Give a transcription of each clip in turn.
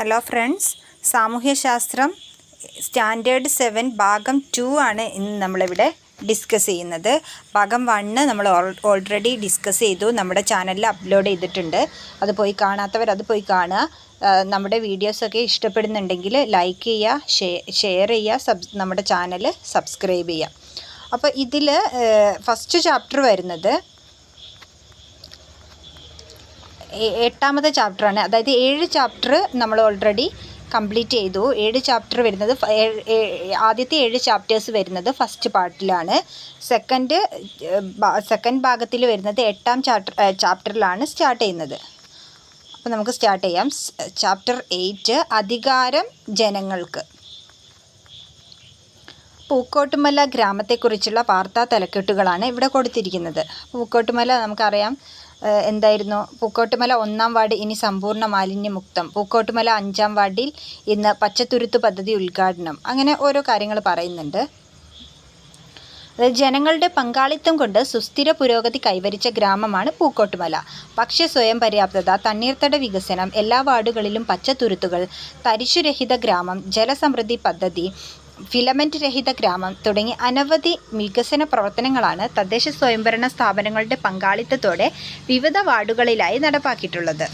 Hello friends, സാമൂഹ്യശാസ്ത്രം standard 7 ഭാഗം 2 ആണ് ഇന്ന് നമ്മളിവിടെ ഡിസ്കസ് ചെയ്യുന്നത്. ഭാഗം 1 നമ്മൾ ഓൾറെഡി ഡിസ്കസ് ചെയ്തു, നമ്മുടെ ചാനലിൽ അപ്ലോഡ് ചെയ്തിട്ടുണ്ട്. അത് പോയി കാണാത്തവർ അത് പോയി കാണുക. നമ്മുടെ വീഡിയോസൊക്കെ ഇഷ്ടപ്പെടുന്നുണ്ടെങ്കിൽ ലൈക്ക് ചെയ്യുക, ഷെയർ ചെയ്യുക, നമ്മുടെ ചാനൽ സബ്സ്ക്രൈബ് ചെയ്യുക. അപ്പോൾ ഇതിൽ ഫസ്റ്റ് ചാപ്റ്റർ വരുന്നത് 8ാമത്തെ ചാപ്റ്ററാണ്. അതായത് 7 ചാപ്റ്റർ നമ്മൾ ഓൾറെഡി കംപ്ലീറ്റ് ചെയ്തു. 7 ചാപ്റ്റർ വരുന്നത് ആദ്യത്തെ 7 ചാപ്റ്റേഴ്സ് വരുന്നത് ഫസ്റ്റ് പാർട്ടിലാണ്. സെക്കൻഡ് ഭാഗത്തിൽ വരുന്നത് 8ാം ചാപ്റ്ററിലാണ് സ്റ്റാർട്ട് ചെയ്യുന്നത്. അപ്പോൾ നമുക്ക് സ്റ്റാർട്ട് ചെയ്യാം. ചാപ്റ്റർ 8 അധികാരം ജനങ്ങൾക്ക്. പൂക്കോട്ടുമല ഗ്രാമത്തെക്കുറിച്ചുള്ള വാർത്താ തലക്കെട്ടുകളാണ് ഇവിടെ കൊടുത്തിരിക്കുന്നത്. പൂക്കോട്ടുമല നമുക്കറിയാം എന്തായിരുന്നു. പൂക്കോട്ടുമല 1ാം വാർഡ് ഇനി സമ്പൂർണ്ണ മാലിന്യമുക്തം. പൂക്കോട്ടുമല 5ാം വാർഡിൽ ഇന്ന് പച്ചത്തുരുത്ത് പദ്ധതി ഉദ്ഘാടനം. അങ്ങനെ ഓരോ കാര്യങ്ങൾ പറയുന്നുണ്ട്. ജനങ്ങളുടെ പങ്കാളിത്തം കൊണ്ട് സുസ്ഥിര പുരോഗതി കൈവരിച്ച ഗ്രാമമാണ് പൂക്കോട്ടുമല. ഭക്ഷ്യ സ്വയം പര്യാപ്തത, തണ്ണീർത്തട വികസനം, എല്ലാ വാർഡുകളിലും പച്ചത്തുരുത്തുകൾ, തരിശുരഹിത ഗ്രാമം, ജലസമൃദ്ധി പദ്ധതി, ഫിലമെന്റ് രഹിത ഗ്രാമം തുടങ്ങി അനവധി വികസന പ്രവർത്തനങ്ങളാണ് തദ്ദേശ സ്വയംഭരണ സ്ഥാപനങ്ങളുടെ പങ്കാളിത്തത്തോടെ വിവിധ വാർഡുകളിലായി നടപ്പാക്കിയിട്ടുള്ളത്.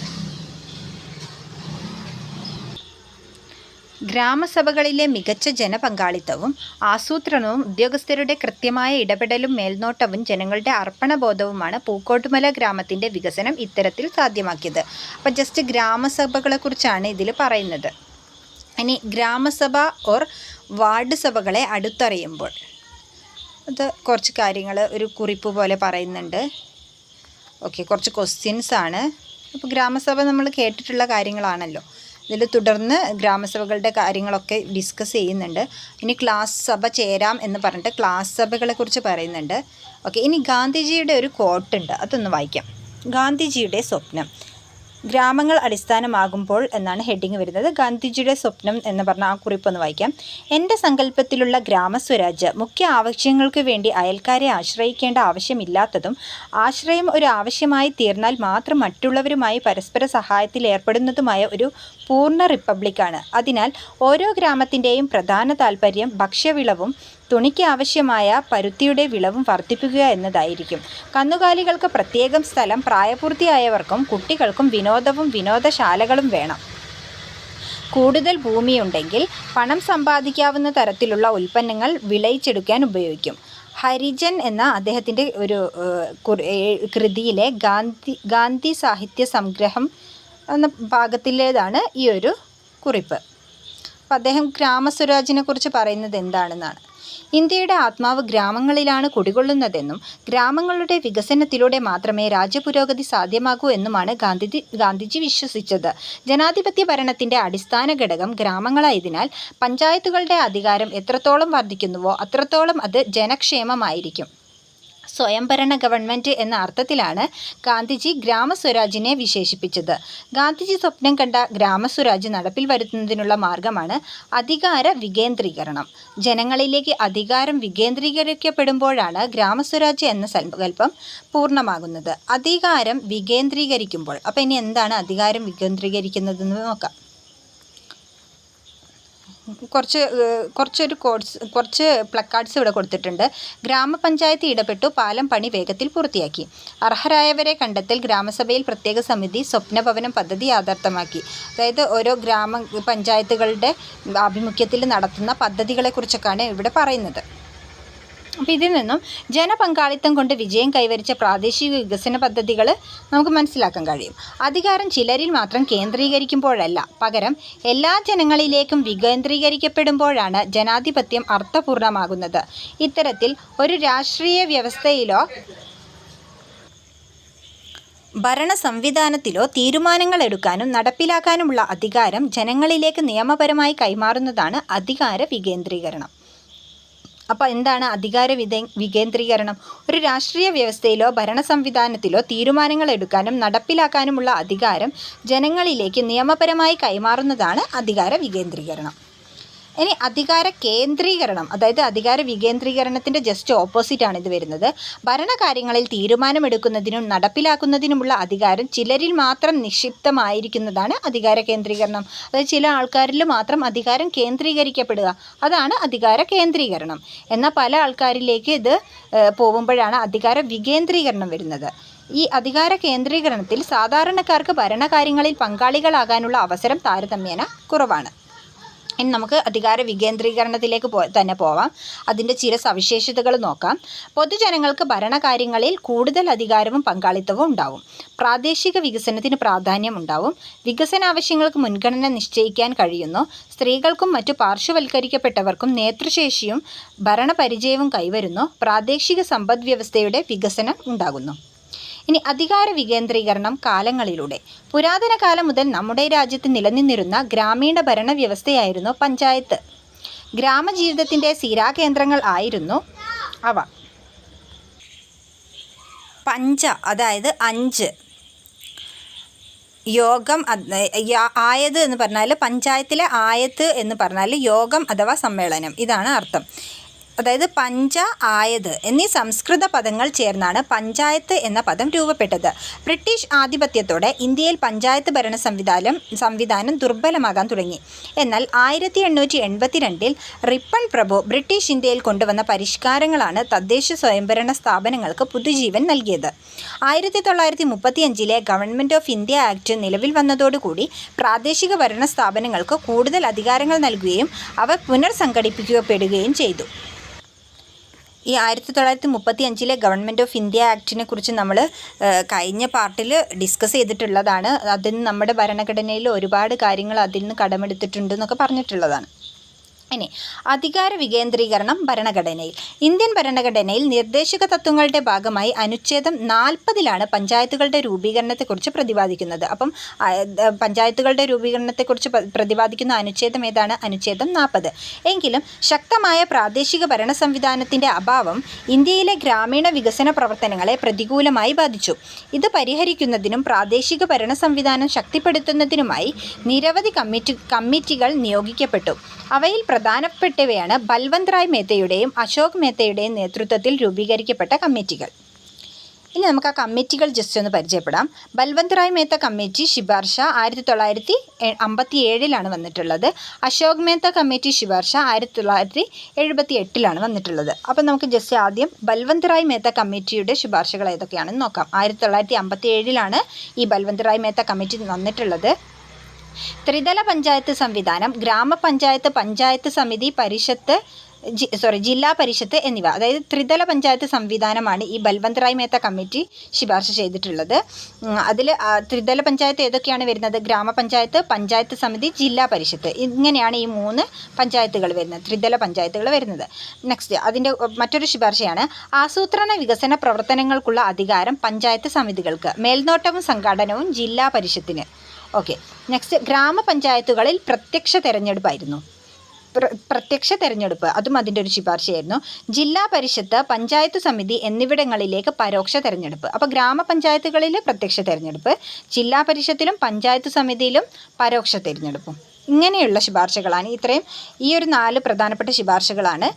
ഗ്രാമസഭകളിലെ മികച്ച ജനപങ്കാളിത്തവും ആസൂത്രണവും ഉദ്യോഗസ്ഥരുടെ കൃത്യമായ ഇടപെടലും മേൽനോട്ടവും ജനങ്ങളുടെ അർപ്പണബോധവുമാണ് പൂക്കോട്ടുമല ഗ്രാമത്തിൻ്റെ വികസനം ഇത്തരത്തിൽ സാധ്യമാക്കിയത്. അപ്പോൾ ജസ്റ്റ് ഗ്രാമസഭകളെക്കുറിച്ചാണ് ഇതിൽ പറയുന്നത്. ഇനി ഗ്രാമസഭ ഓർ വാർഡ് സഭകളെ അടുത്തറിയുമ്പോൾ അത് കുറച്ച് കാര്യങ്ങൾ ഒരു കുറിപ്പ് പോലെ പറയുന്നുണ്ട്. ഓക്കെ, കുറച്ച് ക്വസ്റ്റ്യൻസ് ആണ്. അപ്പോൾ ഗ്രാമസഭ നമ്മൾ കേട്ടിട്ടുള്ള കാര്യങ്ങളാണല്ലോ. ഇതിൽ തുടർന്ന് ഗ്രാമസഭകളുടെ കാര്യങ്ങളൊക്കെ ഡിസ്കസ് ചെയ്യുന്നുണ്ട്. ഇനി ക്ലാസ് സഭ ചേരാം എന്ന് പറഞ്ഞിട്ട് ക്ലാസ് സഭകളെക്കുറിച്ച് പറയുന്നുണ്ട്. ഓക്കെ, ഇനി ഗാന്ധിജിയുടെ ഒരു കോട്ടുണ്ട്, അതൊന്ന് വായിക്കാം. ഗാന്ധിജിയുടെ സ്വപ്നം. ഗ്രാമങ്ങൾ അടിസ്ഥാനമാകുമ്പോൾ എന്നാണ് ഹെഡിങ് വരുന്നത്. ഗാന്ധിജിയുടെ സ്വപ്നം എന്ന് പറഞ്ഞ ആ കുറിപ്പൊന്ന് വായിക്കാം. എൻ്റെ സങ്കല്പത്തിലുള്ള ഗ്രാമസ്വരാജ്യ മുഖ്യ ആവശ്യങ്ങൾക്ക് വേണ്ടി അയൽക്കാരെ ആശ്രയിക്കേണ്ട ആവശ്യമില്ലാത്തതും ആശ്രയം ഒരു ആവശ്യമായി തീർന്നാൽ മാത്രം മറ്റുള്ളവരുമായി പരസ്പര സഹായത്തിൽ ഏർപ്പെടുന്നതുമായ ഒരു പൂർണ്ണ റിപ്പബ്ലിക്കാണ്. അതിനാൽ ഓരോ ഗ്രാമത്തിൻ്റെയും പ്രധാന താൽപ്പര്യം ഭക്ഷ്യവിളവും തുണിക്ക് ആവശ്യമായ പരുത്തിയുടെ വിളവും വർദ്ധിപ്പിക്കുക എന്നതായിരിക്കും. കന്നുകാലികൾക്ക് പ്രത്യേകം സ്ഥലം, പ്രായപൂർത്തിയായവർക്കും കുട്ടികൾക്കും വിനോദവും വിനോദശാലകളും വേണം. കൂടുതൽ ഭൂമിയുണ്ടെങ്കിൽ പണം സമ്പാദിക്കാവുന്ന തരത്തിലുള്ള ഉൽപ്പന്നങ്ങൾ വിളയിച്ചെടുക്കാൻ ഉപയോഗിക്കും. ഹരിജൻ എന്ന അദ്ദേഹത്തിൻ്റെ ഒരു കൃതിയിലെ ഗാന്ധി സാഹിത്യ സംഗ്രഹം എന്ന ഭാഗത്തിലേതാണ് ഈ ഒരു കുറിപ്പ്. അപ്പം അദ്ദേഹം ഗ്രാമസ്വരാജിനെ കുറിച്ച് പറയുന്നത് എന്താണെന്നാണ്. ഇന്ത്യയുടെ ആത്മാവ് ഗ്രാമങ്ങളിലാണ് കുടികൊള്ളുന്നതെന്നും ഗ്രാമങ്ങളുടെ വികസനത്തിലൂടെ മാത്രമേ രാജ്യപുരോഗതി സാധ്യമാകൂ എന്നുമാണ് ഗാന്ധിജി വിശ്വസിച്ചത്. ജനാധിപത്യ ഭരണത്തിൻ്റെ അടിസ്ഥാന ഘടകം ഗ്രാമങ്ങളായതിനാൽ പഞ്ചായത്തുകളുടെ അധികാരം എത്രത്തോളം വർദ്ധിക്കുന്നുവോ അത്രത്തോളം അത് ജനക്ഷേമമായിരിക്കും. സ്വയംഭരണ ഗവൺമെൻറ് എന്ന അർത്ഥത്തിലാണ് ഗാന്ധിജി ഗ്രാമസ്വരാജിനെ വിശേഷിപ്പിച്ചത്. ഗാന്ധിജി സ്വപ്നം കണ്ട ഗ്രാമസ്വരാജ് നടപ്പിൽ വരുത്തുന്നതിനുള്ള മാർഗമാണ് അധികാര വികേന്ദ്രീകരണം. ജനങ്ങളിലേക്ക് അധികാരം വികേന്ദ്രീകരിക്കപ്പെടുമ്പോഴാണ് ഗ്രാമസ്വരാജ് എന്ന സങ്കല്പം പൂർണ്ണമാകുന്നത്. അധികാരം വികേന്ദ്രീകരിക്കുമ്പോൾ, അപ്പോൾ ഇനി എന്താണ് അധികാരം വികേന്ദ്രീകരിക്കുന്നതെന്ന് നോക്കാം. കുറച്ച് പ്ലക്കാർഡ്സ് ഇവിടെ കൊടുത്തിട്ടുണ്ട്. ഗ്രാമപഞ്ചായത്ത് ഇടപെട്ടു, പാലം പണി വേഗത്തിൽ പൂർത്തിയാക്കി. അർഹരായവരെ കണ്ടെത്തൽ, ഗ്രാമസഭയിൽ പ്രത്യേക സമിതി, സ്വപ്നഭവനം പദ്ധതി യാഥാർത്ഥ്യമാക്കി. അതായത് ഓരോ ഗ്രാമപഞ്ചായത്തുകളുടെ ആഭിമുഖ്യത്തിൽ നടത്തുന്ന പദ്ധതികളെക്കുറിച്ചൊക്കെയാണ് ഇവിടെ പറയുന്നത്. അപ്പോൾ ഇതിൽ നിന്നും ജനപങ്കാളിത്തം കൊണ്ട് വിജയം കൈവരിച്ച പ്രാദേശിക വികസന പദ്ധതികൾ നമുക്ക് മനസ്സിലാക്കാൻ കഴിയും. അധികാരം ചിലരിൽ മാത്രം കേന്ദ്രീകരിക്കുമ്പോഴല്ല, പകരം എല്ലാ ജനങ്ങളിലേക്കും വികേന്ദ്രീകരിക്കപ്പെടുമ്പോഴാണ് ജനാധിപത്യം അർത്ഥപൂർണ്ണമാകുന്നത്. ഇത്തരത്തിൽ ഒരു രാഷ്ട്രീയ വ്യവസ്ഥയിലോ ഭരണ സംവിധാനത്തിലോ തീരുമാനങ്ങൾ എടുക്കാനും നടപ്പിലാക്കാനുമുള്ള അധികാരം ജനങ്ങളിലേക്ക് നിയമപരമായി കൈമാറുന്നതാണ് അധികാര വികേന്ദ്രീകരണം. അപ്പോൾ എന്താണ് അധികാര വികേന്ദ്രീകരണം? ഒരു രാഷ്ട്രീയ വ്യവസ്ഥയിലോ ഭരണ സംവിധാനത്തിലോ തീരുമാനങ്ങൾ എടുക്കാനും നടപ്പിലാക്കാനുമുള്ള അധികാരം ജനങ്ങളിലേക്ക് നിയമപരമായി കൈമാറുന്നതാണ് അധികാര വികേന്ദ്രീകരണം. ഇനി അധികാര കേന്ദ്രീകരണം, അതായത് അധികാര വികേന്ദ്രീകരണത്തിൻ്റെ ജസ്റ്റ് ഓപ്പോസിറ്റാണ് ഇത് വരുന്നത്. ഭരണകാര്യങ്ങളിൽ തീരുമാനമെടുക്കുന്നതിനും നടപ്പിലാക്കുന്നതിനുമുള്ള അധികാരം ചിലരിൽ മാത്രം നിക്ഷിപ്തമായിരിക്കുന്നതാണ് അധികാര കേന്ദ്രീകരണം. അതായത് ചില ആൾക്കാരിൽ മാത്രം അധികാരം കേന്ദ്രീകരിക്കപ്പെടുക, അതാണ് അധികാര കേന്ദ്രീകരണം. എന്നാൽ പല ആൾക്കാരിലേക്ക് ഇത് പോകുമ്പോഴാണ് അധികാര വികേന്ദ്രീകരണം വരുന്നത്. ഈ അധികാര കേന്ദ്രീകരണത്തിൽ സാധാരണക്കാർക്ക് ഭരണകാര്യങ്ങളിൽ പങ്കാളികളാകാനുള്ള അവസരം താരതമ്യേന കുറവാണ്. ഇനി നമുക്ക് അധികാര വികേന്ദ്രീകരണത്തിലേക്ക് തന്നെ പോവാം. അതിൻ്റെ ചില സവിശേഷതകൾ നോക്കാം. പൊതുജനങ്ങൾക്ക് ഭരണകാര്യങ്ങളിൽ കൂടുതൽ അധികാരവും പങ്കാളിത്തവും ഉണ്ടാവും. പ്രാദേശിക വികസനത്തിന് പ്രാധാന്യം ഉണ്ടാവും. വികസനാവശ്യങ്ങൾക്ക് മുൻഗണന നിശ്ചയിക്കാൻ കഴിയുന്നു. സ്ത്രീകൾക്കും മറ്റു പാർശ്വവൽക്കരിക്കപ്പെട്ടവർക്കും നേതൃശേഷിയും ഭരണപരിചയവും കൈവരുന്നു. പ്രാദേശിക സമ്പദ്വ്യവസ്ഥയുടെ വികസനം ഉണ്ടാകുന്നു. ഇനി അധികാര വികേന്ദ്രീകരണം കാലങ്ങളിലൂടെ. പുരാതന കാലം മുതൽ നമ്മുടെ രാജ്യത്ത് നിലനിന്നിരുന്ന ഗ്രാമീണ ഭരണ വ്യവസ്ഥയായിരുന്നു പഞ്ചായത്ത്. ഗ്രാമജീവിതത്തിൻ്റെ സ്ഥിരാകേന്ദ്രങ്ങൾ ആയിരുന്നു അവ. പഞ്ച അതായത് 5, യോഗം ആയത് എന്ന് പറഞ്ഞാൽ പഞ്ചായത്തിലെ ആയത്ത് എന്ന് പറഞ്ഞാൽ യോഗം അഥവാ സമ്മേളനം, ഇതാണ് അർത്ഥം. അതായത് പഞ്ച, ആയത് എന്നീ സംസ്കൃത പദങ്ങൾ ചേർന്നാണ് പഞ്ചായത്ത് എന്ന പദം രൂപപ്പെട്ടത്. ബ്രിട്ടീഷ് ആധിപത്യത്തോടെ ഇന്ത്യയിൽ പഞ്ചായത്ത് ഭരണ സംവിധാനം ദുർബലമാകാൻ തുടങ്ങി. എന്നാൽ 1882 റിപ്പൺ പ്രഭു ബ്രിട്ടീഷ് ഇന്ത്യയിൽ കൊണ്ടുവന്ന പരിഷ്കാരങ്ങളാണ് തദ്ദേശ സ്വയംഭരണ സ്ഥാപനങ്ങൾക്ക് പുതുജീവൻ നൽകിയത്. 1935 ഗവൺമെൻറ് ഓഫ് ഇന്ത്യ ആക്ട് നിലവിൽ വന്നതോടുകൂടി പ്രാദേശിക ഭരണ സ്ഥാപനങ്ങൾക്ക് കൂടുതൽ അധികാരങ്ങൾ നൽകുകയും അവ പുനർസംഘടിപ്പിക്കപ്പെടുകയും ചെയ്തു. ഈ 1935 ഗവൺമെൻറ് ഓഫ് ഇന്ത്യ ആക്ടിനെ കുറിച്ച് നമ്മൾ കഴിഞ്ഞ പാർട്ടിൽ ഡിസ്കസ് ചെയ്തിട്ടുള്ളതാണ്. അതിന് നമ്മുടെ ഭരണഘടനയിൽ ഒരുപാട് കാര്യങ്ങൾ അതിൽ നിന്ന് കടമെടുത്തിട്ടുണ്ടെന്നൊക്കെ പറഞ്ഞിട്ടുള്ളതാണ്. ഇനി അധികാര വികേന്ദ്രീകരണം ഭരണഘടനയിൽ. ഇന്ത്യൻ ഭരണഘടനയിൽ നിർദ്ദേശക തത്വങ്ങളുടെ ഭാഗമായി അനുച്ഛേദം 40 പഞ്ചായത്തുകളുടെ രൂപീകരണത്തെക്കുറിച്ച് പ്രതിപാദിക്കുന്നത്. അപ്പം പഞ്ചായത്തുകളുടെ രൂപീകരണത്തെക്കുറിച്ച് പ്രതിപാദിക്കുന്ന അനുച്ഛേദം ഏതാണ്? അനുച്ഛേദം 40. എങ്കിലും ശക്തമായ പ്രാദേശിക ഭരണ സംവിധാനത്തിൻ്റെ അഭാവം ഇന്ത്യയിലെ ഗ്രാമീണ വികസന പ്രവർത്തനങ്ങളെ പ്രതികൂലമായി ബാധിച്ചു. ഇത് പരിഹരിക്കുന്നതിനും പ്രാദേശിക ഭരണ സംവിധാനം ശക്തിപ്പെടുത്തുന്നതിനുമായി നിരവധി കമ്മിറ്റികൾ നിയോഗിക്കപ്പെട്ടു. അവയിൽ പ്രധാനപ്പെട്ടവയാണ് ബൽവന്ത് റായ് മേത്തയുടെയും അശോക് മേത്തയുടെയും നേതൃത്വത്തിൽ രൂപീകരിക്കപ്പെട്ട കമ്മിറ്റികൾ. ഇനി നമുക്ക് ആ കമ്മിറ്റികൾ ജസ്റ്റ് ഒന്ന് പരിചയപ്പെടാം. ബൽവന്ത് റായ് മേത്ത കമ്മിറ്റി ശുപാർശ 1957 വന്നിട്ടുള്ളത്. അശോക് മേത്ത കമ്മിറ്റി ശുപാർശ 1978 വന്നിട്ടുള്ളത്. അപ്പം നമുക്ക് ജസ്റ്റ് ആദ്യം ബൽവന്ത് റായ് മേത്ത കമ്മിറ്റിയുടെ ശുപാർശകൾ ഏതൊക്കെയാണെന്ന് നോക്കാം. 1957 ഈ ബൽവന്ത് റായ് മേത്ത കമ്മിറ്റി വന്നിട്ടുള്ളത്. ത്രിതല പഞ്ചായത്ത് സംവിധാനം, ഗ്രാമപഞ്ചായത്ത്, പഞ്ചായത്ത് സമിതി, ജില്ലാ പരിഷത്ത് എന്നിവ, അതായത് ത്രിതല പഞ്ചായത്ത് സംവിധാനമാണ് ഈ ബൽവന്ത് റായ് മേത്ത കമ്മിറ്റി ശുപാർശ ചെയ്തിട്ടുള്ളത്. അതിൽ ത്രിതല പഞ്ചായത്ത് ഏതൊക്കെയാണ് വരുന്നത്? ഗ്രാമപഞ്ചായത്ത്, പഞ്ചായത്ത് സമിതി, ജില്ലാ പരിഷത്ത്, ഇങ്ങനെയാണ് ഈ 3 പഞ്ചായത്തുകൾ വരുന്നത്, ത്രിതല പഞ്ചായത്തുകൾ വരുന്നത്. നെക്സ്റ്റ് അതിൻ്റെ മറ്റൊരു ശുപാർശയാണ് ആസൂത്രണ വികസന പ്രവർത്തനങ്ങൾക്കുള്ള അധികാരം പഞ്ചായത്ത് സമിതികൾക്ക്, മേൽനോട്ടവും സംഘാടനവും ജില്ലാ പരിഷത്തിന്. ഓക്കെ. നെക്സ്റ്റ് ഗ്രാമപഞ്ചായത്തുകളിൽ പ്രത്യക്ഷ തെരഞ്ഞെടുപ്പായിരുന്നു. പ്രത്യക്ഷ തെരഞ്ഞെടുപ്പ് അതും അതിൻ്റെ ഒരു ശുപാർശയായിരുന്നു. ജില്ലാ പരിഷത്ത്, പഞ്ചായത്ത് സമിതി എന്നിവിടങ്ങളിലേക്ക് പരോക്ഷ തെരഞ്ഞെടുപ്പ്. അപ്പോൾ ഗ്രാമപഞ്ചായത്തുകളിൽ പ്രത്യക്ഷ തെരഞ്ഞെടുപ്പ്, ജില്ലാ പരിഷത്തിലും പഞ്ചായത്ത് സമിതിയിലും പരോക്ഷ തെരഞ്ഞെടുപ്പും. ഇങ്ങനെയുള്ള ശുപാർശകളാണ് ഈ ഒരു 4 പ്രധാനപ്പെട്ട ശുപാർശകളാണ്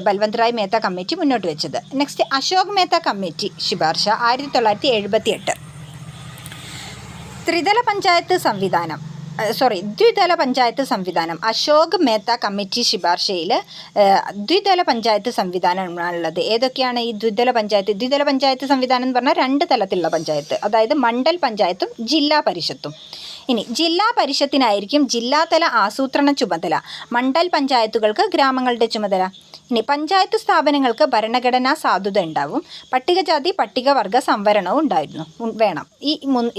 ബൽവന്ത് റായ് മേത്ത കമ്മിറ്റി മുന്നോട്ട് വെച്ചത്. നെക്സ്റ്റ് അശോക് മേത്ത കമ്മിറ്റി ശുപാർശ 1978. ദ്വിതല പഞ്ചായത്ത് സംവിധാനം. അശോക് മേത്ത കമ്മിറ്റി ശുപാർശയിൽ ദ്വിതല പഞ്ചായത്ത് സംവിധാനമാണുള്ളത്. ഏതൊക്കെയാണ് ഈ ദ്വിതല പഞ്ചായത്ത് സംവിധാനം എന്ന് പറഞ്ഞാൽ 2 തലത്തിലുള്ള പഞ്ചായത്ത്, അതായത് മണ്ഡൽ പഞ്ചായത്തും ജില്ലാ പരിഷത്തും. ഇനി ജില്ലാ പരിഷത്തിനായിരിക്കും ജില്ലാതല ആസൂത്രണ ചുമതല, മണ്ഡൽ പഞ്ചായത്തുകൾക്ക് ഗ്രാമങ്ങളുടെ ചുമതല. ഇനി പഞ്ചായത്ത് സ്ഥാപനങ്ങൾക്ക് ഭരണഘടനാ സാധുത ഉണ്ടാവും, പട്ടികജാതി പട്ടികവർഗ സംവരണവും വേണം.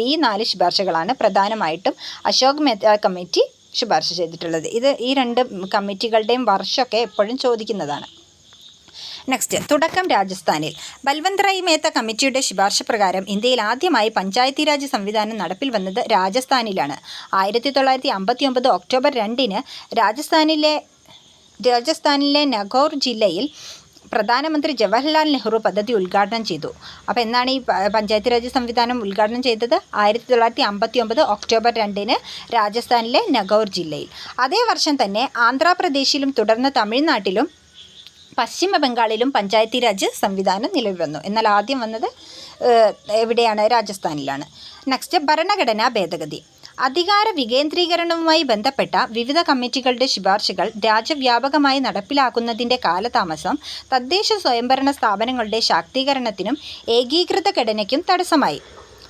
ഈ 4 ശുപാർശകളാണ് പ്രധാനമായിട്ടും അശോക് മേത്ത കമ്മിറ്റി ശുപാർശ ചെയ്തിട്ടുള്ളത്. ഈ 2 കമ്മിറ്റികളുടെയും വർഷമൊക്കെ എപ്പോഴും ചോദിക്കുന്നതാണ്. നെക്സ്റ്റ് തുടക്കം രാജസ്ഥാനിൽ. ബൽവന്ത് റായ് മേത്ത കമ്മിറ്റിയുടെ ശുപാർശ പ്രകാരം ഇന്ത്യയിൽ ആദ്യമായി പഞ്ചായത്തി രാജ് സംവിധാനം നടപ്പിൽ വന്നത് രാജസ്ഥാനിലാണ്. 1959 ഒക്ടോബർ 2 രാജസ്ഥാനിലെ നഗോർ ജില്ലയിൽ പ്രധാനമന്ത്രി ജവഹർലാൽ നെഹ്റു പദ്ധതി ഉദ്ഘാടനം ചെയ്തു. അപ്പോൾ എന്നാണ് ഈ പഞ്ചായത്ത് രാജ് സംവിധാനം ഉദ്ഘാടനം ചെയ്തത്? 1959 ഒക്ടോബർ 2 രാജസ്ഥാനിലെ നഗൗർ ജില്ലയിൽ. അതേ വർഷം തന്നെ ആന്ധ്രാപ്രദേശിലും തുടർന്ന് തമിഴ്നാട്ടിലും പശ്ചിമ ബംഗാളിലും പഞ്ചായത്തി രാജ് സംവിധാനം നിലവിൽ വന്നു. എന്നാൽ ആദ്യം വന്നത് എവിടെയാണ്? രാജസ്ഥാനിലാണ്. നെക്സ്റ്റ്, ഭരണഘടനാ ഭേദഗതി. അധികാര വികേന്ദ്രീകരണവുമായി ബന്ധപ്പെട്ട വിവിധ കമ്മിറ്റികളുടെ ശുപാർശകൾ രാജ്യവ്യാപകമായി നടപ്പിലാക്കുന്നതിൻ്റെ കാലതാമസം തദ്ദേശ സ്വയംഭരണ സ്ഥാപനങ്ങളുടെ ശാക്തീകരണത്തിനും ഏകീകൃത ഘടനയ്ക്കും തടസ്സമായി.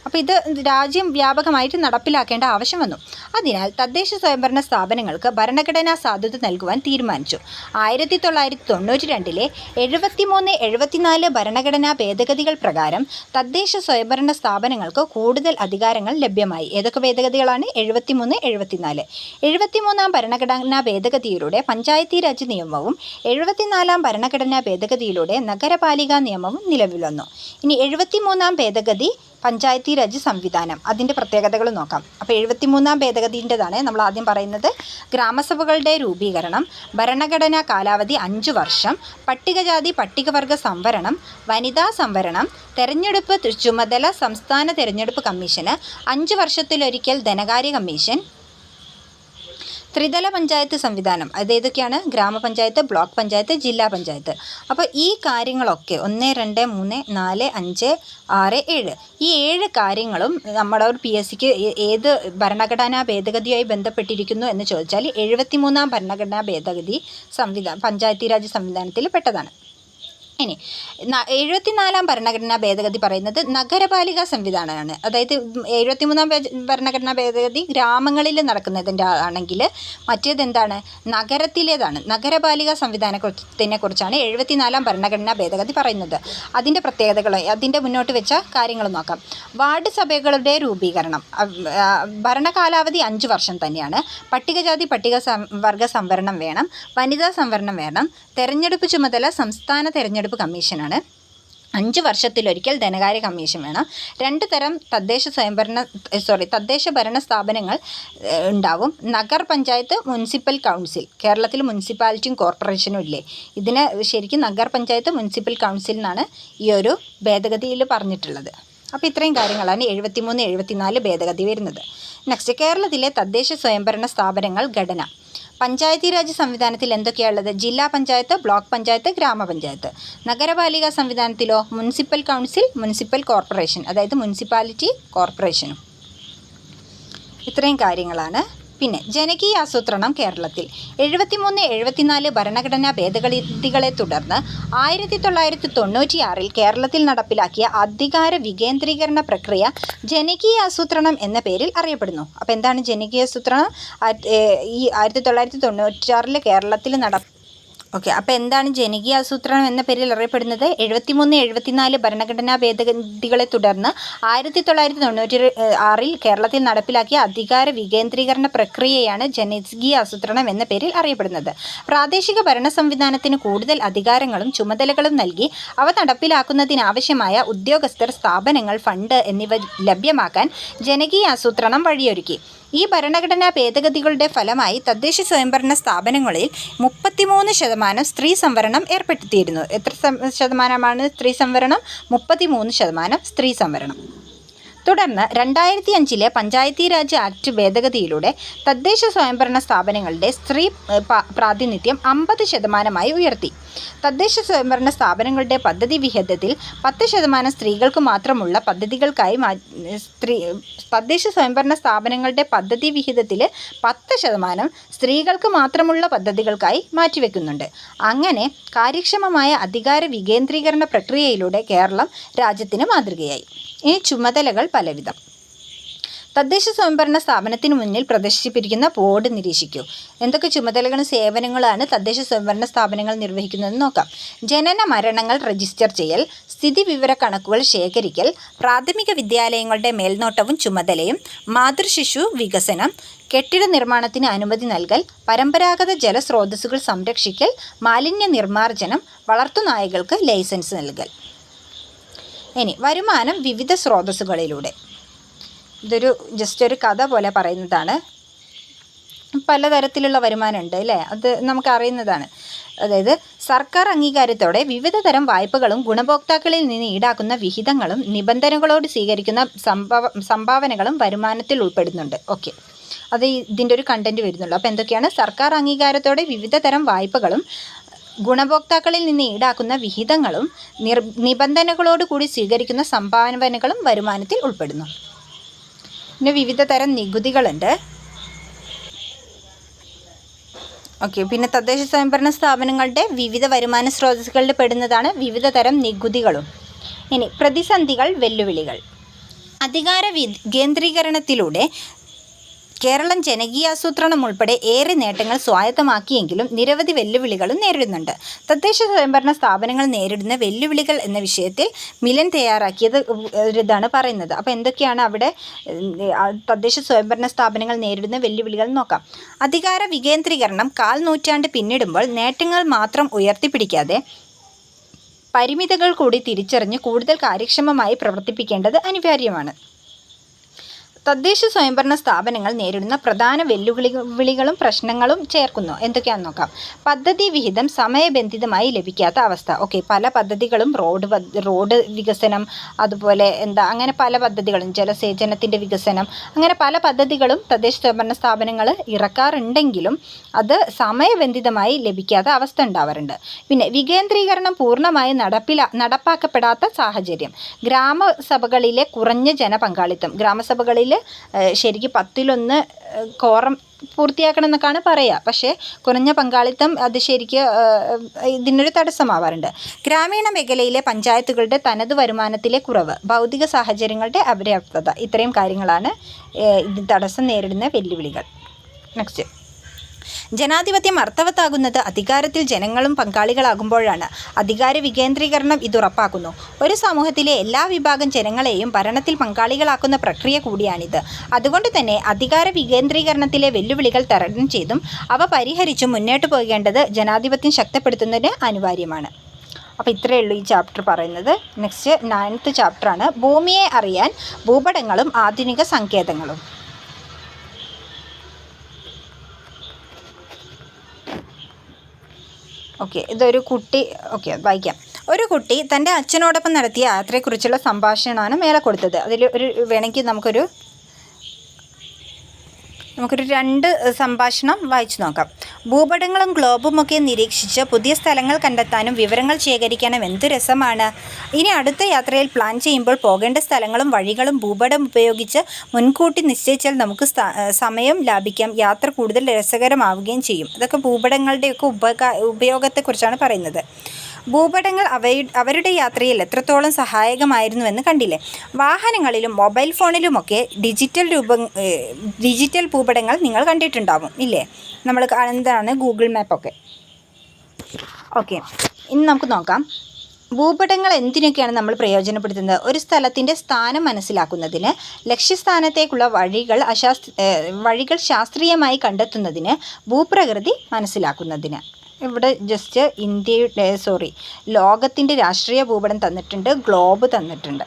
അപ്പോൾ ഇത് രാജ്യം വ്യാപകമായിട്ട് നടപ്പിലാക്കേണ്ട ആവശ്യം വന്നു. അതിനാൽ തദ്ദേശ സ്വയംഭരണ സ്ഥാപനങ്ങൾക്ക് ഭരണഘടനാ സാധുത നൽകുവാൻ തീരുമാനിച്ചു. 1992 73-74 ഭരണഘടനാ ഭേദഗതികൾ പ്രകാരം തദ്ദേശ സ്വയംഭരണ സ്ഥാപനങ്ങൾക്ക് കൂടുതൽ അധികാരങ്ങൾ ലഭ്യമായി. ഏതൊക്കെ ഭേദഗതികളാണ്? 73-74. 73-ാം ഭരണഘടനാ ഭേദഗതിയിലൂടെ പഞ്ചായത്തി രാജ് നിയമവും 74-ാം ഭരണഘടനാ ഭേദഗതിയിലൂടെ നഗരപാലികാ നിയമവും നിലവിൽ വന്നു. ഇനി 73-ാം ഭേദഗതി പഞ്ചായത്തി രാജ് സംവിധാനം, അതിൻ്റെ പ്രത്യേകതകൾ നോക്കാം. അപ്പോൾ 73-ാം ഭേദഗതിൻ്റെതാണ് നമ്മൾ ആദ്യം പറയുന്നത്. ഗ്രാമസഭകളുടെ രൂപീകരണം, ഭരണഘടനാ കാലാവധി 5 വർഷം, പട്ടികജാതി പട്ടികവർഗ സംവരണം, വനിതാ സംവരണം, തെരഞ്ഞെടുപ്പ് ചുമതല സംസ്ഥാന തെരഞ്ഞെടുപ്പ് കമ്മീഷന്, 5 വർഷത്തിലൊരിക്കൽ ധനകാര്യ കമ്മീഷൻ, ത്രിതല പഞ്ചായത്ത് സംവിധാനം. അതേതൊക്കെയാണ്? ഗ്രാമപഞ്ചായത്ത്, ബ്ലോക്ക് പഞ്ചായത്ത്, ജില്ലാ പഞ്ചായത്ത്. അപ്പോൾ ഈ കാര്യങ്ങളൊക്കെ 1, 2, 3, 4, 5, 6, 7 ഈ 7 കാര്യങ്ങളും നമ്മുടെ ഒരു PSCക്ക് ഏത് ഭരണഘടനാ ഭേദഗതിയുമായി ബന്ധപ്പെട്ടിരിക്കുന്നു എന്ന് ചോദിച്ചാൽ 73-ാം ഭരണഘടനാ ഭേദഗതി പഞ്ചായത്തി രാജ് സംവിധാനത്തിൽ പെട്ടതാണ്. ഇനി 74-ാം ഭരണഘടനാ ഭേദഗതി പറയുന്നത് നഗരപാലിക സംവിധാനമാണ്. അതായത് 73-ാം ഭരണഘടനാ ഭേദഗതി ഗ്രാമങ്ങളിൽ നടക്കുന്നതിൻ്റെ ആണെങ്കിൽ മറ്റേതെന്താണ്? നഗരത്തിലേതാണ്. നഗരപാലിക സംവിധാനത്തിനെ കുറിച്ചാണ് 74-ാം ഭരണഘടനാ ഭേദഗതി പറയുന്നത്. അതിൻ്റെ പ്രത്യേകതകൾ, അതിൻ്റെ മുന്നോട്ട് വെച്ച കാര്യങ്ങൾ നോക്കാം. വാർഡ് സഭകളുടെ രൂപീകരണം, ഭരണകാലാവധി 5 വർഷം തന്നെയാണ്. പട്ടികജാതി പട്ടികവർഗ സംവരണം വേണം, വനിതാ സംവരണം വേണം, തെരഞ്ഞെടുപ്പ് ചുമതല സംസ്ഥാന തെരഞ്ഞെടുപ്പ് കമ്മീഷനാണ്, 5 വർഷത്തിലൊരിക്കൽ ധനകാര്യ കമ്മീഷൻ വേണം, 2 തരം തദ്ദേശ ഭരണ സ്ഥാപനങ്ങൾ ഉണ്ടാവും. Nagar panchayat, municipal council. കേരളത്തിൽ മുനിസിപ്പാലിറ്റിയും കോർപ്പറേഷനും ഇല്ലേ? ഇതിന് ശരിക്കും നഗർ പഞ്ചായത്ത്, മുനിസിപ്പൽ കൗൺസിൽ എന്നാണ് ഈ ഒരു ഭേദഗതിയിൽ പറഞ്ഞിട്ടുള്ളത്. അപ്പോൾ ഇത്രയും കാര്യങ്ങളാണ് 73-74 ഭേദഗതി വരുന്നത്. നെക്സ്റ്റ്, കേരളത്തിലെ തദ്ദേശ സ്വയംഭരണ സ്ഥാപനങ്ങൾ ഘടന. പഞ്ചായത്തി രാജ് സംവിധാനത്തിൽ എന്തൊക്കെയാണുള്ളത്? ജില്ലാ പഞ്ചായത്ത്, ബ്ലോക്ക് പഞ്ചായത്ത്, ഗ്രാമപഞ്ചായത്ത്. നഗരപാലിക സംവിധാനത്തിലോ മുനിസിപ്പൽ കൗൺസിൽ, മുനിസിപ്പൽ കോർപ്പറേഷൻ, അതായത് മുനിസിപ്പാലിറ്റി കോർപ്പറേഷനും. ഇത്രയും കാര്യങ്ങളാണ്. പിന്നെ ജനകീയ ആസൂത്രണം കേരളത്തിൽ 73-74 ഭരണഘടനാ ഭേദഗതികളെ തുടർന്ന് 1996 കേരളത്തിൽ നടപ്പിലാക്കിയ അധികാര വികേന്ദ്രീകരണ പ്രക്രിയ ജനകീയ ആസൂത്രണം എന്ന പേരിൽ അറിയപ്പെടുന്നു. അപ്പോൾ എന്താണ് ജനകീയ ആസൂത്രണം? ഈ 1996 കേരളത്തിൽ അപ്പോൾ എന്താണ് ജനകീയ ആസൂത്രണം എന്ന പേരിൽ അറിയപ്പെടുന്നത്? 73-74 ഭരണഘടനാ ഭേദഗതികളെ തുടർന്ന് 1996 കേരളത്തിൽ നടപ്പിലാക്കിയ അധികാര വികേന്ദ്രീകരണ പ്രക്രിയയാണ് ജനകീയ ആസൂത്രണം എന്ന പേരിൽ അറിയപ്പെടുന്നത്. പ്രാദേശിക ഭരണ സംവിധാനത്തിന് കൂടുതൽ അധികാരങ്ങളും ചുമതലകളും നൽകി അവ നടപ്പിലാക്കുന്നതിനാവശ്യമായ ഉദ്യോഗസ്ഥർ, സ്ഥാപനങ്ങൾ, ഫണ്ട് എന്നിവ ലഭ്യമാക്കാൻ ജനകീയ ആസൂത്രണം വഴിയൊരുക്കി. ഈ ഭരണഘടനാ ഭേദഗതികളുടെ ഫലമായി തദ്ദേശ സ്വയംഭരണ സ്ഥാപനങ്ങളിൽ 33% സ്ത്രീ സംവരണം ഏർപ്പെടുത്തിയിരുന്നു. എത്ര ശതമാനമാണ് സ്ത്രീ സംവരണം? 33% സ്ത്രീ സംവരണം. തുടർന്ന് 2005 പഞ്ചായത്തി രാജ് ആക്ട് ഭേദഗതിയിലൂടെ തദ്ദേശ സ്വയംഭരണ സ്ഥാപനങ്ങളുടെ സ്ത്രീ പ്രാതിനിധ്യം 50% ഉയർത്തി. തദ്ദേശ സ്വയംഭരണ സ്ഥാപനങ്ങളുടെ പദ്ധതി വിഹിതത്തിൽ 10% സ്ത്രീകൾക്ക് മാത്രമുള്ള പദ്ധതികൾക്കായി തദ്ദേശ സ്വയംഭരണ സ്ഥാപനങ്ങളുടെ പദ്ധതി വിഹിതത്തിൽ 10% സ്ത്രീകൾക്ക് മാത്രമുള്ള പദ്ധതികൾക്കായി മാറ്റിവെക്കുന്നുണ്ട്. അങ്ങനെ കാര്യക്ഷമമായ അധികാര വികേന്ദ്രീകരണ പ്രക്രിയയിലൂടെ കേരളം രാജ്യത്തിന് മാതൃകയായി. ഈ ചുമതലകൾ പലവിധം. തദ്ദേശ സ്വയംഭരണ സ്ഥാപനത്തിന് മുന്നിൽ പ്രദർശിപ്പിച്ചിരിക്കുന്ന ബോർഡ് നിരീക്ഷിക്കൂ. എന്തൊക്കെ ചുമതലകളും സേവനങ്ങളാണ് തദ്ദേശ സ്വയംഭരണ സ്ഥാപനങ്ങൾ നിർവഹിക്കുന്നതെന്ന് നോക്കാം. ജനന മരണങ്ങൾ രജിസ്റ്റർ ചെയ്യൽ, സ്ഥിതി വിവര കണക്കുകൾ ശേഖരിക്കൽ, പ്രാഥമിക വിദ്യാലയങ്ങളുടെ മേൽനോട്ടവും ചുമതലയും, മാതൃശിശു വികസനം, കെട്ടിട നിർമ്മാണത്തിന് അനുമതി നൽകൽ, പരമ്പരാഗത ജലസ്രോതസ്സുകൾ സംരക്ഷിക്കൽ, മാലിന്യ നിർമ്മാർജ്ജനം, വളർത്തുനായകൾക്ക് ലൈസൻസ് നൽകൽ. ഇനി വരുമാനം വിവിധ സ്രോതസ്സുകളിലൂടെ. ഇതൊരു ജസ്റ്റ് ഒരു കഥ പോലെ പറയുന്നതാണ്. പലതരത്തിലുള്ള വരുമാനമുണ്ട് അല്ലേ? അത് നമുക്കറിയുന്നതാണ്. അതായത് സർക്കാർ അംഗീകാരത്തോടെ വിവിധ തരം വായ്പകളും ഗുണഭോക്താക്കളിൽ നിന്ന് ഈടാക്കുന്ന വിഹിതങ്ങളും നിബന്ധനകളോട് സ്വീകരിക്കുന്ന സംഭാവനകളും വരുമാനത്തിൽ ഉൾപ്പെടുന്നുണ്ട്. ഓക്കെ, അത് ഇതിൻ്റെ ഒരു കണ്ടന്റ് വരുന്നുള്ളൂ. അപ്പോൾ എന്തൊക്കെയാണ്? സർക്കാർ അംഗീകാരത്തോടെ വിവിധ തരം വായ്പകളും ഗുണഭോക്താക്കളിൽ നിന്ന് ഈടാക്കുന്ന വിഹിതങ്ങളും നിബന്ധനകളോട് കൂടി സ്വീകരിക്കുന്ന സംഭാവനകളും വരുമാനത്തിൽ ഉൾപ്പെടുന്നു. പിന്നെ വിവിധ തരം നികുതികളുണ്ട്. ഓക്കെ, പിന്നെ തദ്ദേശ സ്വയംഭരണ സ്ഥാപനങ്ങളുടെ വിവിധ വരുമാന സ്രോതസ്സുകളിൽ പെടുന്നതാണ് വിവിധ തരം നികുതികളും. ഇനി പ്രതിസന്ധികൾ, വെല്ലുവിളികൾ. അധികാര വികേന്ദ്രീകരണത്തിലൂടെ കേരളം ജനകീയാസൂത്രണം ഉൾപ്പെടെ ഏറെ നേട്ടങ്ങൾ സ്വായത്തമാക്കിയെങ്കിലും നിരവധി വെല്ലുവിളികളും നേരിടുന്നുണ്ട്. തദ്ദേശ സ്വയംഭരണ സ്ഥാപനങ്ങൾ നേരിടുന്ന വെല്ലുവിളികൾ എന്ന വിഷയത്തിൽ മിലൻ തയ്യാറാക്കിയത് ഇതാണ് പറയുന്നത്. അപ്പോൾ എന്തൊക്കെയാണ് അവിടെ തദ്ദേശ സ്വയംഭരണ സ്ഥാപനങ്ങൾ നേരിടുന്ന വെല്ലുവിളികൾ നോക്കാം. അധികാര വികേന്ദ്രീകരണം 1/4 നൂറ്റാണ്ട് പിന്നിടുമ്പോൾ നേട്ടങ്ങൾ മാത്രം ഉയർത്തിപ്പിടിക്കാതെ പരിമിതികൾ കൂടി തിരിച്ചറിഞ്ഞ് കൂടുതൽ കാര്യക്ഷമമായി പ്രവർത്തിപ്പിക്കേണ്ടത് അനിവാര്യമാണ്. തദ്ദേശ സ്വയംഭരണ സ്ഥാപനങ്ങൾ നേരിടുന്ന പ്രധാന വെല്ലുവിളികളും പ്രശ്നങ്ങളും ചേർക്കുന്നു. എന്തൊക്കെയാണെന്ന് നോക്കാം. പദ്ധതി വിഹിതം സമയബന്ധിതമായി ലഭിക്കാത്ത അവസ്ഥ. ഓക്കെ, പല പദ്ധതികളും റോഡ് വികസനം, അതുപോലെ അങ്ങനെ പല പദ്ധതികളും, ജലസേചനത്തിൻ്റെ വികസനം, അങ്ങനെ പല പദ്ധതികളും തദ്ദേശ സ്വയംഭരണ സ്ഥാപനങ്ങൾ ഇറക്കാറുണ്ടെങ്കിലും അത് സമയബന്ധിതമായി ലഭിക്കാത്ത അവസ്ഥ ഉണ്ടാവാറുണ്ട്. പിന്നെ വികേന്ദ്രീകരണം പൂർണ്ണമായി നടപ്പാക്കപ്പെടാത്ത സാഹചര്യം. ഗ്രാമസഭകളിലെ കുറഞ്ഞ ജനപങ്കാളിത്തം. ഗ്രാമസഭകളിൽ ശരിക്കും 10-1 കോറം പൂർത്തിയാക്കണം എന്നൊക്കെയാണ് പറയുക. പക്ഷേ കുറഞ്ഞ പങ്കാളിത്തം അത് ശരിക്കും ഇതിനൊരു തടസ്സമാവാറുണ്ട്. ഗ്രാമീണ മേഖലയിലെ പഞ്ചായത്തുകളുടെ തനത് വരുമാനത്തിലെ കുറവ്, ഭൗതിക സാഹചര്യങ്ങളുടെ അപര്യാപ്തത, ഇത്രയും കാര്യങ്ങളാണ് ഇത് തടസ്സം നേരിടുന്ന വെല്ലുവിളികൾ. നെക്സ്റ്റ്, ജനാധിപത്യം അർത്ഥവത്താകുന്നത് അധികാരത്തിൽ ജനങ്ങളും പങ്കാളികളാകുമ്പോഴാണ്. അധികാര വികേന്ദ്രീകരണം ഇതുറപ്പാക്കുന്നു. ഒരു സമൂഹത്തിലെ എല്ലാ വിഭാഗം ജനങ്ങളെയും ഭരണത്തിൽ പങ്കാളികളാക്കുന്ന പ്രക്രിയ കൂടിയാണിത്. അതുകൊണ്ട് തന്നെ അധികാര വികേന്ദ്രീകരണത്തിലെ വെല്ലുവിളികൾ തരണം ചെയ്തും അവ പരിഹരിച്ചും മുന്നോട്ട് പോകേണ്ടത് ജനാധിപത്യം ശക്തിപ്പെടുത്തുന്നതിന് അനിവാര്യമാണ്. അപ്പോൾ ഇത്രയേ ഉള്ളൂ ഈ ചാപ്റ്റർ പറയുന്നത്. നെക്സ്റ്റ് 9th ചാപ്റ്ററാണ് ഭൂമിയെ അറിയാൻ ഭൂപടങ്ങളും ആധുനിക സങ്കേതങ്ങളും. ഓക്കെ, ഇതൊരു കുട്ടി, ഓക്കെ വായിക്കാം. ഒരു കുട്ടി തൻ്റെ അച്ഛനോടൊപ്പം നടത്തിയ യാത്രയെക്കുറിച്ചുള്ള സംഭാഷണമാണ് മേലെ കൊടുത്തത്. അതിൽ വേണമെങ്കിൽ നമുക്കൊരു 2 സംഭാഷണം വായിച്ചു നോക്കാം. ഭൂപടങ്ങളും ഗ്ലോബുമൊക്കെ നിരീക്ഷിച്ച് പുതിയ സ്ഥലങ്ങൾ കണ്ടെത്താനും വിവരങ്ങൾ ശേഖരിക്കാനും എന്തു രസമാണ്. ഇനി അടുത്ത യാത്രയിൽ പ്ലാൻ ചെയ്യുമ്പോൾ പോകേണ്ട സ്ഥലങ്ങളും വഴികളും ഭൂപടം ഉപയോഗിച്ച് മുൻകൂട്ടി നിശ്ചയിച്ചാൽ നമുക്ക് സമയം ലാഭിക്കാം, യാത്ര കൂടുതൽ രസകരമാവുകയും ചെയ്യും. ഇതൊക്കെ ഭൂപടങ്ങളുടെയൊക്കെ ഉപയോഗത്തെക്കുറിച്ചാണ് പറയുന്നത്. ഭൂപടങ്ങൾ അവരുടെ യാത്രയിൽ എത്രത്തോളം സഹായകമായിരുന്നുവെന്ന് കണ്ടില്ലേ. വാഹനങ്ങളിലും മൊബൈൽ ഫോണിലുമൊക്കെ ഡിജിറ്റൽ ഭൂപടങ്ങൾ നിങ്ങൾ കണ്ടിട്ടുണ്ടാവും ഇല്ലേ. നമ്മൾ കാണുന്നതാണ് ഗൂഗിൾ മാപ്പൊക്കെ. ഓക്കെ, ഇനി നമുക്ക് നോക്കാം ഭൂപടങ്ങൾ എന്തിനൊക്കെയാണ് നമ്മൾ പ്രയോജനപ്പെടുത്തുന്നത്. ഒരു സ്ഥലത്തിൻ്റെ സ്ഥാനം മനസ്സിലാക്കുന്നതിന്, ലക്ഷ്യസ്ഥാനത്തേക്കുള്ള വഴികൾ ശാസ്ത്രീയമായി കണ്ടെത്തുന്നതിന്, ഭൂപ്രകൃതി മനസ്സിലാക്കുന്നതിന്. ഇവിടെ ജസ്റ്റ് ലോകത്തിൻ്റെ രാഷ്ട്രീയ ഭൂപടം തന്നിട്ടുണ്ട്, ഗ്ലോബ് തന്നിട്ടുണ്ട്.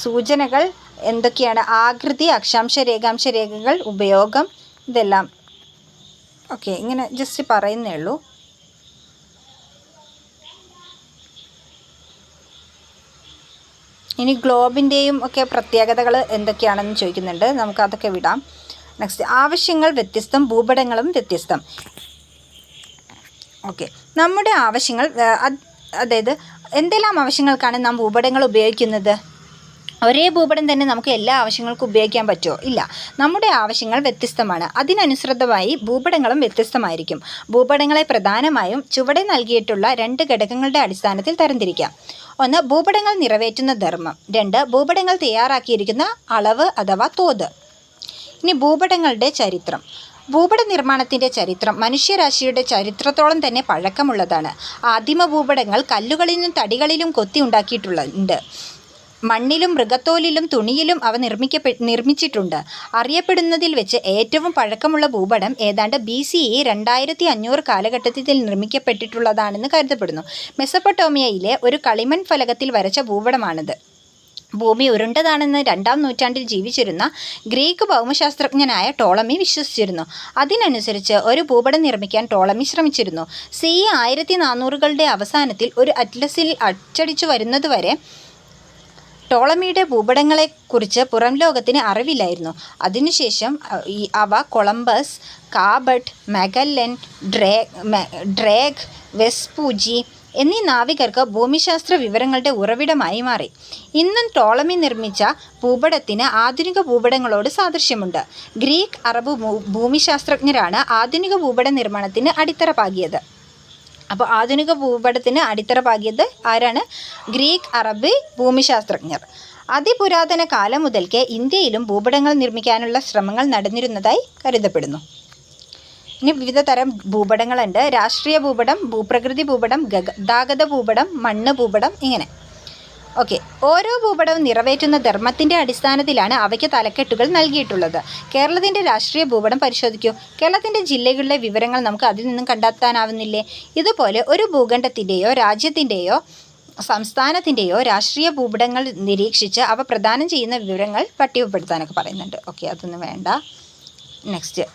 സൂചനകൾ എന്തൊക്കെയാണ്? ആകൃതി, അക്ഷാംശ രേഖാംശ രേഖകൾ, ഉപയോഗം, ഇതെല്ലാം ഓക്കെ ഇങ്ങനെ ജസ്റ്റ് പറയുന്നേ ഉള്ളൂ. ഇനി ഗ്ലോബിൻ്റെയും ഒക്കെ പ്രത്യേകതകൾ എന്തൊക്കെയാണെന്ന് ചോദിക്കുന്നുണ്ട്. നമുക്കതൊക്കെ വിടാം. നെക്സ്റ്റ്, ആവശ്യങ്ങൾ വ്യത്യസ്തം, ഭൂപടങ്ങളും വ്യത്യസ്തം. ഓക്കെ, നമ്മുടെ ആവശ്യങ്ങൾ, അതായത് എന്തെല്ലാം ആവശ്യങ്ങൾക്കാണ് നാം ഭൂപടങ്ങൾ ഉപയോഗിക്കുന്നത്? ഒരേ ഭൂപടം തന്നെ നമുക്ക് എല്ലാ ആവശ്യങ്ങൾക്കും ഉപയോഗിക്കാൻ പറ്റുമോ? ഇല്ല. നമ്മുടെ ആവശ്യങ്ങൾ വ്യത്യസ്തമാണ്. അതിനനുസൃതമായി ഭൂപടങ്ങളും വ്യത്യസ്തമായിരിക്കും. ഭൂപടങ്ങളെ പ്രധാനമായും ചുവടെ നൽകിയിട്ടുള്ള 2 ഘടകങ്ങളുടെ അടിസ്ഥാനത്തിൽ തരംതിരിക്കാം. 1. ഭൂപടങ്ങൾ നിറവേറ്റുന്ന ധർമ്മം. 2. ഭൂപടങ്ങൾ തയ്യാറാക്കിയിരിക്കുന്ന അളവ് അഥവാ തോത്. ഇനി ഭൂപടങ്ങളുടെ ചരിത്രം. ഭൂപട നിർമ്മാണത്തിൻ്റെ ചരിത്രം മനുഷ്യരാശിയുടെ ചരിത്രത്തോളം തന്നെ പഴക്കമുള്ളതാണ്. ആദിമ ഭൂപടങ്ങൾ കല്ലുകളിലും തടികളിലും കൊത്തി ഉണ്ടാക്കിയിട്ടുണ്ട്. മണ്ണിലും മൃഗത്തോലിലും തുണിയിലും അവ നിർമ്മിച്ചിട്ടുണ്ട്. അറിയപ്പെടുന്നതിൽ വെച്ച് ഏറ്റവും പഴക്കമുള്ള ഭൂപടം ഏതാണ്ട് BCE 2500 കാലഘട്ടത്തിൽ നിർമ്മിക്കപ്പെട്ടിട്ടുള്ളതാണെന്ന് കരുതപ്പെടുന്നു. മെസപ്പൊട്ടേമിയയിലെ ഒരു കളിമൺ ഫലകത്തിൽ വരച്ച ഭൂപടമാണിത്. ഭൂമി ഉരുണ്ടതാണെന്ന് 2-ാം നൂറ്റാണ്ടിൽ ജീവിച്ചിരുന്ന ഗ്രീക്ക് ഭൗമശാസ്ത്രജ്ഞനായ ടോളമി വിശ്വസിച്ചിരുന്നു. അതിനനുസരിച്ച് ഒരു ഭൂപടം നിർമ്മിക്കാൻ ടോളമി ശ്രമിച്ചിരുന്നു. CE 1400കളുടെ അവസാനത്തിൽ ഒരു അറ്റ്ലസിൽ അച്ചടിച്ചു വരുന്നതുവരെ ടോളമിയുടെ ഭൂപടങ്ങളെക്കുറിച്ച് പുറം ലോകത്തിന് അറിവില്ലായിരുന്നു. അതിനുശേഷം അവ കൊളംബസ്, കാബട്ട്, മഗല്ലൻ, ഡ്രേഗ്, വെസ്പൂജി എന്നീ നാവികർക്ക് ഭൂമിശാസ്ത്ര വിവരങ്ങളുടെ ഉറവിടമായി മാറി. ഇന്നും ടോളമി നിർമ്മിച്ച ഭൂപടത്തിന് ആധുനിക ഭൂപടങ്ങളോട് സാദൃശ്യമുണ്ട്. ഗ്രീക്ക്, അറബ് ഭൂമിശാസ്ത്രജ്ഞരാണ് ആധുനിക ഭൂപട നിർമ്മാണത്തിന് അടിത്തറ പാകിയത്. അപ്പോൾ ആധുനിക ഭൂപടത്തിന് അടിത്തറ പാകിയത് ആരാണ്? Greek, Arab ഭൂമിശാസ്ത്രജ്ഞർ. അതിപുരാതന കാലം മുതൽക്കേ ഇന്ത്യയിലും ഭൂപടങ്ങൾ നിർമ്മിക്കാനുള്ള ശ്രമങ്ങൾ നടന്നിരുന്നതായി കരുതപ്പെടുന്നു. ഇനി വിവിധ തരം ഭൂപടങ്ങളുണ്ട്. രാഷ്ട്രീയ ഭൂപടം, ഭൂപ്രകൃതി ഭൂപടം, ഗതാഗത ഭൂപടം, മണ്ണ് ഭൂപടം, ഇങ്ങനെ. ഓക്കെ, ഓരോ ഭൂപടവും നിറവേറ്റുന്ന ധർമ്മത്തിൻ്റെ അടിസ്ഥാനത്തിലാണ് അവയ്ക്ക് തലക്കെട്ടുകൾ നൽകിയിട്ടുള്ളത്. കേരളത്തിൻ്റെ രാഷ്ട്രീയ ഭൂപടം പരിശോധിക്കൂ. കേരളത്തിൻ്റെ ജില്ലകളിലെ വിവരങ്ങൾ നമുക്ക് അതിൽ നിന്നും കണ്ടെത്താനാവുന്നില്ലേ? ഇതുപോലെ ഒരു ഭൂഖണ്ഡത്തിൻ്റെയോ രാജ്യത്തിൻ്റെയോ സംസ്ഥാനത്തിൻ്റെയോ രാഷ്ട്രീയ ഭൂപടങ്ങൾ നിരീക്ഷിച്ച് അവ പ്രദാനം ചെയ്യുന്ന വിവരങ്ങൾ പട്ടികപ്പെടുത്താനൊക്കെ പറയുന്നുണ്ട്. ഓക്കെ, അതൊന്നും വേണ്ട. നെക്സ്റ്റ്,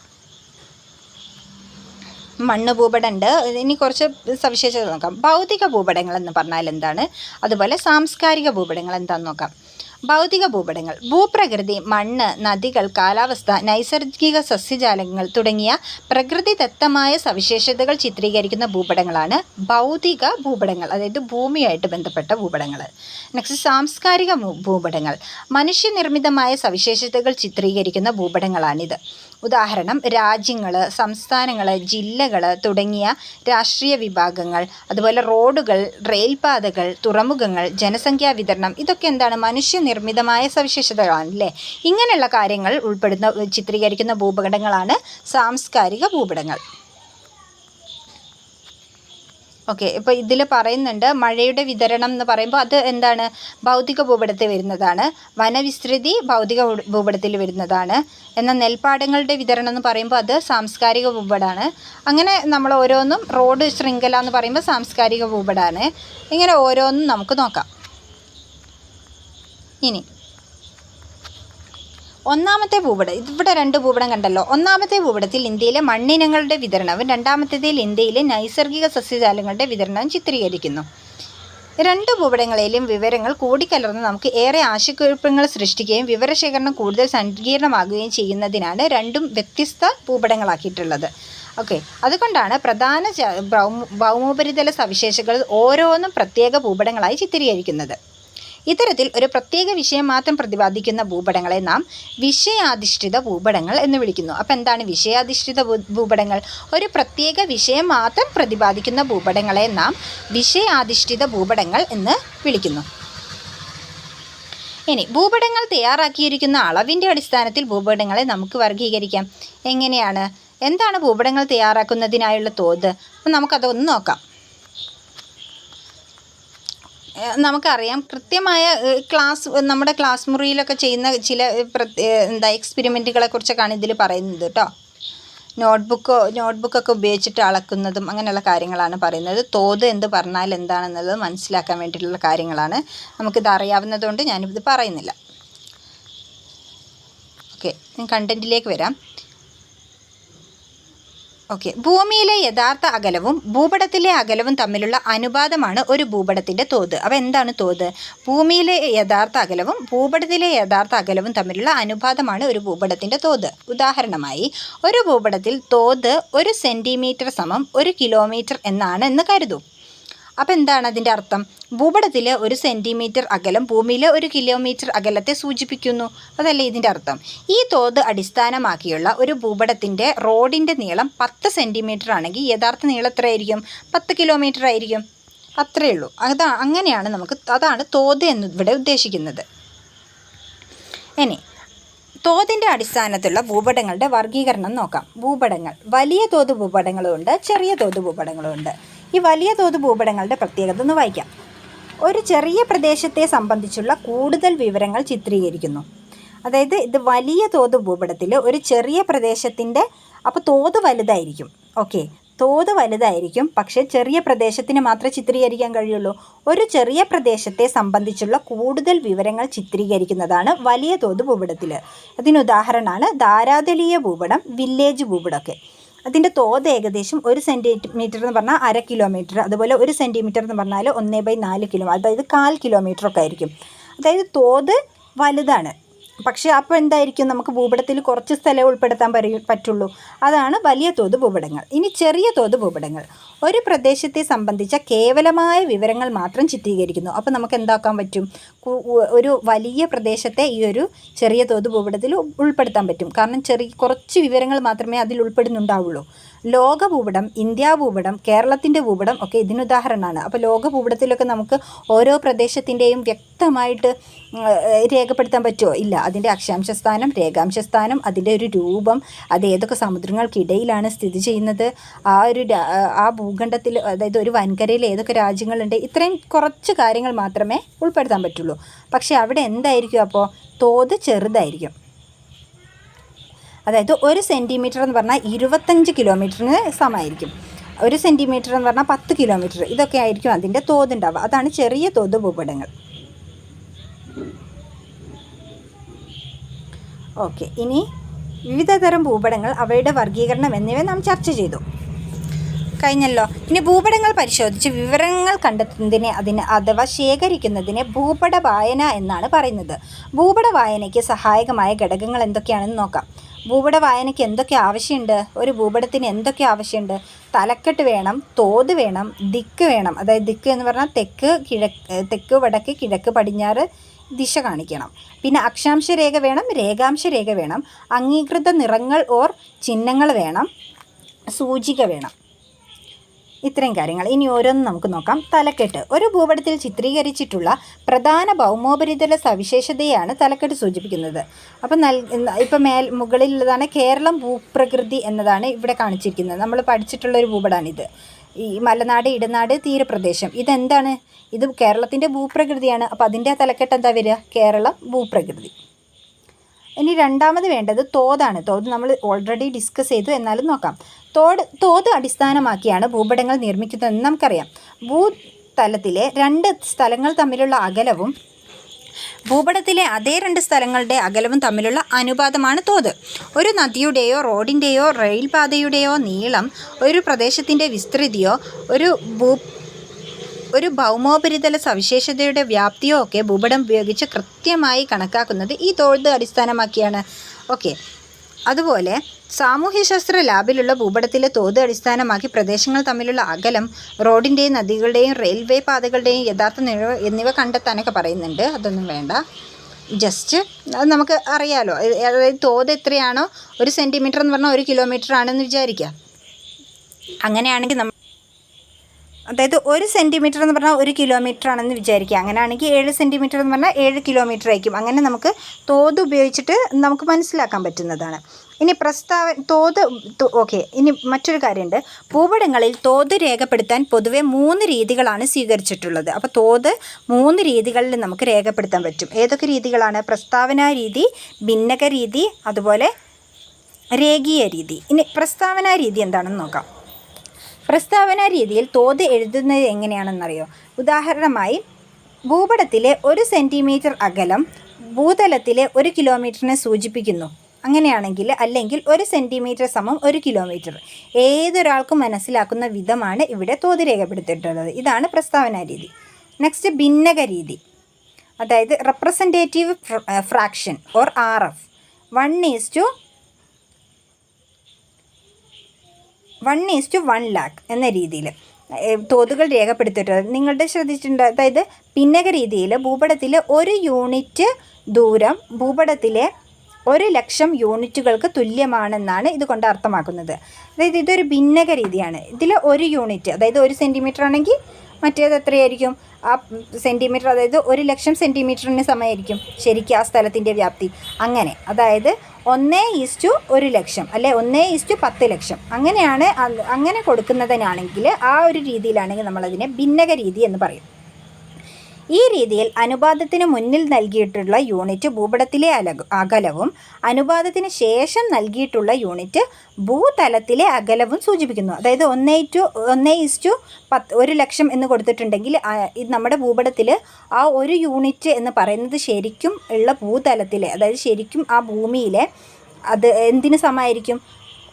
മണ്ണ് ഭൂപടം ഉണ്ട്. ഇനി കുറച്ച് സവിശേഷത നോക്കാം. ഭൗതിക ഭൂപടങ്ങൾ എന്ന് പറഞ്ഞാൽ എന്താണ്? അതുപോലെ സാംസ്കാരിക ഭൂപടങ്ങൾ എന്താണെന്ന് നോക്കാം. ഭൗതിക ഭൂപടങ്ങൾ ഭൂപ്രകൃതി, മണ്ണ്, നദികൾ, കാലാവസ്ഥ, നൈസർഗിക സസ്യജാലങ്ങൾ തുടങ്ങിയ പ്രകൃതിദത്തമായ സവിശേഷതകൾ ചിത്രീകരിക്കുന്ന ഭൂപടങ്ങളാണ് ഭൗതിക ഭൂപടങ്ങൾ, അതായത് ഭൂമിയായിട്ട് ബന്ധപ്പെട്ട ഭൂപടങ്ങൾ. നെക്സ്റ്റ്, സാംസ്കാരിക ഭൂപടങ്ങൾ മനുഷ്യനിർമ്മിതമായ സവിശേഷതകൾ ചിത്രീകരിക്കുന്ന ഭൂപടങ്ങളാണിത്. ഉദാഹരണം, രാജ്യങ്ങൾ, സംസ്ഥാനങ്ങൾ, ജില്ലകൾ തുടങ്ങിയ രാഷ്ട്രീയ വിഭാഗങ്ങൾ, അതുപോലെ റോഡുകൾ, റെയിൽപാതകൾ, തുറമുഖങ്ങൾ, ജനസംഖ്യാ വിതരണം, ഇതൊക്കെ എന്താണ്? മനുഷ്യനിർമ്മിതമായ സവിശേഷതകളാണ് അല്ലേ? ഇങ്ങനെയുള്ള കാര്യങ്ങൾ ചിത്രീകരിക്കുന്ന ഭൂപടങ്ങളാണ് സാംസ്കാരിക ഭൂപടങ്ങൾ. ഓക്കെ, ഇപ്പോൾ ഇതിൽ പറയുന്നുണ്ട് മഴയുടെ വിതരണം എന്ന് പറയുമ്പോൾ അത് എന്താണ്? ഭൗതിക ഭൂപടത്തിൽ വരുന്നതാണ്. വനവിസ്തൃതി ഭൗതിക ഭൂപടത്തിൽ വരുന്നതാണ്. എന്നാൽ നെൽപ്പാടങ്ങളുടെ വിതരണം എന്ന് പറയുമ്പോൾ അത് സാംസ്കാരിക ഭൂപടമാണ്. അങ്ങനെ നമ്മൾ ഓരോന്നും, റോഡ് ശൃംഖല എന്ന് പറയുമ്പോൾ സാംസ്കാരിക ഭൂപടമാണ്. ഇങ്ങനെ ഓരോന്നും നമുക്ക് നോക്കാം. ഇനി ഒന്നാമത്തെ ഭൂപടം, ഇവിടെ 2 ഭൂപടം കണ്ടല്ലോ. ഒന്നാമത്തെ ഭൂപടത്തിൽ ഇന്ത്യയിലെ മണ്ണിനങ്ങളുടെ വിതരണവും രണ്ടാമത്തേതിൽ ഇന്ത്യയിലെ നൈസർഗിക സസ്യജാലങ്ങളുടെ വിതരണവും ചിത്രീകരിക്കുന്നു. 2 ഭൂപടങ്ങളിലെയും വിവരങ്ങൾ കൂടിക്കലർന്ന് നമുക്ക് ഏറെ ആശയക്കുഴപ്പങ്ങൾ സൃഷ്ടിക്കുകയും വിവരശേഖരണം കൂടുതൽ സങ്കീർണമാകുകയും ചെയ്യുന്നതിനാണ് 2ഉം വ്യത്യസ്ത ഭൂപടങ്ങളാക്കിയിട്ടുള്ളത്. ഓക്കെ, അതുകൊണ്ടാണ് പ്രധാന ഭൗമോപരിതല സവിശേഷതകൾ ഓരോന്നും പ്രത്യേക ഭൂപടങ്ങളായി ചിത്രീകരിക്കുന്നത്. ഇത്തരത്തിൽ ഒരു പ്രത്യേക വിഷയം മാത്രം പ്രതിപാദിക്കുന്ന ഭൂപടങ്ങളെ നാം വിഷയാധിഷ്ഠിത ഭൂപടങ്ങൾ എന്ന് വിളിക്കുന്നു. അപ്പോൾ എന്താണ് വിഷയാധിഷ്ഠിത ഭൂപടങ്ങൾ? ഒരു പ്രത്യേക വിഷയം മാത്രം പ്രതിപാദിക്കുന്ന ഭൂപടങ്ങളെ നാം വിഷയാധിഷ്ഠിത ഭൂപടങ്ങൾ എന്ന് വിളിക്കുന്നു. ഇനി ഭൂപടങ്ങൾ തയ്യാറാക്കിയിരിക്കുന്ന അളവിൻ്റെ അടിസ്ഥാനത്തിൽ ഭൂപടങ്ങളെ നമുക്ക് വർഗീകരിക്കാം. എങ്ങനെയാണ്? എന്താണ് ഭൂപടങ്ങൾ തയ്യാറാക്കുന്നതിനായുള്ള തോത്? അപ്പം നമുക്കതൊന്ന് നോക്കാം. നമുക്കറിയാം, കൃത്യമായ നമ്മുടെ ക്ലാസ് മുറിയിലൊക്കെ ചെയ്യുന്ന ചില എക്സ്പെരിമെൻറ്റുകളെ കുറിച്ചൊക്കെയാണ് ഇതിൽ പറയുന്നത് കേട്ടോ. നോട്ട്ബുക്കൊക്കെ ഉപയോഗിച്ചിട്ട് അളക്കുന്നതും അങ്ങനെയുള്ള കാര്യങ്ങളാണ് പറയുന്നത്. തോത് എന്ന് പറഞ്ഞാൽ എന്താണെന്നുള്ളത് മനസ്സിലാക്കാൻ വേണ്ടിയിട്ടുള്ള കാര്യങ്ങളാണ്. നമുക്കിത് അറിയാവുന്നതുകൊണ്ട് ഞാനിത് പറയുന്നില്ല. ഓക്കെ, കണ്ടൻറ്റിലേക്ക് വരാം. ഓക്കെ, ഭൂമിയിലെ യഥാർത്ഥ അകലവും ഭൂപടത്തിലെ അകലവും തമ്മിലുള്ള അനുപാതമാണ് ഒരു ഭൂപടത്തിൻ്റെ തോത്. അപ്പോൾ എന്താണ് തോത്? ഭൂമിയിലെ യഥാർത്ഥ അകലവും ഭൂപടത്തിലെ യഥാർത്ഥ അകലവും തമ്മിലുള്ള അനുപാതമാണ് ഒരു ഭൂപടത്തിൻ്റെ തോത്. ഉദാഹരണമായി, ഒരു ഭൂപടത്തിൽ തോത് 1 സെൻറ്റിമീറ്റർ = 1 കിലോമീറ്റർ എന്നാണ് എന്ന് കരുതൂ. അപ്പോൾ എന്താണ് അതിൻ്റെ അർത്ഥം? ഭൂപടത്തിലെ 1 സെൻറ്റിമീറ്റർ അകലം ഭൂമിയിലെ 1 കിലോമീറ്റർ അകലത്തെ സൂചിപ്പിക്കുന്നു. അതല്ലേ ഇതിൻ്റെ അർത്ഥം? ഈ തോത് അടിസ്ഥാനമാക്കിയുള്ള ഒരു ഭൂപടത്തിൻ്റെ റോഡിൻ്റെ നീളം 10 സെൻറ്റിമീറ്റർ ആണെങ്കിൽ യഥാർത്ഥ നീളം എത്രയായിരിക്കും? 10 കിലോമീറ്റർ ആയിരിക്കും. അത്രയേ ഉള്ളൂ. അങ്ങനെയാണ് അതാണ് തോത് എന്ന് ഇവിടെ ഉദ്ദേശിക്കുന്നത്. ഇനി തോതിൻ്റെ അടിസ്ഥാനത്തിലുള്ള ഭൂപടങ്ങളുടെ വർഗീകരണം നോക്കാം. ഭൂപടങ്ങൾ വലിയ തോത് ഭൂപടങ്ങളുമുണ്ട്, ചെറിയ തോത് ഭൂപടങ്ങളുമുണ്ട്. ഈ വലിയ തോത് ഭൂപടങ്ങളുടെ പ്രത്യേകത ഒന്ന് വായിക്കാം. ഒരു ചെറിയ പ്രദേശത്തെ സംബന്ധിച്ചുള്ള കൂടുതൽ വിവരങ്ങൾ ചിത്രീകരിക്കുന്നു. അതായത് ഇത് വലിയ തോത് ഭൂപടത്തിൽ ഒരു ചെറിയ പ്രദേശത്തിൻ്റെ, അപ്പോൾ തോത് വലുതായിരിക്കും. ഓക്കെ, തോത് വലുതായിരിക്കും, പക്ഷേ ചെറിയ പ്രദേശത്തിന് മാത്രമേ ചിത്രീകരിക്കാൻ കഴിയുള്ളൂ. ഒരു ചെറിയ പ്രദേശത്തെ സംബന്ധിച്ചുള്ള കൂടുതൽ വിവരങ്ങൾ ചിത്രീകരിക്കുന്നതാണ് വലിയ തോത് ഭൂപടത്തിൽ. അതിനുദാഹരണമാണ് ധാരാതലീയ ഭൂപടം, വില്ലേജ് ഭൂപടമൊക്കെ. അതിൻ്റെ തോത് ഏകദേശം 1 സെൻറ്റിമീറ്റർ എന്ന് പറഞ്ഞാൽ 1/2 കിലോമീറ്റർ, അതുപോലെ 1 സെൻറ്റിമീറ്റർ എന്ന് പറഞ്ഞാൽ 1/4 കിലോ, അതായത് 1/4 കിലോമീറ്ററൊക്കെ ആയിരിക്കും. അതായത് തോത് വലുതാണ്, പക്ഷേ അപ്പോൾ എന്തായിരിക്കും, നമുക്ക് ഭൂപടത്തിൽ കുറച്ച് സ്ഥലം ഉൾപ്പെടുത്താൻ പറ്റുള്ളൂ. അതാണ് വലിയ തോത് ഭൂപടങ്ങൾ. ഇനി ചെറിയ തോത് ഭൂപടങ്ങൾ ഒരു പ്രദേശത്തെ സംബന്ധിച്ച കേവലമായ വിവരങ്ങൾ മാത്രം ചിത്രീകരിക്കുന്നു. അപ്പോൾ നമുക്ക് എന്താക്കാൻ പറ്റും, ഒരു വലിയ പ്രദേശത്തെ ഈ ഒരു ചെറിയ തോത് ഭൂപടത്തിൽ ഉൾപ്പെടുത്താൻ പറ്റും. കാരണം കുറച്ച് വിവരങ്ങൾ മാത്രമേ അതിൽ ഉൾപ്പെടുന്നുണ്ടാവുള്ളൂ. ലോക ഭൂപടം, ഇന്ത്യ ഭൂപടം, കേരളത്തിൻ്റെ ഭൂപടം ഒക്കെ ഇതിനുദാഹരണമാണ്. അപ്പോൾ ലോക ഭൂപടത്തിലൊക്കെ നമുക്ക് ഓരോ പ്രദേശത്തിൻ്റെയും വ്യക്തമായിട്ട് രേഖപ്പെടുത്താൻ പറ്റുമോ? ഇല്ല. അതിൻ്റെ അക്ഷാംശ സ്ഥാനം, രേഖാംശ സ്ഥാനം, അതിൻ്റെ ഒരു രൂപം, അത് ഏതൊക്കെ സമുദ്രങ്ങൾക്കിടയിലാണ് സ്ഥിതി ചെയ്യുന്നത്, ആ ഭൂഖണ്ഡത്തിൽ, അതായത് ഒരു വൻകരയിൽ ഏതൊക്കെ രാജ്യങ്ങളുണ്ട്, ഇത്രയും കുറച്ച് കാര്യങ്ങൾ മാത്രമേ ഉൾപ്പെടുത്താൻ പറ്റുള്ളൂ. പക്ഷേ അവിടെ എന്തായിരിക്കും, അപ്പോൾ തോത് ചെറുതായിരിക്കും. അതായത് 1 സെൻറ്റിമീറ്റർ എന്ന് പറഞ്ഞാൽ 25 കിലോമീറ്ററിന് സമമായിരിക്കും. 1 സെൻറ്റിമീറ്റർ എന്ന് പറഞ്ഞാൽ 10 കിലോമീറ്റർ. ഇതൊക്കെ ആയിരിക്കും അതിൻ്റെ തോതുണ്ടാവുക. അതാണ് ചെറിയ തോത് ഭൂപടങ്ങൾ. ഓക്കെ, ഇനി വിവിധ തരം ഭൂപടങ്ങൾ, അവയുടെ വർഗീകരണം എന്നിവ നാം ചർച്ച ചെയ്തു കഴിഞ്ഞല്ലോ. ഇനി ഭൂപടങ്ങൾ പരിശോധിച്ച് വിവരങ്ങൾ കണ്ടെത്തുന്നതിനെ അഥവാ ശേഖരിക്കുന്നതിനെ ഭൂപട വായന എന്നാണ് പറയുന്നത്. ഭൂപട വായനയ്ക്ക് സഹായകമായ ഘടകങ്ങൾ എന്തൊക്കെയാണെന്ന് നോക്കാം. ഭൂപട വായനയ്ക്ക് എന്തൊക്കെ ആവശ്യമുണ്ട്? ഒരു ഭൂപടത്തിന് എന്തൊക്കെ ആവശ്യമുണ്ട്? തലക്കെട്ട് വേണം, തോത് വേണം, ദിക്ക് വേണം. അതായത് ദിക്ക് എന്ന് പറഞ്ഞാൽ തെക്ക് വടക്ക് കിഴക്ക് പടിഞ്ഞാറ് ദിശ കാണിക്കണം. പിന്നെ അക്ഷാംശ രേഖ വേണം, രേഖാംശ രേഖ വേണം, അംഗീകൃത നിറങ്ങൾ ഓർ ചിഹ്നങ്ങൾ വേണം, സൂചിക വേണം. ഇത്രയും കാര്യങ്ങൾ. ഇനി ഓരോന്നും നമുക്ക് നോക്കാം. തലക്കെട്ട് ഒരു ഭൂപടത്തിൽ ചിത്രീകരിച്ചിട്ടുള്ള പ്രധാന ഭൗമോപരിതല സവിശേഷതയാണ് തലക്കെട്ട് സൂചിപ്പിക്കുന്നത്. അപ്പം ഇപ്പം മുകളിലുള്ളതാണ് കേരളം ഭൂപ്രകൃതി എന്നതാണ് ഇവിടെ കാണിച്ചിരിക്കുന്നത്. നമ്മൾ പഠിച്ചിട്ടുള്ളൊരു ഭൂപടമാണിത്. ഈ മലനാട്, ഇടനാട്, തീരപ്രദേശം, ഇതെന്താണ്? ഇത് കേരളത്തിൻ്റെ ഭൂപ്രകൃതിയാണ്. അപ്പോൾ അതിൻ്റെ തലക്കെട്ട് എന്താ വരിക? കേരളം ഭൂപ്രകൃതി. ഇനി രണ്ടാമത് വേണ്ടത് തോതാണ്. തോത് നമ്മൾ ഓൾറെഡി ഡിസ്കസ് ചെയ്തു, എന്നാലും നോക്കാം. തോത് അടിസ്ഥാനമാക്കിയാണ് ഭൂപടങ്ങൾ നിർമ്മിക്കുന്നതെന്ന് നമുക്കറിയാം. ഭൂതലത്തിലെ 2 സ്ഥലങ്ങൾ തമ്മിലുള്ള അകലവും ഭൂപടത്തിലെ അതേ 2 സ്ഥലങ്ങളുടെ അകലവും തമ്മിലുള്ള അനുപാതമാണ് തോത്. ഒരു നദിയുടെയോ റോഡിൻ്റെയോ റെയിൽപാതയുടെയോ നീളം, ഒരു പ്രദേശത്തിൻ്റെ വിസ്തൃതിയോ ഒരു ഭൗമോപരിതല സവിശേഷതയുടെ വ്യാപ്തിയോ ഒക്കെ ഭൂപടം ഉപയോഗിച്ച് കൃത്യമായി കണക്കാക്കുന്നത് ഈ തോത് അടിസ്ഥാനമാക്കിയാണ്. ഓക്കെ, അതുപോലെ സാമൂഹ്യശാസ്ത്ര ലാബിലുള്ള ഭൂപടത്തിലെ തോത് അടിസ്ഥാനമാക്കി പ്രദേശങ്ങൾ തമ്മിലുള്ള അകലം, റോഡിൻ്റെയും നദികളുടെയും റെയിൽവേ പാതകളുടെയും യഥാർത്ഥ നിലവ് എന്നിവ കണ്ടെത്താനൊക്കെ പറയുന്നുണ്ട്. അതൊന്നും വേണ്ട, ജസ്റ്റ് അത് നമുക്ക് അറിയാമല്ലോ. അതായത് തോത് എത്രയാണോ, 1 സെൻറ്റിമീറ്റർ എന്ന് പറഞ്ഞാൽ 1 കിലോമീറ്റർ ആണെന്ന് വിചാരിക്കുക. അങ്ങനെയാണെങ്കിൽ അതായത് 1 സെൻറ്റിമീറ്റർ എന്ന് പറഞ്ഞാൽ 1 കിലോമീറ്റർ ആണെന്ന് വിചാരിക്കുക. അങ്ങനെയാണെങ്കിൽ 7 സെൻറ്റിമീറ്റർ എന്ന് പറഞ്ഞാൽ 7 കിലോമീറ്റർ ആയിരിക്കും. അങ്ങനെ നമുക്ക് തോത് ഉപയോഗിച്ചിട്ട് നമുക്ക് മനസ്സിലാക്കാൻ പറ്റുന്നതാണ്. ഇനി ഓക്കെ, ഇനി മറ്റൊരു കാര്യമുണ്ട്. ഭൂപടങ്ങളിൽ തോത് രേഖപ്പെടുത്താൻ പൊതുവെ 3 രീതികളാണ് സ്വീകരിച്ചിട്ടുള്ളത്. അപ്പോൾ തോത് 3 രീതികളിൽ നമുക്ക് രേഖപ്പെടുത്താൻ പറ്റും. ഏതൊക്കെ രീതികളാണ്? പ്രസ്താവനാ രീതി, ഭിന്നക രീതി, അതുപോലെ രേഖീയ രീതി. ഇനി പ്രസ്താവനാ രീതി എന്താണെന്ന് നോക്കാം. പ്രസ്താവനാ രീതിയിൽ തോത് എഴുതുന്നത് എങ്ങനെയാണെന്നറിയോ? ഉദാഹരണമായി, ഭൂപടത്തിലെ 1 സെൻറ്റിമീറ്റർ അകലം ഭൂതലത്തിലെ 1 കിലോമീറ്ററിനെ സൂചിപ്പിക്കുന്നു. അങ്ങനെയാണെങ്കിൽ, അല്ലെങ്കിൽ 1 സെൻറ്റിമീറ്റർ സമം 1 കിലോമീറ്റർ, ഏതൊരാൾക്കും മനസ്സിലാക്കുന്ന വിധമാണ് ഇവിടെ തോത് രേഖപ്പെടുത്തിയിട്ടുള്ളത്. ഇതാണ് പ്രസ്താവനാ രീതി. നെക്സ്റ്റ് ഭിന്നക രീതി, അതായത് representative fraction or RF, 1:1 lakh എന്ന രീതിയിൽ തോതുകൾ രേഖപ്പെടുത്തിയിട്ടുള്ളത് നിങ്ങളുടെ ശ്രദ്ധിച്ചിട്ടുണ്ട്. അതായത് ഭിന്നക രീതിയിൽ ഭൂപടത്തിലെ 1 യൂണിറ്റ് ദൂരം ഭൂപടത്തിലെ 1,00,000 യൂണിറ്റുകൾക്ക് തുല്യമാണെന്നാണ് ഇതുകൊണ്ട് അർത്ഥമാക്കുന്നത്. അതായത് ഇതൊരു ഭിന്നക രീതിയാണ്. ഇതിൽ 1 യൂണിറ്റ്, അതായത് 1 സെൻറ്റിമീറ്റർ ആണെങ്കിൽ മറ്റേത് എത്രയായിരിക്കും? ആ സെൻറ്റിമീറ്റർ, അതായത് 1,00,000 സെൻറ്റിമീറ്ററിന് സമയമായിരിക്കും ശരിക്കും ആ സ്ഥലത്തിൻ്റെ വ്യാപ്തി. അങ്ങനെ, അതായത് 1:1,00,000 അല്ലെ 1:10,00,000 അങ്ങനെയാണ്. അങ്ങനെ കൊടുക്കുന്നതിനാണെങ്കിൽ, ആ ഒരു രീതിയിലാണെങ്കിൽ നമ്മളതിനെ ഭിന്നക രീതി എന്ന് പറയും. ഈ രീതിയിൽ അനുപാതത്തിന് മുന്നിൽ നൽകിയിട്ടുള്ള യൂണിറ്റ് ഭൂപടത്തിലെ അകലവും അനുപാതത്തിന് ശേഷം നൽകിയിട്ടുള്ള യൂണിറ്റ് ഭൂതലത്തിലെ അകലവും സൂചിപ്പിക്കുന്നു. അതായത് 1:10 1,00,000 എന്ന് കൊടുത്തിട്ടുണ്ടെങ്കിൽ നമ്മുടെ ഭൂപടത്തിൽ ആ ഒരു യൂണിറ്റ് എന്ന് പറയുന്നത് ശരിക്കും ഉള്ള ഭൂതലത്തിലെ, അതായത് ശരിക്കും ആ ഭൂമിയിലെ അത് എന്തിന് സമമായിരിക്കും?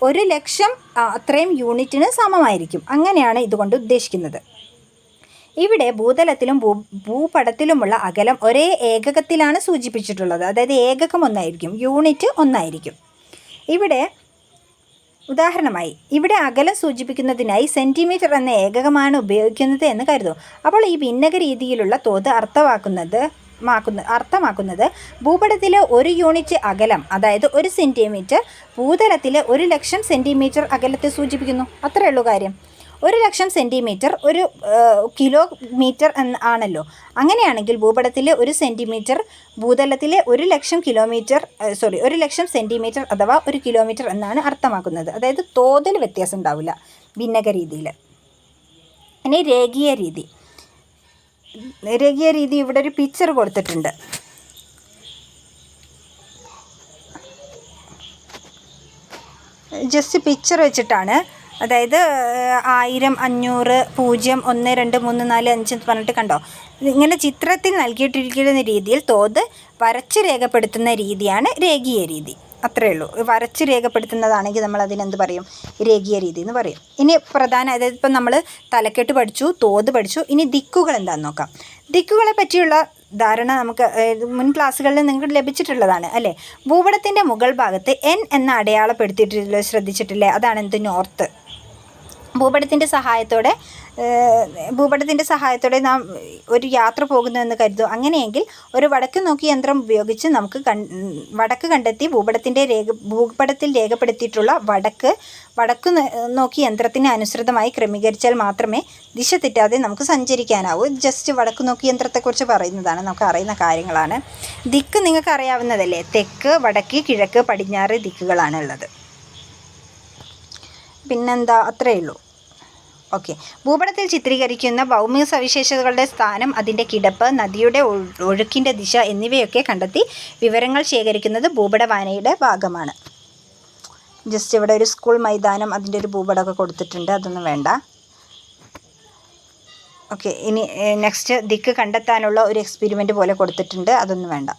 1,00,000 അത്രയും യൂണിറ്റിന് സമമായിരിക്കും. അങ്ങനെയാണ് ഇതുകൊണ്ട് ഉദ്ദേശിക്കുന്നത്. ഇവിടെ ഭൂതലത്തിലും ഭൂപടത്തിലുമുള്ള അകലം ഒരേ ഏകകത്തിലാണ് സൂചിപ്പിച്ചിട്ടുള്ളത്. അതായത് ഏകകം ഒന്നായിരിക്കും, യൂണിറ്റ് ഒന്നായിരിക്കും. ഇവിടെ ഉദാഹരണമായി ഇവിടെ അകലം സൂചിപ്പിക്കുന്നതിനായി സെൻറ്റിമീറ്റർ എന്ന ഏകകമാണ് ഉപയോഗിക്കുന്നത് എന്ന് കരുതും. അപ്പോൾ ഈ ഭിന്നക രീതിയിലുള്ള തോത് അർത്ഥമാക്കുന്നത് ഭൂപടത്തിലെ 1 യൂണിറ്റ് അകലം, അതായത് 1 സെൻറ്റിമീറ്റർ, ഭൂതലത്തിലെ 1,00,000 സെൻറ്റിമീറ്റർ അകലത്തെ സൂചിപ്പിക്കുന്നു. അത്രയേ ഉള്ളൂ കാര്യം. 1,00,000 സെൻറ്റിമീറ്റർ 1 കിലോമീറ്റർ ആണല്ലോ. അങ്ങനെയാണെങ്കിൽ ഭൂപടത്തിലെ 1 സെൻറ്റിമീറ്റർ ഭൂതലത്തിലെ 1,00,000 സെൻറ്റിമീറ്റർ അഥവാ 1 കിലോമീറ്റർ എന്നാണ് അർത്ഥമാക്കുന്നത്. അതായത് തോതിൽ വ്യത്യാസം ഉണ്ടാവില്ല ഭിന്നക രീതിയിൽ. ഇനി രേഖീയ രീതി ഇവിടെ ഒരു പിക്ചർ കൊടുത്തിട്ടുണ്ട്. ജസ്റ്റ് പിക്ചർ വെച്ചിട്ടാണ്, അതായത് 1000, 500, 0, 1, 2, 3, 4, 5 എന്ന് പറഞ്ഞിട്ട് കണ്ടോ, ഇങ്ങനെ ചിത്രത്തിൽ നൽകിയിട്ടിരിക്കുന്ന രീതിയിൽ തോത് വരച്ച് രേഖപ്പെടുത്തുന്ന രീതിയാണ് രേഖീയ രീതി. അത്രയേ ഉള്ളൂ. വരച്ച് രേഖപ്പെടുത്തുന്നതാണെങ്കിൽ നമ്മൾ അതിനെന്ത് പറയും? രേഖീയ രീതി എന്ന് പറയും. ഇനി അതായത് ഇപ്പം നമ്മൾ തലക്കെട്ട് പഠിച്ചു, തോത് പഠിച്ചു. ഇനി ദിക്കുകൾ എന്താണെന്ന് നോക്കാം. ദിക്കുകളെ പറ്റിയുള്ള ധാരണ നമുക്ക് മുൻ ക്ലാസ്സുകളിൽ നിങ്ങൾക്ക് ലഭിച്ചിട്ടുള്ളതാണ് അല്ലേ? ഭൂപടത്തിൻ്റെ മുകൾ ഭാഗത്ത് N എന്ന അടയാളപ്പെടുത്തിയിട്ടുള്ളത് ശ്രദ്ധിച്ചിട്ടില്ലേ? അതാണ് എന്ത്? നോർത്ത്. ഭൂപടത്തിൻ്റെ സഹായത്തോടെ നാം ഒരു യാത്ര പോകുന്നുവെന്ന് കരുതും. അങ്ങനെയെങ്കിൽ ഒരു വടക്ക് നോക്കി യന്ത്രം ഉപയോഗിച്ച് നമുക്ക് വടക്ക് കണ്ടെത്തി ഭൂപടത്തിൽ രേഖപ്പെടുത്തിയിട്ടുള്ള വടക്ക് നോക്കി യന്ത്രത്തിന് അനുസൃതമായി ക്രമീകരിച്ചാൽ മാത്രമേ ദിശ തെറ്റാതെ നമുക്ക് സഞ്ചരിക്കാനാവൂ. ജസ്റ്റ് വടക്ക് നോക്കി യന്ത്രത്തെക്കുറിച്ച് പറയുന്നതാണ്, നമുക്ക് അറിയുന്ന കാര്യങ്ങളാണ്. ദിക്ക് നിങ്ങൾക്ക് അറിയാവുന്നതല്ലേ? തെക്ക്, വടക്ക്, കിഴക്ക്, പടിഞ്ഞാറ് ദിക്കുകളാണ് ഉള്ളത്. പിന്നെന്താ? അത്രയേ ഉള്ളൂ. ഓക്കെ. ഭൂപടത്തിൽ ചിത്രീകരിക്കുന്ന ഭൗമിക സവിശേഷതകളുടെ സ്ഥാനം, അതിൻ്റെ കിടപ്പ്, നദിയുടെ ഒഴുക്കിൻ്റെ ദിശ എന്നിവയൊക്കെ കണ്ടെത്തി വിവരങ്ങൾ ശേഖരിക്കുന്നത് ഭൂപട വായനയുടെ ഭാഗമാണ്. ജസ്റ്റ് ഇവിടെ ഒരു സ്കൂൾ മൈതാനം, അതിൻ്റെ ഒരു ഭൂപടമൊക്കെ കൊടുത്തിട്ടുണ്ട്, അതൊന്നും വേണ്ട. ഓക്കെ. ഇനി നെക്സ്റ്റ് ദിക്ക് കണ്ടെത്താനുള്ള ഒരു എക്സ്പെരിമെൻ്റ് പോലെ കൊടുത്തിട്ടുണ്ട്, അതൊന്നും വേണ്ട.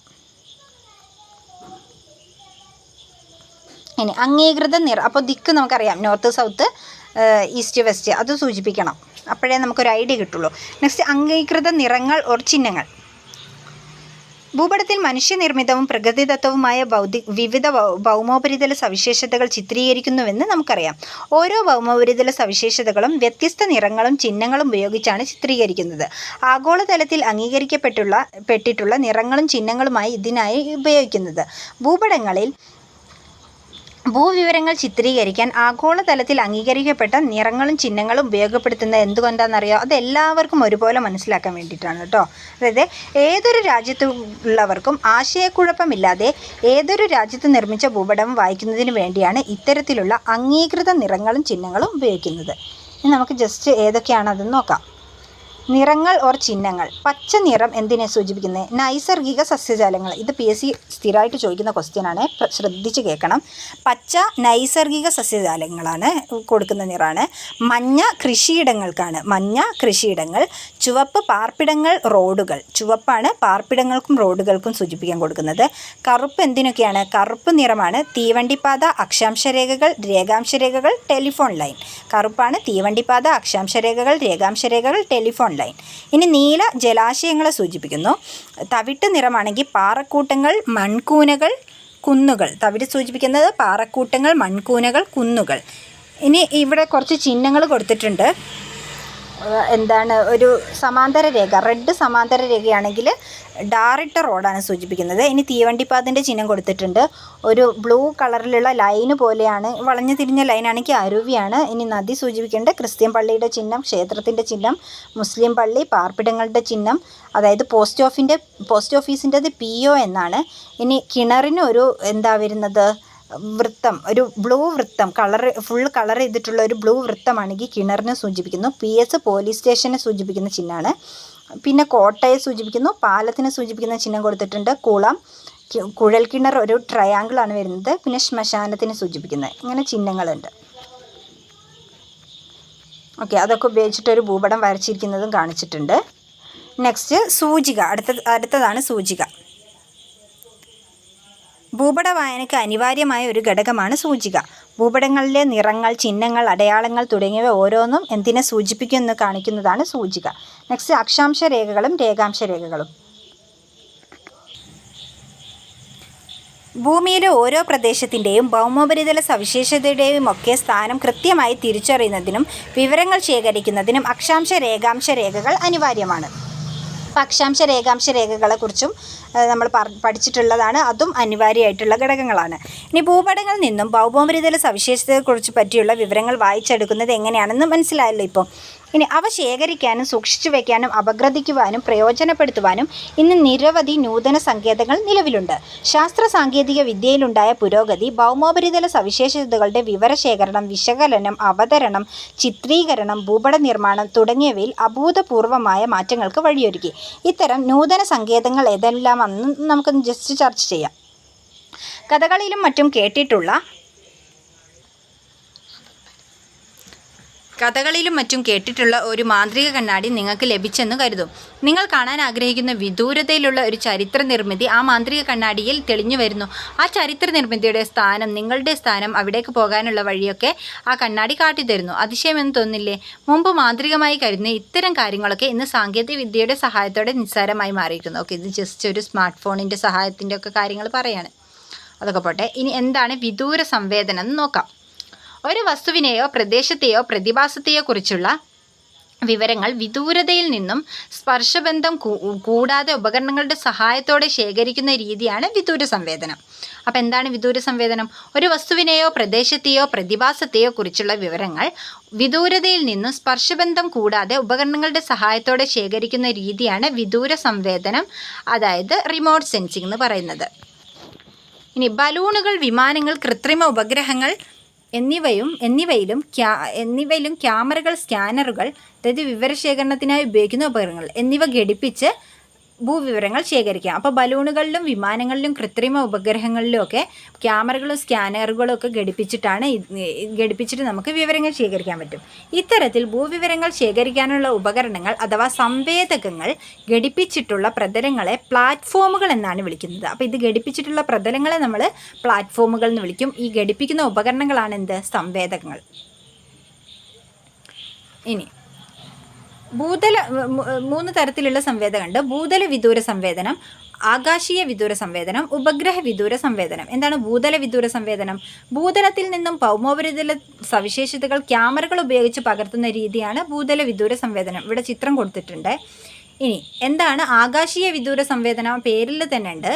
ഇനി അംഗീകൃത അപ്പോൾ ദിക്ക് നമുക്കറിയാം, നോർത്ത്, സൗത്ത്, ഈസ്റ്റ്, വെസ്റ്റ്, അത് സൂചിപ്പിക്കണം. അപ്പോഴേ നമുക്കൊരു ഐഡിയ കിട്ടുള്ളൂ. നെക്സ്റ്റ് അംഗീകൃത നിറങ്ങൾ ഓർ ചിഹ്നങ്ങൾ. ഭൂപടത്തിൽ മനുഷ്യനിർമ്മിതവും പ്രകൃതിദത്തവുമായ വിവിധ ഭൗമോപരിതല സവിശേഷതകൾ ചിത്രീകരിക്കുന്നുവെന്ന് നമുക്കറിയാം. ഓരോ ഭൗമോപരിതല സവിശേഷതകളും വ്യത്യസ്ത നിറങ്ങളും ചിഹ്നങ്ങളും ഉപയോഗിച്ചാണ് ചിത്രീകരിക്കുന്നത്. ആഗോളതലത്തിൽ അംഗീകരിക്കപ്പെട്ടിട്ടുള്ള നിറങ്ങളും ചിഹ്നങ്ങളുമായി ഇതിനായി ഉപയോഗിക്കുന്നത്. ഭൂവിവരങ്ങൾ ചിത്രീകരിക്കാൻ ആഗോളതലത്തിൽ അംഗീകരിക്കപ്പെട്ട നിറങ്ങളും ചിഹ്നങ്ങളും ഉപയോഗപ്പെടുത്തുന്നത് എന്തുകൊണ്ടാണെന്നറിയോ? അത് എല്ലാവർക്കും ഒരുപോലെ മനസ്സിലാക്കാൻ വേണ്ടിയിട്ടാണ് കേട്ടോ. അതായത് ഏതൊരു രാജ്യത്തുള്ളവർക്കും ആശയക്കുഴപ്പമില്ലാതെ ഏതൊരു രാജ്യത്ത് നിർമ്മിച്ച ഭൂപടം വായിക്കുന്നതിന് വേണ്ടിയാണ് ഇത്തരത്തിലുള്ള അംഗീകൃത നിറങ്ങളും ചിഹ്നങ്ങളും ഉപയോഗിക്കുന്നത്. ഇനി നമുക്ക് ജസ്റ്റ് ഏതൊക്കെയാണതെന്ന് നോക്കാം. നിറങ്ങൾ ഓർ ചിഹ്നങ്ങൾ. പച്ച നിറം എന്തിനെ സൂചിപ്പിക്കുന്നത്? നൈസർഗിക സസ്യജാലങ്ങൾ. ഇത് PSC സ്ഥിരമായിട്ട് ചോദിക്കുന്ന ക്വസ്റ്റ്യനാണ്, ശ്രദ്ധിച്ച് കേൾക്കണം. പച്ച നൈസർഗിക സസ്യജാലങ്ങളാണ് കൊടുക്കുന്ന നിറമാണ്. മഞ്ഞ കൃഷിയിടങ്ങൾക്കാണ്, മഞ്ഞ കൃഷിയിടങ്ങൾ. ചുവപ്പ് പാർപ്പിടങ്ങൾ, റോഡുകൾ. ചുവപ്പാണ് പാർപ്പിടങ്ങൾക്കും റോഡുകൾക്കും സൂചിപ്പിക്കാൻ കൊടുക്കുന്നത്. കറുപ്പ് എന്തിനൊക്കെയാണ്? കറുപ്പ് നിറമാണ് തീവണ്ടിപ്പാത, അക്ഷാംശരേഖകൾ, രേഖാംശരേഖകൾ, ടെലിഫോൺ ലൈൻ. കറുപ്പാണ് തീവണ്ടിപ്പാത, അക്ഷാംശരേഖകൾ, രേഖാംശരേഖകൾ, ടെലിഫോൺ ലൈൻ. ഇനി നീല ജലാശയങ്ങളെ സൂചിപ്പിക്കുന്നു. തവിട്ട് നിറമാണെങ്കിൽ പാറക്കൂട്ടങ്ങൾ, മൺകൂനകൾ, കുന്നുകൾ. തവിട്ട് സൂചിപ്പിക്കുന്നത് പാറക്കൂട്ടങ്ങൾ, മൺകൂനകൾ, കുന്നുകൾ. ഇനി ഇവിടെ കുറച്ച് ചിഹ്നങ്ങൾ കൊടുത്തിട്ടുണ്ട്. എന്താണ്? ഒരു സമാന്തര രേഖ, റെഡ് സമാന്തര രേഖയാണെങ്കിൽ ഡാറിട്ട റോഡാണ് സൂചിപ്പിക്കുന്നത്. ഇനി തീവണ്ടിപ്പാതിൻ്റെ ചിഹ്നം കൊടുത്തിട്ടുണ്ട്. ഒരു ബ്ലൂ കളറിലുള്ള ലൈന് പോലെയാണ്, വളഞ്ഞു തിരിഞ്ഞ ലൈനാണെങ്കിൽ അരുവിയാണ്. ഇനി നദി സൂചിപ്പിക്കേണ്ടത് ക്രിസ്ത്യൻ പള്ളിയുടെ ചിഹ്നം, ക്ഷേത്രത്തിൻ്റെ ചിഹ്നം, മുസ്ലിം പള്ളി, പാർപ്പിടങ്ങളുടെ ചിഹ്നം. അതായത് പോസ്റ്റ് ഓഫീസിൻ്റെത് PO എന്നാണ്. ഇനി കിണറിന് ഒരു എന്താ വരുന്നത്? വൃത്തം, ഒരു ബ്ലൂ വൃത്തം, ഫുൾ കളർ ചെയ്തിട്ടുള്ള ഒരു ബ്ലൂ വൃത്തമാണെങ്കിൽ കിണറിനെ സൂചിപ്പിക്കുന്നു. PS പോലീസ് സ്റ്റേഷനെ സൂചിപ്പിക്കുന്ന ചിഹ്നമാണ്. പിന്നെ കോട്ടയെ സൂചിപ്പിക്കുന്നു. പാലത്തിനെ സൂചിപ്പിക്കുന്ന ചിഹ്നം കൊടുത്തിട്ടുണ്ട്. കുളം, കുഴൽക്കിണർ ഒരു ട്രയാങ്കിളാണ് വരുന്നത്. പിന്നെ ശ്മശാനത്തിനെ സൂചിപ്പിക്കുന്നത്. ഇങ്ങനെ ചിഹ്നങ്ങളുണ്ട്. ഓക്കെ, അതൊക്കെ ഉപയോഗിച്ചിട്ടൊരു ഭൂപടം വരച്ചിരിക്കുന്നതും കാണിച്ചിട്ടുണ്ട്. നെക്സ്റ്റ് സൂചിക. അടുത്തതാണ് സൂചിക. ഭൂപട വായനയ്ക്ക് അനിവാര്യമായ ഒരു ഘടകമാണ് സൂചിക. ഭൂപടങ്ങളിലെ നിറങ്ങൾ, ചിഹ്നങ്ങൾ, അടയാളങ്ങൾ തുടങ്ങിയവ ഓരോന്നും എന്തിനെ സൂചിപ്പിക്കുമെന്ന് കാണിക്കുന്നതാണ് സൂചിക. നെക്സ്റ്റ് അക്ഷാംശ രേഖകളും രേഖാംശ രേഖകളും. ഭൂമിയിലെ ഓരോ പ്രദേശത്തിൻ്റെയും ഭൗമോപരിതല സവിശേഷതയുടെയും ഒക്കെ സ്ഥാനം കൃത്യമായി തിരിച്ചറിയുന്നതിനും വിവരങ്ങൾ ശേഖരിക്കുന്നതിനും അക്ഷാംശ രേഖാംശ രേഖകൾ അനിവാര്യമാണ്. അക്ഷാംശ രേഖാംശ രേഖകളെക്കുറിച്ചും നമ്മൾ പഠിച്ചിട്ടുള്ളതാണ്. അതും അനിവാര്യമായിട്ടുള്ള ഘടകങ്ങളാണ്. ഇനി ഭൂപടങ്ങളിൽ നിന്നും ഭൗമോപരിതല സവിശേഷതയെക്കുറിച്ച് പറ്റിയുള്ള വിവരങ്ങൾ വായിച്ചെടുക്കുന്നത് എങ്ങനെയാണെന്ന് മനസ്സിലായല്ലോ ഇപ്പോൾ. ഇനി അവ ശേഖരിക്കാനും സൂക്ഷിച്ചു വയ്ക്കാനും അപഗ്രഥിക്കുവാനും പ്രയോജനപ്പെടുത്തുവാനും ഇന്ന് നിരവധി നൂതന സങ്കേതങ്ങൾ നിലവിലുണ്ട്. ശാസ്ത്ര സാങ്കേതിക വിദ്യയിലുണ്ടായ പുരോഗതി ഭൗമോപരിതല സവിശേഷതകളുടെ വിവരശേഖരണം, വിശകലനം, അവതരണം, ചിത്രീകരണം, ഭൂപട നിർമ്മാണം തുടങ്ങിയവയിൽ അഭൂതപൂർവമായ മാറ്റങ്ങൾക്ക് വഴിയൊരുക്കി. ഇത്തരം നൂതന സങ്കേതങ്ങൾ ഏതെല്ലാമെന്ന് നമുക്കൊന്ന് ജസ്റ്റ് ചർച്ച ചെയ്യാം. കഥകളിലും മറ്റും കേട്ടിട്ടുള്ള ഒരു മാന്ത്രിക കണ്ണാടി നിങ്ങൾക്ക് ലഭിച്ചെന്ന് കരുതും. നിങ്ങൾ കാണാൻ ആഗ്രഹിക്കുന്ന വിദൂരതയിലുള്ള ഒരു ചരിത്ര നിർമ്മിതി ആ മാന്ത്രിക കണ്ണാടിയിൽ തെളിഞ്ഞു വരുന്നു. ആ ചരിത്ര നിർമ്മിതിയുടെ സ്ഥാനം, നിങ്ങളുടെ സ്ഥാനം, അവിടേക്ക് പോകാനുള്ള വഴിയൊക്കെ ആ കണ്ണാടി കാട്ടിത്തരുന്നു. അതിശയമെന്ന് തോന്നില്ലേ? മുമ്പ് മാന്ത്രികമായി കരുതുന്ന ഇത്തരം കാര്യങ്ങളൊക്കെ ഇന്ന് സാങ്കേതിക വിദ്യയുടെ സഹായത്തോടെ നിസ്സാരമായി മാറിയിരിക്കുന്നു. ഓക്കെ, ഇത് ജസ്റ്റ് ഒരു സ്മാർട്ട് ഫോണിൻ്റെ സഹായത്തിൻ്റെ ഒക്കെ കാര്യങ്ങൾ പറയാണ്. അതൊക്കെ പോട്ടെ. ഇനി എന്താണ് വിദൂര സംവേദനം എന്ന് നോക്കാം. ഒരു വസ്തുവിനെയോ പ്രദേശത്തെയോ പ്രതിഭാസത്തെയോ കുറിച്ചുള്ള വിവരങ്ങൾ വിദൂരതയിൽ നിന്നും സ്പർശബന്ധം കൂടാതെ ഉപകരണങ്ങളുടെ സഹായത്തോടെ ശേഖരിക്കുന്ന രീതിയാണ് വിദൂര സംവേദനം. അപ്പോൾ എന്താണ് വിദൂര സംവേദനം? ഒരു വസ്തുവിനെയോ പ്രദേശത്തെയോ പ്രതിഭാസത്തെയോ കുറിച്ചുള്ള വിവരങ്ങൾ വിദൂരതയിൽ നിന്നും സ്പർശബന്ധം കൂടാതെ ഉപകരണങ്ങളുടെ സഹായത്തോടെ ശേഖരിക്കുന്ന രീതിയാണ് വിദൂര സംവേദനം, അതായത് റിമോട്ട് സെൻസിംഗ് എന്ന് പറയുന്നത്. ഇനി ബലൂണുകൾ, വിമാനങ്ങൾ, കൃത്രിമ ഉപഗ്രഹങ്ങൾ എന്നിവയിലും ക്യാമറകൾ, സ്കാനറുകൾ, അതായത് വിവരശേഖരണത്തിനായി ഉപയോഗിക്കുന്ന ഉപകരണങ്ങൾ എന്നിവ ഘടിപ്പിച്ച് ഭൂവിവരങ്ങൾ ശേഖരിക്കാം. അപ്പോൾ ബലൂണുകളിലും വിമാനങ്ങളിലും കൃത്രിമ ഉപഗ്രഹങ്ങളിലും ഒക്കെ ക്യാമറകളും സ്കാനറുകളും ഒക്കെ ഘടിപ്പിച്ചിട്ട് നമുക്ക് വിവരങ്ങൾ ശേഖരിക്കാൻ പറ്റും. ഇത്തരത്തിൽ ഭൂവിവരങ്ങൾ ശേഖരിക്കാനുള്ള ഉപകരണങ്ങൾ അഥവാ സംവേദകങ്ങൾ ഘടിപ്പിച്ചിട്ടുള്ള പ്രതലങ്ങളെ പ്ലാറ്റ്ഫോമുകൾ എന്നാണ് വിളിക്കുന്നത്. അപ്പോൾ ഇത് ഘടിപ്പിച്ചിട്ടുള്ള പ്രതലങ്ങളെ നമ്മൾ പ്ലാറ്റ്ഫോമുകൾ എന്ന് വിളിക്കും. ഈ ഘടിപ്പിക്കുന്ന ഉപകരണങ്ങളാണ് എന്ത്? സംവേദകങ്ങൾ. ഇനി മൂന്ന് തരത്തിലുള്ള സംവേദനമുണ്ട്. ഭൂതല വിദൂര സംവേദനം, ആകാശീയ വിദൂര സംവേദനം, ഉപഗ്രഹ വിദൂര സംവേദനം. എന്താണ് ഭൂതല വിദൂര സംവേദനം? ഭൂതലത്തിൽ നിന്നും ഭൗമോപരിതല സവിശേഷതകൾ ക്യാമറകൾ ഉപയോഗിച്ച് പകർത്തുന്ന രീതിയാണ് ഭൂതല വിദൂര സംവേദനം. ഇവിടെ ചിത്രം കൊടുത്തിട്ടുണ്ട്. ഇനി എന്താണ് ആകാശീയ വിദൂര സംവേദനം? പേരിൽ തന്നെ ഉണ്ട്.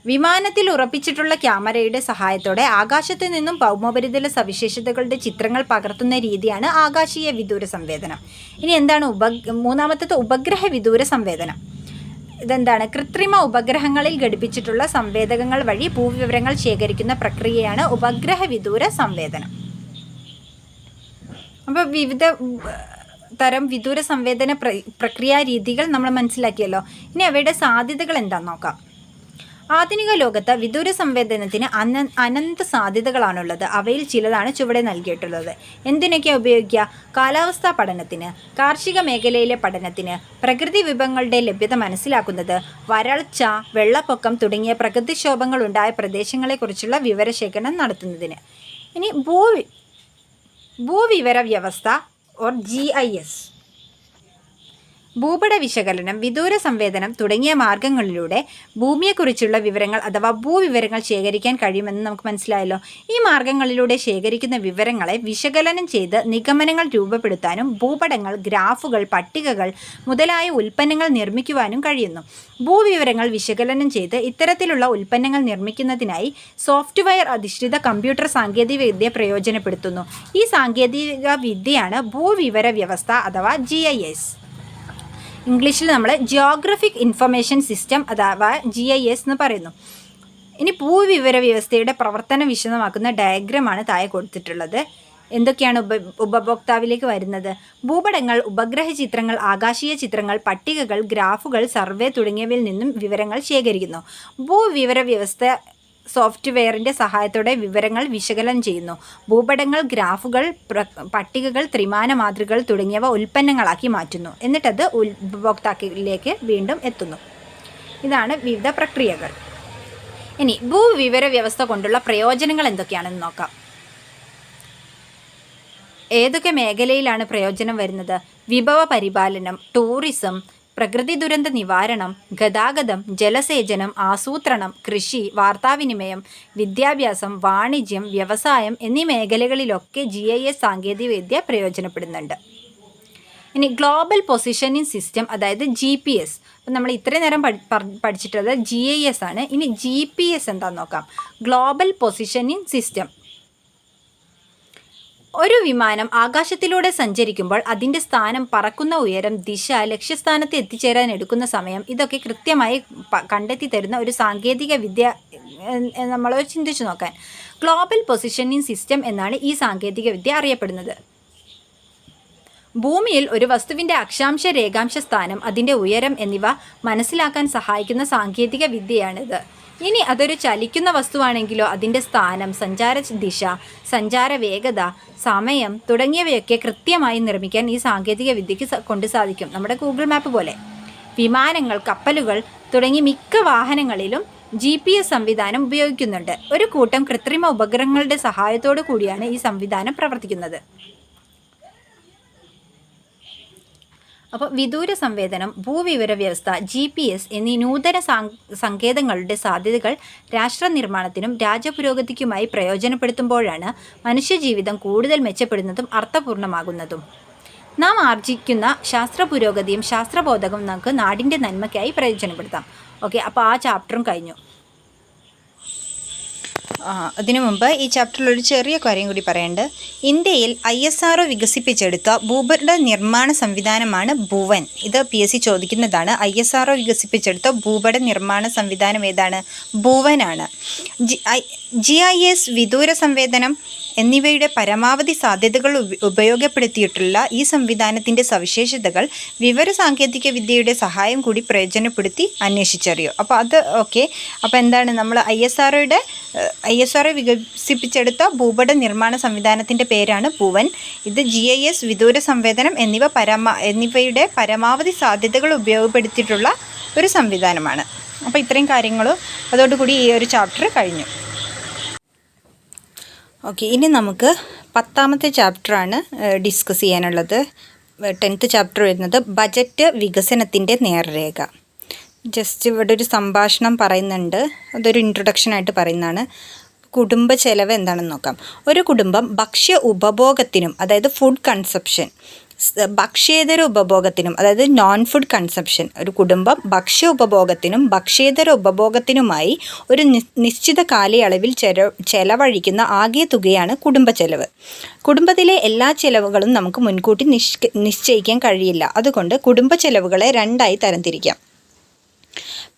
വിമാനത്തിൽ ഉറപ്പിച്ചിട്ടുള്ള ക്യാമറയുടെ സഹായത്തോടെ ആകാശത്ത് നിന്നും ഭൗമോപരിതല സവിശേഷതകളുടെ ചിത്രങ്ങൾ പകർത്തുന്ന രീതിയാണ് ആകാശീയ വിദൂര സംവേദനം. ഇനി എന്താണ് മൂന്നാമത്തേത്? ഉപഗ്രഹ വിദൂര സംവേദനം. ഇതെന്താണ്? കൃത്രിമ ഉപഗ്രഹങ്ങളിൽ ഘടിപ്പിച്ചിട്ടുള്ള സംവേദകങ്ങൾ വഴി ഭൂവിവരങ്ങൾ ശേഖരിക്കുന്ന പ്രക്രിയയാണ് ഉപഗ്രഹ വിദൂര സംവേദനം. അപ്പോൾ വിവിധ തരം വിദൂര സംവേദന പ്രക്രിയാ രീതികൾ നമ്മൾ മനസ്സിലാക്കിയല്ലോ. ഇനി അവയുടെ സാധ്യതകൾ എന്താണെന്ന് നോക്കാം. ആധുനിക ലോകത്ത് വിദൂര സംവേദനത്തിന് അനന്ത സാധ്യതകളാണുള്ളത്. അവയിൽ ചിലതാണ് ചുവടെ നൽകിയിട്ടുള്ളത്. എന്തിനൊക്കെയാണ് ഉപയോഗിക്കുക? കാലാവസ്ഥാ പഠനത്തിന്, കാർഷിക മേഖലയിലെ പഠനത്തിന്, പ്രകൃതി വിഭവങ്ങളുടെ ലഭ്യത മനസ്സിലാക്കുന്നത്, വരൾച്ച, വെള്ളപ്പൊക്കം തുടങ്ങിയ പ്രകൃതിക്ഷോഭങ്ങൾ ഉണ്ടായ പ്രദേശങ്ങളെക്കുറിച്ചുള്ള വിവരശേഖരണം നടത്തുന്നതിന്. ഇനി ഭൂവിവര വ്യവസ്ഥ ഓർ GIS, ഭൂപട വിശകലനം, വിദൂര സംവേദനം തുടങ്ങിയ മാർഗങ്ങളിലൂടെ ഭൂമിയെക്കുറിച്ചുള്ള വിവരങ്ങൾ അഥവാ ഭൂവിവരങ്ങൾ ശേഖരിക്കാൻ കഴിയുമെന്ന് നമുക്ക് മനസ്സിലായല്ലോ. ഈ മാർഗങ്ങളിലൂടെ ശേഖരിക്കുന്ന വിവരങ്ങളെ വിശകലനം ചെയ്ത് നിഗമനങ്ങൾ രൂപപ്പെടുത്താനും ഭൂപടങ്ങൾ, ഗ്രാഫുകൾ, പട്ടികകൾ മുതലായ ഉൽപ്പന്നങ്ങൾ നിർമ്മിക്കുവാനും കഴിയുന്നു. ഭൂവിവരങ്ങൾ വിശകലനം ചെയ്ത് ഇത്തരത്തിലുള്ള ഉൽപ്പന്നങ്ങൾ നിർമ്മിക്കുന്നതിനായി സോഫ്റ്റ്വെയർ അധിഷ്ഠിത കമ്പ്യൂട്ടർ സാങ്കേതികവിദ്യ പ്രയോജനപ്പെടുത്തുന്നു. ഈ സാങ്കേതിക വിദ്യയാണ് ഭൂവിവര വ്യവസ്ഥ അഥവാ GIS. ഇംഗ്ലീഷിൽ നമ്മൾ ജിയോഗ്രഫിക് ഇൻഫർമേഷൻ സിസ്റ്റം അഥവാ GIS എന്ന് പറയുന്നു. ഇനി ഭൂവിവര വ്യവസ്ഥയുടെ പ്രവർത്തനം വിശദമാക്കുന്ന ഡയഗ്രമാണ് താഴെ കൊടുത്തിട്ടുള്ളത്. എന്തൊക്കെയാണ് ഉപഭോക്താവിലേക്ക് വരുന്നത്? ഭൂപടങ്ങൾ, ഉപഗ്രഹ ചിത്രങ്ങൾ, ആകാശീയ ചിത്രങ്ങൾ, പട്ടികകൾ, ഗ്രാഫുകൾ, സർവേ തുടങ്ങിയവയിൽ നിന്നും വിവരങ്ങൾ ശേഖരിക്കുന്നു. ഭൂവിവര വ്യവസ്ഥ സോഫ്റ്റ്വെയറിൻ്റെ സഹായത്തോടെ വിവരങ്ങൾ വിശകലനം ചെയ്യുന്നു. ഭൂപടങ്ങൾ, ഗ്രാഫുകൾ, പട്ടികകൾ, ത്രിമാന മാതൃകകൾ തുടങ്ങിയവ ഉൽപ്പന്നങ്ങളാക്കി മാറ്റുന്നു. എന്നിട്ടത് ഉപഭോക്താക്കളിലേക്ക് വീണ്ടും എത്തുന്നു. ഇതാണ് വിവിധ പ്രക്രിയകൾ. ഇനി ഭൂവിവര വ്യവസ്ഥ കൊണ്ടുള്ള പ്രയോജനങ്ങൾ എന്തൊക്കെയാണെന്ന് നോക്കാം. ഏതൊക്കെ മേഖലയിലാണ് പ്രയോജനം വരുന്നത്? വിഭവ പരിപാലനം, ടൂറിസം, പ്രകൃതി ദുരന്ത നിവാരണം, ഗതാഗതം, ജലസേചനം, ആസൂത്രണം, കൃഷി, വാർത്താവിനിമയം, വിദ്യാഭ്യാസം, വാണിജ്യം, വ്യവസായം എന്നീ മേഖലകളിലൊക്കെ GIS സാങ്കേതികവിദ്യ പ്രയോജനപ്പെടുന്നുണ്ട്. ഇനി ഗ്ലോബൽ പൊസിഷനിങ് സിസ്റ്റം, അതായത് GPS. അപ്പം നമ്മൾ ഇത്രയും നേരം പഠിച്ചിട്ടുള്ളത് GIS ആണ്. ഇനി GPS എന്താണെന്ന് നോക്കാം. Global positioning system. ഒരു വിമാനം ആകാശത്തിലൂടെ സഞ്ചരിക്കുമ്പോൾ അതിൻ്റെ സ്ഥാനം, പറക്കുന്ന ഉയരം, ദിശ, ലക്ഷ്യസ്ഥാനത്ത് എത്തിച്ചേരാൻ എടുക്കുന്ന സമയം ഇതൊക്കെ കൃത്യമായി കണ്ടെത്തി തരുന്ന ഒരു സാങ്കേതിക വിദ്യ നമ്മൾ ചിന്തിച്ചു നോക്കാൻ. ഗ്ലോബൽ പൊസിഷനിങ് സിസ്റ്റം എന്നാണ് ഈ സാങ്കേതിക വിദ്യ അറിയപ്പെടുന്നത്. ഭൂമിയിൽ ഒരു വസ്തുവിൻ്റെ അക്ഷാംശ, രേഖാംശ സ്ഥാനം, അതിൻ്റെ ഉയരം എന്നിവ മനസ്സിലാക്കാൻ സഹായിക്കുന്ന സാങ്കേതിക വിദ്യയാണിത്. ഇനി അതൊരു ചലിക്കുന്ന വസ്തുവാണെങ്കിലോ അതിൻ്റെ സ്ഥാനം, സഞ്ചാര ദിശ, സഞ്ചാര വേഗത, സമയം തുടങ്ങിയവയൊക്കെ കൃത്യമായി നിർമ്മിക്കാൻ ഈ സാങ്കേതിക വിദ്യയ്ക്ക് കൊണ്ട് സാധിക്കും. നമ്മുടെ ഗൂഗിൾ മാപ്പ് പോലെ. വിമാനങ്ങൾ, കപ്പലുകൾ തുടങ്ങി മിക്ക വാഹനങ്ങളിലും GPS സംവിധാനം ഉപയോഗിക്കുന്നുണ്ട്. ഒരു കൂട്ടം കൃത്രിമ ഉപഗ്രഹങ്ങളുടെ സഹായത്തോടു കൂടിയാണ് ഈ സംവിധാനം പ്രവർത്തിക്കുന്നത്. അപ്പോൾ വിദൂര സംവേദനം, ഭൂവിവര വ്യവസ്ഥ, GPS എന്നീ നൂതന സങ്കേതങ്ങളുടെ സാധ്യതകൾ രാഷ്ട്ര നിർമ്മാണത്തിനും രാജ്യപുരോഗതിക്കുമായി പ്രയോജനപ്പെടുത്തുമ്പോഴാണ് മനുഷ്യജീവിതം കൂടുതൽ മെച്ചപ്പെടുന്നതും അർത്ഥപൂർണ്ണമാകുന്നതും. നാം ആർജിക്കുന്ന ശാസ്ത്ര പുരോഗതിയും ശാസ്ത്രബോധവും നമുക്ക് നാടിൻ്റെ നന്മയ്ക്കായി പ്രയോജനപ്പെടുത്താം. ഓക്കെ, അപ്പോൾ ആ ചാപ്റ്ററും കഴിഞ്ഞു. അതിനു മുമ്പ് ഈ ചാപ്റ്ററിലൊരു ചെറിയ കാര്യം കൂടി പറയുന്നുണ്ട്. ഇന്ത്യയിൽ ISRO വികസിപ്പിച്ചെടുത്ത ഭൂപട നിർമ്മാണ സംവിധാനമാണ് ഭുവൻ. ഇത് PSC ചോദിക്കുന്നതാണ്. ISRO വികസിപ്പിച്ചെടുത്ത ഭൂപട നിർമ്മാണ സംവിധാനം ഏതാണ്? ഭുവനാണ്. GIS, വിദൂര സംവേദനം എന്നിവയുടെ പരമാവധി സാധ്യതകൾ ഉപയോഗപ്പെടുത്തിയിട്ടുള്ള ഈ സംവിധാനത്തിൻ്റെ സവിശേഷതകൾ വിവരസാങ്കേതിക വിദ്യയുടെ സഹായം കൂടി പ്രയോജനപ്പെടുത്തി അന്വേഷിച്ചറിയോ. അപ്പോൾ അത് ഓക്കെ. അപ്പോൾ എന്താണ് നമ്മൾ ISRO വികസിപ്പിച്ചെടുത്ത ഭൂപട നിർമ്മാണ സംവിധാനത്തിൻ്റെ പേരാണ് ഭുവൻ. ഇത് GIS, വിദൂര സംവേദനം എന്നിവയുടെ പരമാവധി സാധ്യതകൾ ഉപയോഗപ്പെടുത്തിയിട്ടുള്ള ഒരു സംവിധാനമാണ്. അപ്പോൾ ഇത്രയും കാര്യങ്ങളും അതോടുകൂടി ഈ ഒരു ചാപ്റ്റർ കഴിഞ്ഞു. ഓക്കെ, ഇനി നമുക്ക് 10ാമത്തെ ചാപ്റ്ററാണ് ഡിസ്കസ് ചെയ്യാനുള്ളത്. 10th ചാപ്റ്റർ വരുന്നത് ബജറ്റ് വികസനത്തിൻ്റെ നേർരേഖ. ജസ്റ്റ് ഇവിടെ ഒരു സംഭാഷണം പറയുന്നുണ്ട്. അതൊരു ഇൻട്രൊഡക്ഷനായിട്ട് പറയുന്നതാണ്. കുടുംബ ചെലവ് എന്താണെന്ന് നോക്കാം. ഒരു കുടുംബം ഭക്ഷ്യ ഉപഭോഗത്തിനും, അതായത് ഫുഡ് കൺസപ്ഷൻ, ഭക്ഷ്യേതര ഉപഭോഗത്തിനും, അതായത് നോൺ ഫുഡ് കൺസപ്ഷൻ, ഒരു കുടുംബം ഭക്ഷ്യ ഉപഭോഗത്തിനും ഭക്ഷ്യേതര ഉപഭോഗത്തിനുമായി ഒരു നിശ്ചിത കാലയളവിൽ ചെലവഴിക്കുന്ന ആകെ തുകയാണ് കുടുംബ ചെലവ്. കുടുംബത്തിലെ എല്ലാ ചെലവുകളും നമുക്ക് മുൻകൂട്ടി നിശ്ചയിക്കാൻ കഴിയില്ല. അതുകൊണ്ട് കുടുംബ ചെലവുകളെ രണ്ടായി തരംതിരിക്കാം.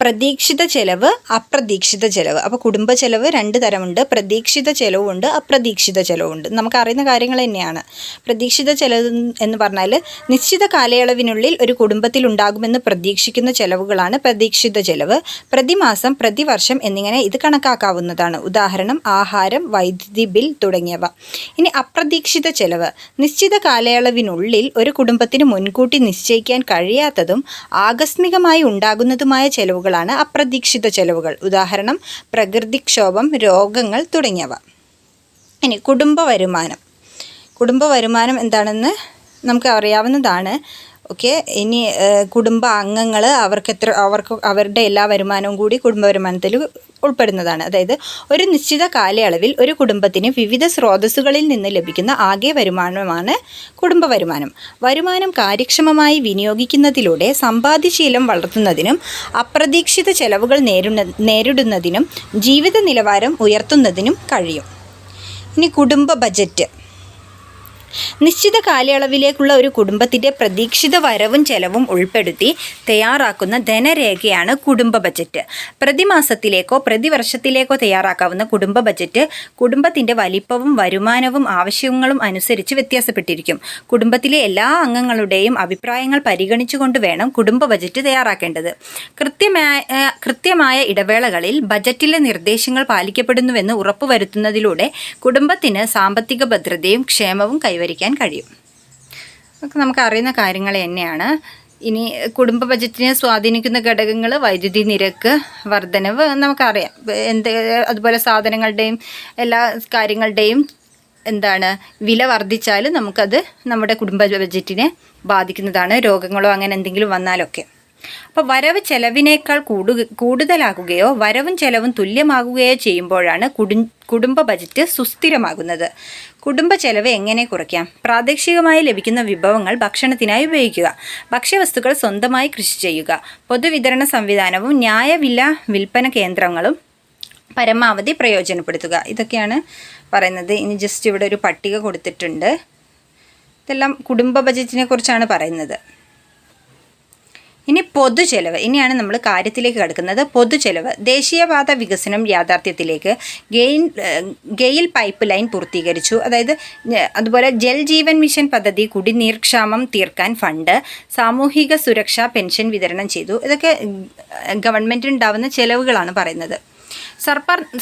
പ്രതീക്ഷിത ചെലവ്, അപ്രതീക്ഷിത ചെലവ്. അപ്പോൾ കുടുംബ ചെലവ് 2 തരമുണ്ട്. പ്രതീക്ഷിത ചെലവുണ്ട്, അപ്രതീക്ഷിത ചെലവുണ്ട്. നമുക്കറിയുന്ന കാര്യങ്ങൾ തന്നെയാണ്. പ്രതീക്ഷിത ചെലവ് എന്ന് പറഞ്ഞാൽ നിശ്ചിത കാലയളവിനുള്ളിൽ ഒരു കുടുംബത്തിൽ ഉണ്ടാകുമെന്ന് പ്രതീക്ഷിക്കുന്ന ചെലവുകളാണ് പ്രതീക്ഷിത ചെലവ്. പ്രതിമാസം, പ്രതിവർഷം എന്നിങ്ങനെ ഇത് കണക്കാക്കാവുന്നതാണ്. ഉദാഹരണം ആഹാരം, വൈദ്യുതി ബിൽ തുടങ്ങിയവ. ഇനി അപ്രതീക്ഷിത ചെലവ്. നിശ്ചിത കാലയളവിനുള്ളിൽ ഒരു കുടുംബത്തിന് മുൻകൂട്ടി നിശ്ചയിക്കാൻ കഴിയാത്തതും ആകസ്മികമായി ഉണ്ടാകുന്നതുമായ ചെലവുകൾ ാണ് അപ്രതീക്ഷിത ചെലവുകൾ. ഉദാഹരണം പ്രകൃതിക്ഷോഭം, രോഗങ്ങൾ തുടങ്ങിയവ. ഇനി കുടുംബ വരുമാനം എന്താണെന്ന് നമുക്ക് അറിയാവുന്നതാണ്. ഓക്കെ, ഇനി കുടുംബ അംഗങ്ങൾ അവരുടെ എല്ലാ വരുമാനവും കൂടി കുടുംബ വരുമാനത്തിൽ ഉൾപ്പെടുന്നതാണ്. അതായത് ഒരു നിശ്ചിത കാലയളവിൽ ഒരു കുടുംബത്തിന് വിവിധ സ്രോതസ്സുകളിൽ നിന്ന് ലഭിക്കുന്ന ആകെ വരുമാനമാണ് കുടുംബ വരുമാനം. വരുമാനം കാര്യക്ഷമമായി വിനിയോഗിക്കുന്നതിലൂടെ സമ്പാദ്യശീലം വളർത്തുന്നതിനും അപ്രതീക്ഷിത ചെലവുകൾ നേരിടുന്നതിനും ജീവിത നിലവാരം ഉയർത്തുന്നതിനും കഴിയും. ഇനി കുടുംബ ബജറ്റ്. നിശ്ചിത കാലയളവിലേക്കുള്ള ഒരു കുടുംബത്തിൻ്റെ പ്രതീക്ഷിത വരവും ചെലവും ഉൾപ്പെടുത്തി തയ്യാറാക്കുന്ന ധനരേഖയാണ് കുടുംബ ബജറ്റ്. പ്രതിമാസത്തിലേക്കോ പ്രതിവർഷത്തിലേക്കോ തയ്യാറാക്കാവുന്ന കുടുംബ ബജറ്റ് കുടുംബത്തിൻ്റെ വലിപ്പവും വരുമാനവും ആവശ്യങ്ങളും അനുസരിച്ച് വ്യത്യാസപ്പെട്ടിരിക്കും. കുടുംബത്തിലെ എല്ലാ അംഗങ്ങളുടെയും അഭിപ്രായങ്ങൾ പരിഗണിച്ചുകൊണ്ട് വേണം കുടുംബ ബജറ്റ് തയ്യാറാക്കേണ്ടത്. കൃത്യമായ ഇടവേളകളിൽ ബജറ്റിലെ നിർദ്ദേശങ്ങൾ പാലിക്കപ്പെടുന്നുവെന്ന് ഉറപ്പുവരുത്തുന്നതിലൂടെ കുടുംബത്തിന് സാമ്പത്തിക ഭദ്രതയും ക്ഷേമവും കൈവരിക്കാൻ കഴിയും. അതൊക്കെ നമുക്ക് അറിയുന്ന കാര്യങ്ങൾ തന്നെയാണ്. ഇനി കുടുംബ ബജറ്റിനെ സ്വാധീനിക്കുന്ന ഘടകങ്ങൾ വൈദ്യുതി നിരക്ക് വർധനവ് നമുക്കറിയാം. അതുപോലെ സാധനങ്ങളുടെയും എല്ലാ കാര്യങ്ങളുടെയും വില വർദ്ധിച്ചാൽ നമുക്കത് നമ്മുടെ കുടുംബ ബജറ്റിനെ ബാധിക്കുന്നതാണ്. രോഗങ്ങളോ അങ്ങനെ എന്തെങ്കിലും വന്നാലൊക്കെ. അപ്പോൾ വരവ് ചെലവിനേക്കാൾ കൂടുതലാകുകയോ വരവും ചെലവും തുല്യമാകുകയോ ചെയ്യുമ്പോഴാണ് കുടുംബ ബജറ്റ് സുസ്ഥിരമാകുന്നത്. കുടുംബ ചെലവ് എങ്ങനെ കുറയ്ക്കാം? പ്രാദേശികമായി ലഭിക്കുന്ന വിഭവങ്ങൾ ഭക്ഷണത്തിനായി ഉപയോഗിക്കുക. ഭക്ഷ്യവസ്തുക്കൾ സ്വന്തമായി കൃഷി ചെയ്യുക. പൊതുവിതരണ സംവിധാനവും ന്യായവില വിൽപ്പന കേന്ദ്രങ്ങളും പരമാവധി പ്രയോജനപ്പെടുത്തുക. ഇതൊക്കെയാണ് പറയുന്നത്. ഇനി ജസ്റ്റ് ഇവിടെ ഒരു പട്ടിക കൊടുത്തിട്ടുണ്ട്. ഇതെല്ലാം കുടുംബ ബജറ്റിനെ കുറിച്ചാണ് പറയുന്നത്. ഇനി പൊതുചെലവ്. ഇനിയാണ് നമ്മൾ കാര്യത്തിലേക്ക് കടക്കുന്നത്. പൊതുചെലവ്. ദേശീയപാത വികസനം യാഥാർത്ഥ്യത്തിലേക്ക്. ഗെയിൽ പൈപ്പ് ലൈൻ പൂർത്തീകരിച്ചു. അതുപോലെ ജൽ ജീവൻ മിഷൻ പദ്ധതി കുടിനീർ ക്ഷാമം തീർക്കാൻ ഫണ്ട്. സാമൂഹിക സുരക്ഷാ പെൻഷൻ വിതരണം ചെയ്തു. ഇതൊക്കെ ഗവൺമെൻറ്റിനുണ്ടാവുന്ന ചെലവുകളാണ് പറയുന്നത്.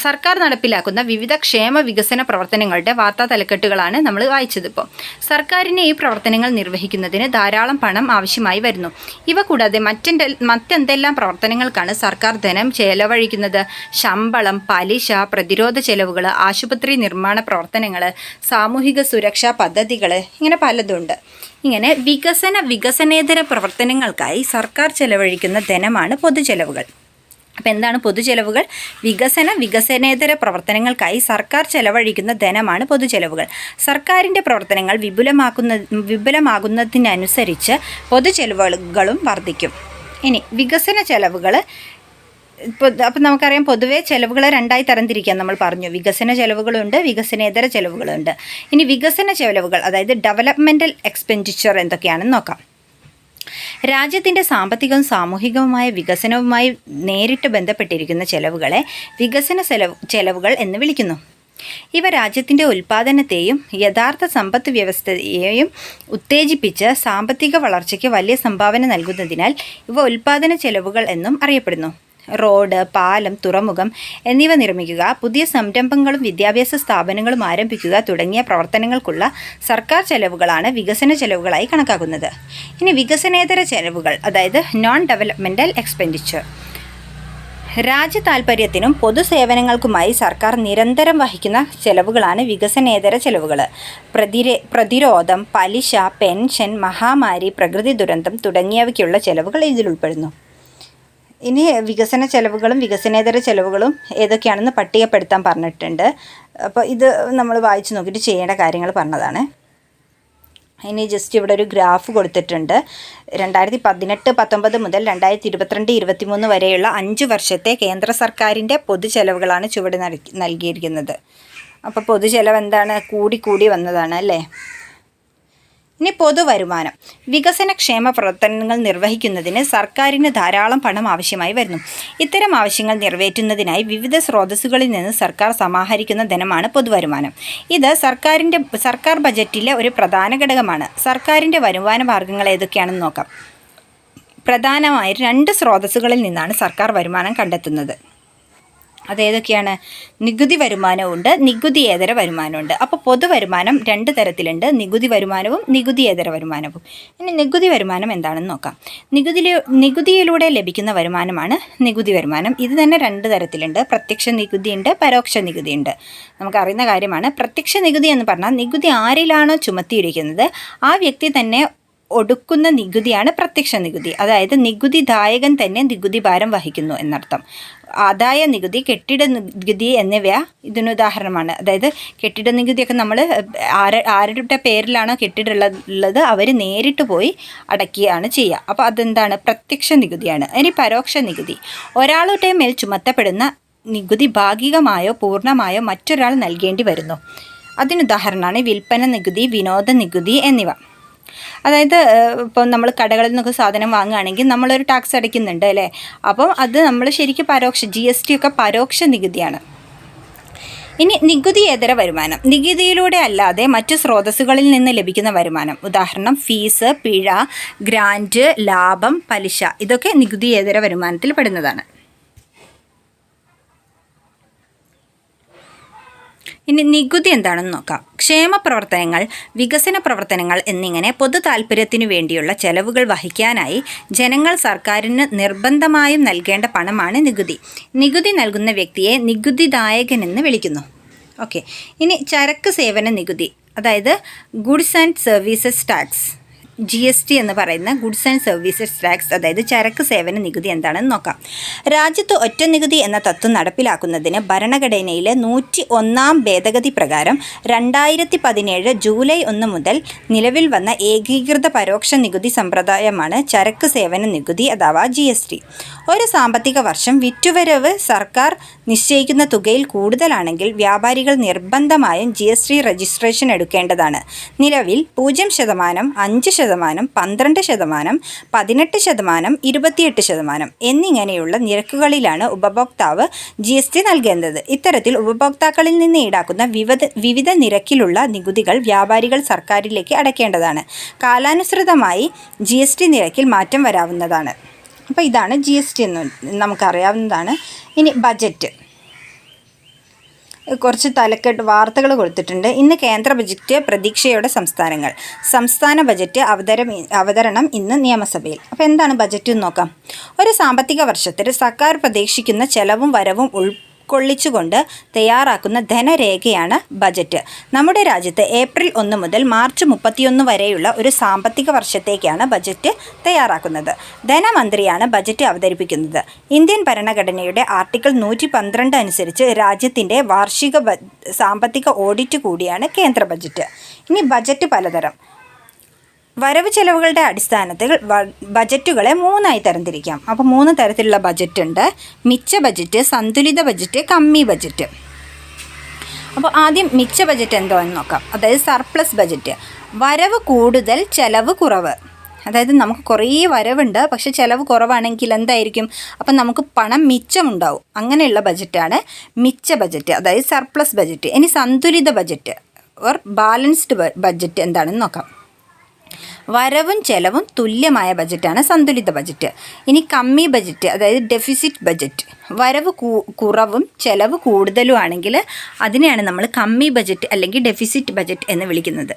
സർക്കാർ നടപ്പിലാക്കുന്ന വിവിധ ക്ഷേമ വികസന പ്രവർത്തനങ്ങളുടെ വാർത്താ തലക്കെട്ടുകളാണ് നമ്മൾ വായിച്ചത്. ഇപ്പോൾ സർക്കാരിന് ഈ പ്രവർത്തനങ്ങൾ നിർവഹിക്കുന്നതിന് ധാരാളം പണം ആവശ്യമായി വരുന്നു. ഇവ കൂടാതെ മറ്റെന്തെല്ലാം പ്രവർത്തനങ്ങൾക്കാണ് സർക്കാർ ധനം ചെലവഴിക്കുന്നത്? ശമ്പളം, പലിശ, പ്രതിരോധ ചെലവുകൾ, ആശുപത്രി നിർമ്മാണ പ്രവർത്തനങ്ങൾ, സാമൂഹിക സുരക്ഷാ പദ്ധതികൾ, ഇങ്ങനെ പലതുണ്ട്. ഇങ്ങനെ വികസനേതര പ്രവർത്തനങ്ങൾക്കായി സർക്കാർ ചെലവഴിക്കുന്ന ധനമാണ് പൊതുചെലവുകൾ. അപ്പോൾ എന്താണ് പൊതുചെലവുകൾ? വികസനേതര പ്രവർത്തനങ്ങൾക്കായി സർക്കാർ ചെലവഴിക്കുന്ന ധനമാണ് പൊതുചെലവുകൾ. സർക്കാരിൻ്റെ പ്രവർത്തനങ്ങൾ വിപുലമാകുന്നതിനനുസരിച്ച് പൊതുചെലവുകളും വർദ്ധിക്കും. ഇനി വികസന ചെലവുകൾ. അപ്പോൾ നമുക്കറിയാം, പൊതുവേ ചെലവുകൾ രണ്ടായി തരംതിരിക്കാൻ നമ്മൾ പറഞ്ഞു. വികസന ചെലവുകളുണ്ട്, വികസനേതര ചെലവുകളുണ്ട്. ഇനി വികസന ചെലവുകൾ, ഡെവലപ്മെൻറ്റൽ എക്സ്പെൻഡിച്ചർ എന്തൊക്കെയാണെന്ന് നോക്കാം. രാജ്യത്തിൻ്റെ സാമ്പത്തികവും സാമൂഹികവുമായ വികസനവുമായി നേരിട്ട് ബന്ധപ്പെട്ടിരിക്കുന്ന ചെലവുകളെ വികസന ചെലവുകൾ എന്ന് വിളിക്കുന്നു. ഇവ രാജ്യത്തിൻ്റെ ഉൽപ്പാദനത്തെയും യഥാർത്ഥ സമ്പദ് വ്യവസ്ഥയെയും ഉത്തേജിപ്പിച്ച് സാമ്പത്തിക വളർച്ചയ്ക്ക് വലിയ സംഭാവന നൽകുന്നതിനാൽ ഇവ ഉൽപ്പാദന ചെലവുകൾ എന്നും അറിയപ്പെടുന്നു. റോഡ്, പാലം, തുറമുഖം എന്നിവ നിർമ്മിക്കുക, പുതിയ സംരംഭങ്ങളും വിദ്യാഭ്യാസ സ്ഥാപനങ്ങളും ആരംഭിക്കുക തുടങ്ങിയ പ്രവർത്തനങ്ങൾക്കുള്ള സർക്കാർ ചെലവുകളാണ് വികസന ചെലവുകളായി കണക്കാക്കുന്നത്. ഇനി വികസനേതര ചെലവുകൾ, നോൺ ഡെവലപ്മെൻറ്റൽ എക്സ്പെൻഡിച്ചർ. രാജ്യ താൽപ്പര്യത്തിനും പൊതുസേവനങ്ങൾക്കുമായി സർക്കാർ നിരന്തരം വഹിക്കുന്ന ചെലവുകളാണ് വികസനേതര ചെലവുകൾ. പ്രതിരോധം, പലിശ, പെൻഷൻ, മഹാമാരി, പ്രകൃതി ദുരന്തം തുടങ്ങിയവയ്ക്കുള്ള ചെലവുകൾ ഇതിൽ ഉൾപ്പെടുന്നു. ഇനി വികസന ചെലവുകളും വികസനേതര ചെലവുകളും ഏതൊക്കെയാണെന്ന് പട്ടികപ്പെടുത്താൻ പറഞ്ഞിട്ടുണ്ട്. അപ്പോൾ ഇത് നമ്മൾ വായിച്ച് നോക്കിയിട്ട് ചെയ്യേണ്ട കാര്യങ്ങൾ പറഞ്ഞതാണ്. ഇനി ജസ്റ്റ് ഇവിടെ ഒരു ഗ്രാഫ് കൊടുത്തിട്ടുണ്ട്. 2018-19 മുതൽ 2022-23 വരെയുള്ള 5 വർഷത്തെ കേന്ദ്ര സർക്കാരിൻ്റെ പൊതുചെലവുകളാണ് ചുവടെ നൽകിയിരിക്കുന്നത്. അപ്പോൾ പൊതുചെലവ് എന്താണ്? കൂടി വന്നതാണ് അല്ലേ. ഇനി പൊതുവരുമാനം. വികസനക്ഷേമ പ്രവർത്തനങ്ങൾ നിർവഹിക്കുന്നതിന് സർക്കാരിന് ധാരാളം പണം ആവശ്യമായി വരുന്നു. ഇത്തരം ആവശ്യങ്ങൾ നിറവേറ്റുന്നതിനായി വിവിധ സ്രോതസ്സുകളിൽ നിന്ന് സർക്കാർ സമാഹരിക്കുന്ന ധനമാണ് പൊതുവരുമാനം. ഇത് സർക്കാർ ബജറ്റിലെ ഒരു പ്രധാന ഘടകമാണ്. സർക്കാരിൻ്റെ വരുമാന മാർഗ്ഗങ്ങൾ ഏതൊക്കെയാണെന്ന് നോക്കാം. പ്രധാനമായും 2 സ്രോതസ്സുകളിൽ നിന്നാണ് സർക്കാർ വരുമാനം കണ്ടെത്തുന്നത്. അതേതൊക്കെയാണ്? നികുതി വരുമാനമുണ്ട്, നികുതിയേതര വരുമാനമുണ്ട്. അപ്പോൾ പൊതുവരുമാനം 2 തരത്തിലുണ്ട്, നികുതി വരുമാനവും നികുതിയേതര വരുമാനവും. ഇനി നികുതി വരുമാനം എന്താണെന്ന് നോക്കാം. നികുതിയിലൂടെ ലഭിക്കുന്ന വരുമാനമാണ് നികുതി വരുമാനം. ഇത് തന്നെ 2 തരത്തിലുണ്ട്. പ്രത്യക്ഷ നികുതിയുണ്ട്, പരോക്ഷ നികുതിയുണ്ട്. നമുക്കറിയുന്ന കാര്യമാണ്. പ്രത്യക്ഷ നികുതി എന്ന് പറഞ്ഞാൽ നികുതി ആരിലാണോ ചുമത്തിയിരിക്കുന്നത് ആ വ്യക്തി തന്നെ ഒടുക്കുന്ന നികുതിയാണ് പ്രത്യക്ഷ നികുതി. നികുതിദായകൻ തന്നെ നികുതി ഭാരം വഹിക്കുന്നു എന്നർത്ഥം. ആദായ നികുതി, കെട്ടിട നികുതി എന്നിവ ഇതിനുദാഹരണമാണ്. കെട്ടിട നികുതിയൊക്കെ നമ്മൾ ആരുടെ പേരിലാണോ കെട്ടിടമുള്ളത് അവർ നേരിട്ട് പോയി അടയ്ക്കുകയാണ് ചെയ്യുക. അപ്പോൾ അതെന്താണ്? പ്രത്യക്ഷ നികുതിയാണ്. ഇനി പരോക്ഷ നികുതി. ഒരാളുടെ മേൽ ചുമത്തപ്പെടുന്ന നികുതി ഭാഗികമായോ പൂർണ്ണമായോ മറ്റൊരാൾ നൽകേണ്ടി വരുന്നു. അതിനുദാഹരണമാണ് വിൽപ്പന നികുതി, വിനോദ നികുതി എന്നിവ. അതായത് ഇപ്പോൾ നമ്മൾ കടകളിൽ നിന്നൊക്കെ സാധനം വാങ്ങുകയാണെങ്കിൽ നമ്മളൊരു ടാക്സ് അടയ്ക്കുന്നുണ്ട് അല്ലേ. അപ്പം അത് നമ്മൾ ശരിക്കും GST ഒക്കെ പരോക്ഷ നികുതിയാണ്. ഇനി നികുതിയേതര വരുമാനം. നികുതിയിലൂടെ അല്ലാതെ മറ്റു സ്രോതസ്സുകളിൽ നിന്ന് ലഭിക്കുന്ന വരുമാനം. ഉദാഹരണം ഫീസ്, പിഴ, ഗ്രാൻറ്റ്, ലാഭം, പലിശ. ഇതൊക്കെ നികുതിയേതര വരുമാനത്തിൽ പെടുന്നതാണ്. ഇനി നികുതി എന്താണെന്ന് നോക്കാം. ക്ഷേമ പ്രവർത്തനങ്ങൾ, വികസന പ്രവർത്തനങ്ങൾ എന്നിങ്ങനെ പൊതു താൽപ്പര്യത്തിനു വേണ്ടിയുള്ള ചെലവുകൾ വഹിക്കാനായി ജനങ്ങൾ സർക്കാരിന് നിർബന്ധമായും നൽകേണ്ട പണമാണ് നികുതി. നികുതി നൽകുന്ന വ്യക്തിയെ നികുതിദായകനെന്ന് വിളിക്കുന്നു. ഓക്കെ. ഇനി ചരക്ക് സേവന നികുതി, അതായത് goods and services tax. GST എന്ന് പറയുന്ന ഗുഡ്സ് ആൻഡ് സർവീസസ് ടാക്സ്, അതായത് ചരക്ക് സേവന നികുതി എന്താണെന്ന് നോക്കാം. രാജ്യത്ത് ഒറ്റ നികുതി എന്ന തത്വം നടപ്പിലാക്കുന്നതിന് ഭരണഘടനയിലെ 101 ഭേദഗതി പ്രകാരം 2017 ജൂലൈ 1 മുതൽ നിലവിൽ വന്ന ഏകീകൃത പരോക്ഷ നികുതി സമ്പ്രദായമാണ് ചരക്ക് സേവന നികുതി അഥവാ GST. ഒരു സാമ്പത്തിക വർഷം വിറ്റുവരവ് സർക്കാർ നിശ്ചയിക്കുന്ന തുകയിൽ കൂടുതലാണെങ്കിൽ വ്യാപാരികൾ നിർബന്ധമായും GST രജിസ്ട്രേഷൻ എടുക്കേണ്ടതാണ്. നിലവിൽ 0%, 5%, 12%, 18%, 28% എന്നിങ്ങനെയുള്ള നിരക്കുകളിലാണ് ഉപഭോക്താവ് GST നൽകേണ്ടത്. ഇത്തരത്തിൽ ഉപഭോക്താക്കളിൽ നിന്ന് ഈടാക്കുന്ന വിവിധ നിരക്കിലുള്ള നികുതികൾ വ്യാപാരികൾ സർക്കാരിലേക്ക് അടയ്ക്കേണ്ടതാണ്. കാലാനുസൃതമായി GST നിരക്കിൽ മാറ്റം വരാവുന്നതാണ്. അപ്പോൾ ഇതാണ് GST എന്ന് നമുക്കറിയാവുന്നതാണ്. ഇനി ബജറ്റ്. കുറച്ച് തലക്കെട്ട് വാർത്തകൾ കൊടുത്തിട്ടുണ്ട്. ഇന്ന് കേന്ദ്ര ബജറ്റ് പ്രതീക്ഷയോടെ സംസ്ഥാനങ്ങൾ. സംസ്ഥാന ബജറ്റ് അവതരണം ഇന്ന് നിയമസഭയിൽ. അപ്പോൾ എന്താണ് ബജറ്റ് എന്ന് നോക്കാം. ഒരു സാമ്പത്തിക വർഷത്തിൽ സർക്കാർ പ്രതീക്ഷിക്കുന്ന ചെലവും വരവും ഉൾക്കൊള്ളിച്ചുകൊണ്ട് തയ്യാറാക്കുന്ന ധനരേഖയാണ് ബജറ്റ്. നമ്മുടെ രാജ്യത്ത് ഏപ്രിൽ 1 മുതൽ മാർച്ച് 31 വരെയുള്ള ഒരു സാമ്പത്തിക വർഷത്തേക്കാണ് ബജറ്റ് തയ്യാറാക്കുന്നത്. ധനമന്ത്രിയാണ് ബജറ്റ് അവതരിപ്പിക്കുന്നത്. ഇന്ത്യൻ ഭരണഘടനയുടെ ആർട്ടിക്കിൾ 112 അനുസരിച്ച് രാജ്യത്തിൻ്റെ വാർഷിക സാമ്പത്തിക ഓഡിറ്റ് കൂടിയാണ് കേന്ദ്ര ബജറ്റ്. ഇനി ബജറ്റ് പലതരം. വരവ് ചെലവുകളുടെ അടിസ്ഥാനത്തിൽ ബജറ്റുകളെ 3ആയി തരംതിരിക്കാം. അപ്പോൾ 3 തരത്തിലുള്ള ബജറ്റ് ഉണ്ട്. മിച്ച ബജറ്റ്, സന്തുലിത ബജറ്റ്, കമ്മി ബജറ്റ്. അപ്പോൾ ആദ്യം മിച്ച ബജറ്റ് എന്തോ എന്ന് നോക്കാം. അതായത് സർപ്ലസ് ബജറ്റ്. വരവ് കൂടുതൽ, ചെലവ് കുറവ്. അതായത് നമുക്ക് കുറേ വരവുണ്ട്, പക്ഷേ ചിലവ് കുറവാണെങ്കിൽ എന്തായിരിക്കും? അപ്പം നമുക്ക് പണം മിച്ചമുണ്ടാവും. അങ്ങനെയുള്ള ബജറ്റാണ് മിച്ച ബജറ്റ്, അതായത് സർപ്ലസ് ബജറ്റ്. ഇനി സന്തുലിത ബജറ്റ് ഓർ ബാലൻസ്ഡ് ബജറ്റ് എന്താണെന്ന് നോക്കാം. വരവും ചെലവും തുല്യമായ ബജറ്റാണ് സന്തുലിത ബജറ്റ്. ഇനി കമ്മി ബജറ്റ്, അതായത് ഡെഫിസിറ്റ് ബജറ്റ്. വരവ് കുറവും ചെലവ് കൂടുതലും ആണെങ്കിൽ അതിനെയാണ് നമ്മൾ കമ്മി ബജറ്റ് അല്ലെങ്കിൽ ഡെഫിസിറ്റ് ബജറ്റ് എന്ന് വിളിക്കുന്നത്.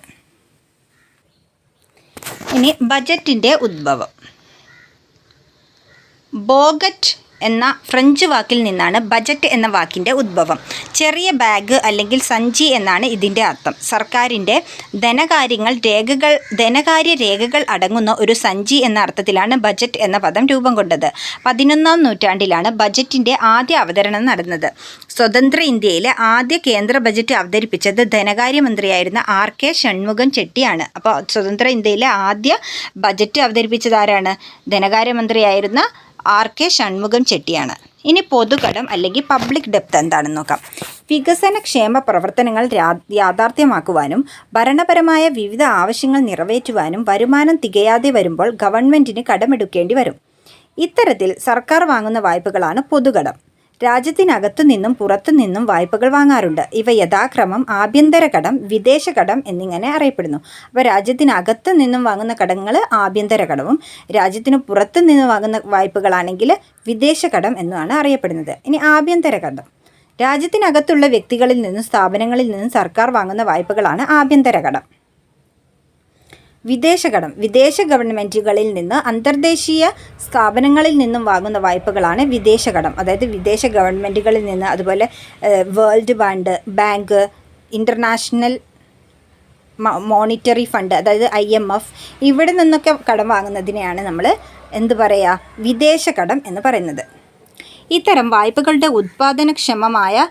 ഇനി ബജറ്റിൻ്റെ ഉദ്ഭവം. ബോഗറ്റ് എന്ന ഫ്രഞ്ച് വാക്കിൽ നിന്നാണ് ബജറ്റ് എന്ന വാക്കിൻ്റെ ഉദ്ഭവം. ചെറിയ ബാഗ് അല്ലെങ്കിൽ സഞ്ചി എന്നാണ് ഇതിൻ്റെ അർത്ഥം. സർക്കാരിൻ്റെ ധനകാര്യ രേഖകൾ അടങ്ങുന്ന ഒരു സഞ്ചി എന്ന അർത്ഥത്തിലാണ് ബജറ്റ് എന്ന പദം രൂപം കൊണ്ടത്. 11ാം നൂറ്റാണ്ടിലാണ് ബജറ്റിൻ്റെ ആദ്യ അവതരണം നടന്നത്. സ്വതന്ത്ര ഇന്ത്യയിലെ ആദ്യ കേന്ദ്ര ബജറ്റ് അവതരിപ്പിച്ചത് ധനകാര്യമന്ത്രിയായിരുന്ന R.K. ഷൺമുഖം ചെട്ടിയാണ്. അപ്പോൾ സ്വതന്ത്ര ഇന്ത്യയിലെ ആദ്യ ബജറ്റ് അവതരിപ്പിച്ചത് ആരാണ്? ധനകാര്യമന്ത്രിയായിരുന്ന R.K. ഷൺമുഖം ചെട്ടിയാണ്. ഇനി പൊതുകടം അല്ലെങ്കിൽ പബ്ലിക് ഡെപ്ത് എന്താണെന്ന് നോക്കാം. വികസനക്ഷേമ പ്രവർത്തനങ്ങൾ യാഥാർത്ഥ്യമാക്കുവാനും ഭരണപരമായ വിവിധ ആവശ്യങ്ങൾ നിറവേറ്റുവാനും വരുമാനം തികയാതെ വരുമ്പോൾ ഗവൺമെൻറ്റിന് കടമെടുക്കേണ്ടി വരും. ഇത്തരത്തിൽ സർക്കാർ വാങ്ങുന്ന വായ്പകളാണ് പൊതുകടം. രാജ്യത്തിനകത്തു നിന്നും പുറത്തു നിന്നും വായ്പകൾ വാങ്ങാറുണ്ട്. ഇവ യഥാക്രമം ആഭ്യന്തര കടം, വിദേശ കടം എന്നിങ്ങനെ അറിയപ്പെടുന്നു. അപ്പോൾ രാജ്യത്തിനകത്തു നിന്നും വാങ്ങുന്ന കടങ്ങൾ ആഭ്യന്തര കടവും രാജ്യത്തിന് പുറത്തു നിന്ന് വാങ്ങുന്ന വായ്പകളാണെങ്കിൽ വിദേശ കടം എന്നുമാണ് അറിയപ്പെടുന്നത്. ഇനി ആഭ്യന്തര കടം. രാജ്യത്തിനകത്തുള്ള വ്യക്തികളിൽ നിന്നും സ്ഥാപനങ്ങളിൽ നിന്നും സർക്കാർ വാങ്ങുന്ന വായ്പകളാണ് ആഭ്യന്തര കടം. വിദേശ കടം. വിദേശ ഗവൺമെൻറ്റുകളിൽ നിന്ന് അന്തർദേശീയ സ്ഥാപനങ്ങളിൽ നിന്നും വാങ്ങുന്ന വായ്പകളാണ് വിദേശ കടം. അതായത് വിദേശ ഗവൺമെൻറ്റുകളിൽ നിന്ന്, അതുപോലെ world bank, international monetary fund, അതായത് IMF, ഇവിടെ നിന്നൊക്കെ കടം വാങ്ങുന്നതിനെയാണ് നമ്മൾ വിദേശ കടം എന്ന് പറയുന്നത്. ഇത്തരം വായ്പകളുടെ ഉത്പാദനക്ഷമമായ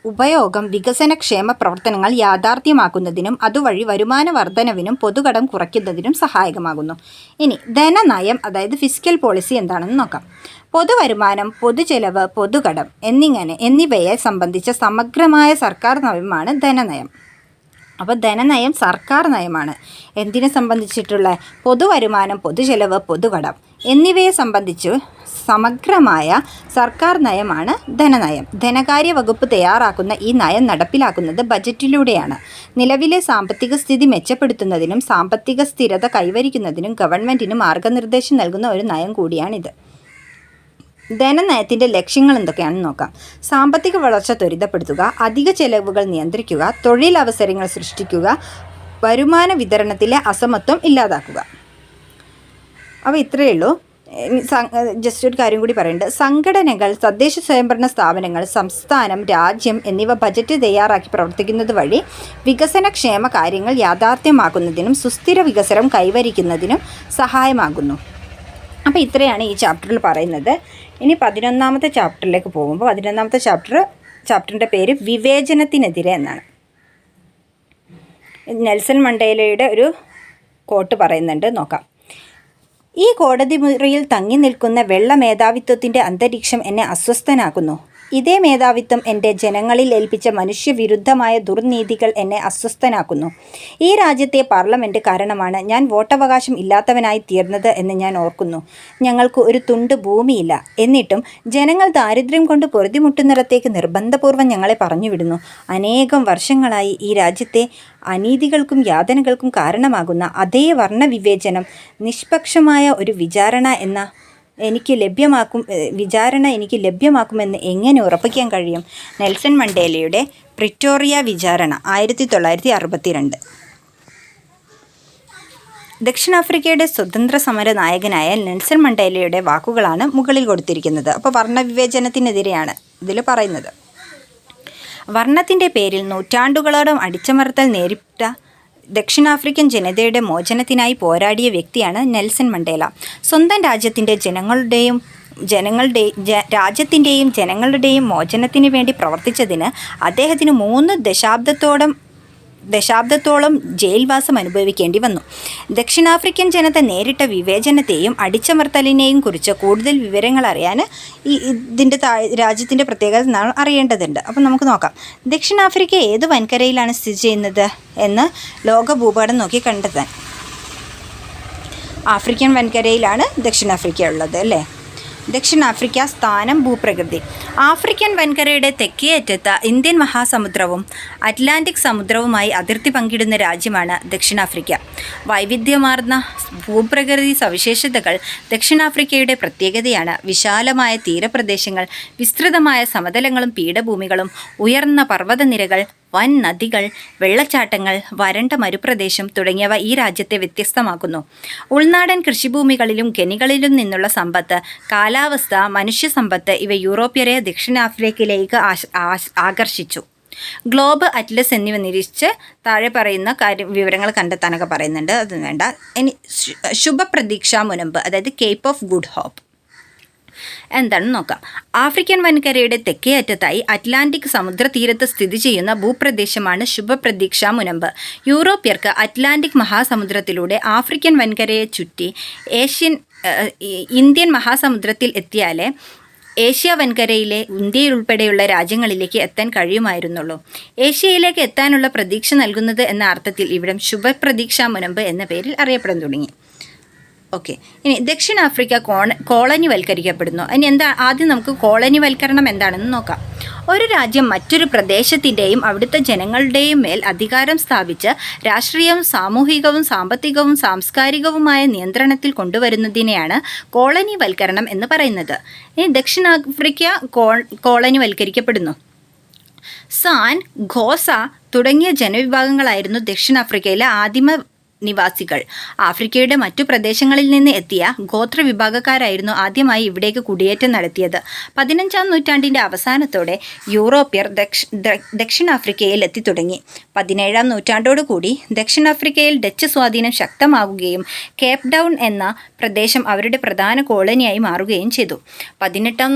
ഉപയോഗം വികസനക്ഷേമ പ്രവർത്തനങ്ങൾ യാഥാർത്ഥ്യമാക്കുന്നതിനും അതുവഴി വരുമാന വർധനവിനും പൊതുകടം കുറയ്ക്കുന്നതിനും സഹായകമാകുന്നു. ഇനി ധനനയം, അതായത് ഫിസ്ക്കൽ പോളിസി എന്താണെന്ന് നോക്കാം. പൊതുവരുമാനം, പൊതുചെലവ്, പൊതുകടം എന്നിവയെ സംബന്ധിച്ച സമഗ്രമായ സർക്കാർ നയമാണ് ധനനയം. അപ്പോൾ ധനനയം സർക്കാർ നയമാണ്. എന്തിനെ സംബന്ധിച്ചിട്ടുള്ള പൊതുവരുമാനം, പൊതുചെലവ്, പൊതുകടം എന്നിവയെ സംബന്ധിച്ച് സമഗ്രമായ സർക്കാർ നയമാണ് ധനനയം. ധനകാര്യ വകുപ്പ് തയ്യാറാക്കുന്ന ഈ നയം നടപ്പിലാക്കുന്നത് ബജറ്റിലൂടെയാണ്. നിലവിലെ സാമ്പത്തിക സ്ഥിതി മെച്ചപ്പെടുത്തുന്നതിനും സാമ്പത്തിക സ്ഥിരത കൈവരിക്കുന്നതിനും ഗവൺമെൻറ്റിന് മാർഗനിർദ്ദേശം നൽകുന്ന ഒരു നയം കൂടിയാണിത്. ധനനയത്തിൻ്റെ ലക്ഷ്യങ്ങൾ എന്തൊക്കെയാണെന്ന് നോക്കാം. സാമ്പത്തിക വളർച്ച ത്വരിതപ്പെടുത്തുക, അധിക ചെലവുകൾ നിയന്ത്രിക്കുക, തൊഴിലവസരങ്ങൾ സൃഷ്ടിക്കുക, വരുമാന വിതരണത്തിലെ അസമത്വം ഇല്ലാതാക്കുക. അപ്പോൾ ഇത്രയേ ഉള്ളൂ. ജസ്റ്റ് ഒരു കാര്യം കൂടി പറയുന്നുണ്ട്. സംഘടനകൾ, തദ്ദേശ സ്വയംഭരണ സ്ഥാപനങ്ങൾ, സംസ്ഥാനം, രാജ്യം എന്നിവ ബജറ്റ് തയ്യാറാക്കി പ്രവർത്തിക്കുന്നത് വഴി വികസനക്ഷേമ കാര്യങ്ങൾ യാഥാർത്ഥ്യമാക്കുന്നതിനും സുസ്ഥിര വികസനം കൈവരിക്കുന്നതിനും സഹായമാകുന്നു. അപ്പോൾ ഇത്രയാണ് ഈ ചാപ്റ്ററിൽ പറയുന്നത്. ഇനി 11ാമത്തെ ചാപ്റ്ററിലേക്ക് പോകുമ്പോൾ 11ാമത്തെ ചാപ്റ്ററിൻ്റെ പേര് വിവേചനത്തിനെതിരെ എന്നാണ്. നെൽസൺ മണ്ടേലയുടെ ഒരു കോട്ട് പറയുന്നുണ്ട്, നോക്കാം. ഈ കോടതി മുറിയിൽ തങ്ങി നിൽക്കുന്ന വെള്ള മേധാവിത്വത്തിൻ്റെ അന്തരീക്ഷം എന്നെ അസ്വസ്ഥനാക്കുന്നു. ഇതേ മേധാവിത്വം എൻ്റെ ജനങ്ങളിൽ ഏൽപ്പിച്ച മനുഷ്യവിരുദ്ധമായ ദുർനീതികൾ എന്നെ അസ്വസ്ഥനാക്കുന്നു. ഈ രാജ്യത്തെ പാർലമെൻറ്റ് കാരണമാണ് ഞാൻ വോട്ടവകാശം ഇല്ലാത്തവനായി തീർന്നത് എന്ന് ഞാൻ ഓർക്കുന്നു. ഞങ്ങൾക്ക് ഒരു തുണ്ട് ഭൂമിയില്ല. എന്നിട്ടും ജനങ്ങൾ ദാരിദ്ര്യം കൊണ്ട് പൊറുതിമുട്ടുന്നിടത്തേക്ക് നിർബന്ധപൂർവ്വം ഞങ്ങളെ പറഞ്ഞുവിടുന്നു. അനേകം വർഷങ്ങളായി ഈ രാജ്യത്തെ അനീതികൾക്കും യാതനകൾക്കും കാരണമാകുന്ന അതേ വർണ്ണവിവേചനം നിഷ്പക്ഷമായ ഒരു വിചാരണ എനിക്ക് ലഭ്യമാക്കുമെന്ന് എങ്ങനെ ഉറപ്പിക്കാൻ കഴിയും? നെൽസൺ മണ്ടേലയുടെ പ്രിറ്റോറിയ വിചാരണ 1962. ദക്ഷിണാഫ്രിക്കയുടെ സ്വതന്ത്ര സമര നായകനായ നെൽസൺ മണ്ടേലയുടെ വാക്കുകളാണ് മുകളിൽ കൊടുത്തിരിക്കുന്നത്. അപ്പോൾ വർണ്ണവിവേചനത്തിനെതിരെയാണ് ഇതിൽ പറയുന്നത്. വർണ്ണത്തിൻ്റെ പേരിൽ നൂറ്റാണ്ടുകളോളം അടിച്ചമർത്തൽ നേരിട്ട ദക്ഷിണാഫ്രിക്കൻ ജനതയുടെ മോചനത്തിനായി പോരാടിയ വ്യക്തിയാണ് നെൽസൺ മണ്ടേല. സ്വന്തം രാജ്യത്തിൻ്റെയും ജനങ്ങളുടെയും മോചനത്തിന് വേണ്ടി പ്രവർത്തിച്ചതിന് അദ്ദേഹത്തിന് 3 ദശാബ്ദത്തോളം ജയിൽവാസം അനുഭവിക്കേണ്ടി വന്നു. ദക്ഷിണാഫ്രിക്കൻ ജനത നേരിട്ട വിവേചനത്തെയും അടിച്ചമർത്തലിനെയും കുറിച്ച് കൂടുതൽ വിവരങ്ങൾ അറിയാൻ രാജ്യത്തിൻ്റെ പ്രത്യേകത അറിയേണ്ടതുണ്ട്. അപ്പം നമുക്ക് നോക്കാം. ദക്ഷിണാഫ്രിക്ക ഏത് വൻകരയിലാണ് സ്ഥിതി ചെയ്യുന്നത് എന്ന് ലോക ഭൂപടം നോക്കി കണ്ടെത്താൻ. ആഫ്രിക്കൻ വൻകരയിലാണ് ദക്ഷിണാഫ്രിക്ക ഉള്ളത് അല്ലേ? ദക്ഷിണാഫ്രിക്ക സ്ഥാനം, ഭൂപ്രകൃതി. ആഫ്രിക്കൻ വൻകരയുടെ തെക്കേ അറ്റത്ത് ഇന്ത്യൻ മഹാസമുദ്രവും അറ്റ്ലാന്റിക് സമുദ്രവുമായി അതിർത്തി പങ്കിടുന്ന രാജ്യമാണ് ദക്ഷിണാഫ്രിക്ക. വൈവിധ്യമാർന്ന ഭൂപ്രകൃതി സവിശേഷതകൾ ദക്ഷിണാഫ്രിക്കയുടെ പ്രത്യേകതയാണ്. വിശാലമായ തീരപ്രദേശങ്ങൾ, വിസ്തൃതമായ സമതലങ്ങളും പീഠഭൂമികളും, ഉയർന്ന പർവ്വതനിരകൾ, വൻ നദികൾ, വെള്ളച്ചാട്ടങ്ങൾ, വരണ്ട മരുപ്രദേശം തുടങ്ങിയവ ഈ രാജ്യത്തെ വ്യത്യസ്തമാക്കുന്നു. ഉൾനാടൻ കൃഷിഭൂമികളിലും ഖനികളിലും നിന്നുള്ള സമ്പത്ത്, കാലാവസ്ഥ, മനുഷ്യസമ്പത്ത് ഇവ യൂറോപ്യരെ ദക്ഷിണാഫ്രിക്കയിലേക്ക് ആകർഷിച്ചു. ഗ്ലോബ്, അറ്റ്ലസ് എന്നിവ നിരീക്ഷിച്ച് താഴെ പറയുന്ന വിവരങ്ങൾ കണ്ടെത്താനൊക്കെ പറയുന്നുണ്ട്. അത് വേണ്ട. ഇനി ശുഭപ്രതീക്ഷ മുനമ്പ്, അതായത് കേപ്പ് ഓഫ് ഗുഡ് ഹോപ്പ് എന്താണെന്ന് നോക്കാം. ആഫ്രിക്കൻ വൻകരയുടെ തെക്കേ അറ്റത്തായി അറ്റ്ലാന്റിക് സമുദ്രതീരത്ത് സ്ഥിതി ചെയ്യുന്ന ഭൂപ്രദേശമാണ് ശുഭപ്രതീക്ഷ മുനമ്പ്. യൂറോപ്യർക്ക് അറ്റ്ലാന്റിക് മഹാസമുദ്രത്തിലൂടെ ആഫ്രിക്കൻ വൻകരയെ ചുറ്റി ഇന്ത്യൻ മഹാസമുദ്രത്തിൽ എത്തിയാലേ ഏഷ്യ വൻകരയിലെ ഇന്ത്യയുൾപ്പെടെയുള്ള രാജ്യങ്ങളിലേക്ക് എത്താൻ കഴിയുമായിരുന്നുള്ളൂ. ഏഷ്യയിലേക്ക് എത്താനുള്ള പ്രതീക്ഷ നൽകുന്നത് എന്ന അർത്ഥത്തിൽ ഇവിടം ശുഭപ്രതീക്ഷ മുനമ്പ് എന്ന പേരിൽ അറിയപ്പെടാൻ തുടങ്ങി. ഓക്കെ, ഇനി ദക്ഷിണാഫ്രിക്ക കോളനിവൽക്കരിക്കപ്പെടുന്നു. ഇനി ആദ്യം നമുക്ക് കോളനിവൽക്കരണം എന്താണെന്ന് നോക്കാം. ഒരു രാജ്യം മറ്റൊരു പ്രദേശത്തിൻ്റെയും അവിടുത്തെ ജനങ്ങളുടെയും മേൽ അധികാരം സ്ഥാപിച്ച് രാഷ്ട്രീയവും സാമൂഹികവും സാമ്പത്തികവും സാംസ്കാരികവുമായ നിയന്ത്രണത്തിൽ കൊണ്ടുവരുന്നതിനെയാണ് കോളനിവൽക്കരണം എന്ന് പറയുന്നത്. ഇനി ദക്ഷിണാഫ്രിക്ക കോളനിവൽക്കരിക്കപ്പെടുന്നു. സാൻ, ഖോസ തുടങ്ങിയ ജനവിഭാഗങ്ങളായിരുന്നു ദക്ഷിണാഫ്രിക്കയിലെ ആദിമ നിവാസികൾ. ആഫ്രിക്കയുടെ മറ്റു പ്രദേശങ്ങളിൽ നിന്ന് എത്തിയ ഗോത്രവിഭാഗക്കാരായിരുന്നു ആദ്യമായി ഇവിടേക്ക് കുടിയേറ്റം നടത്തിയത്. 15ാം നൂറ്റാണ്ടിൻ്റെ അവസാനത്തോടെ യൂറോപ്യർ ദക്ഷിണാഫ്രിക്കയിൽ എത്തിത്തുടങ്ങി. 17ാം നൂറ്റാണ്ടോടുകൂടി ദക്ഷിണാഫ്രിക്കയിൽ ഡച്ച് സ്വാധീനം ശക്തമാവുകയും കേപ്പ് ടൗൺ എന്ന പ്രദേശം അവരുടെ പ്രധാന കോളനിയായി മാറുകയും ചെയ്തു. 18ാം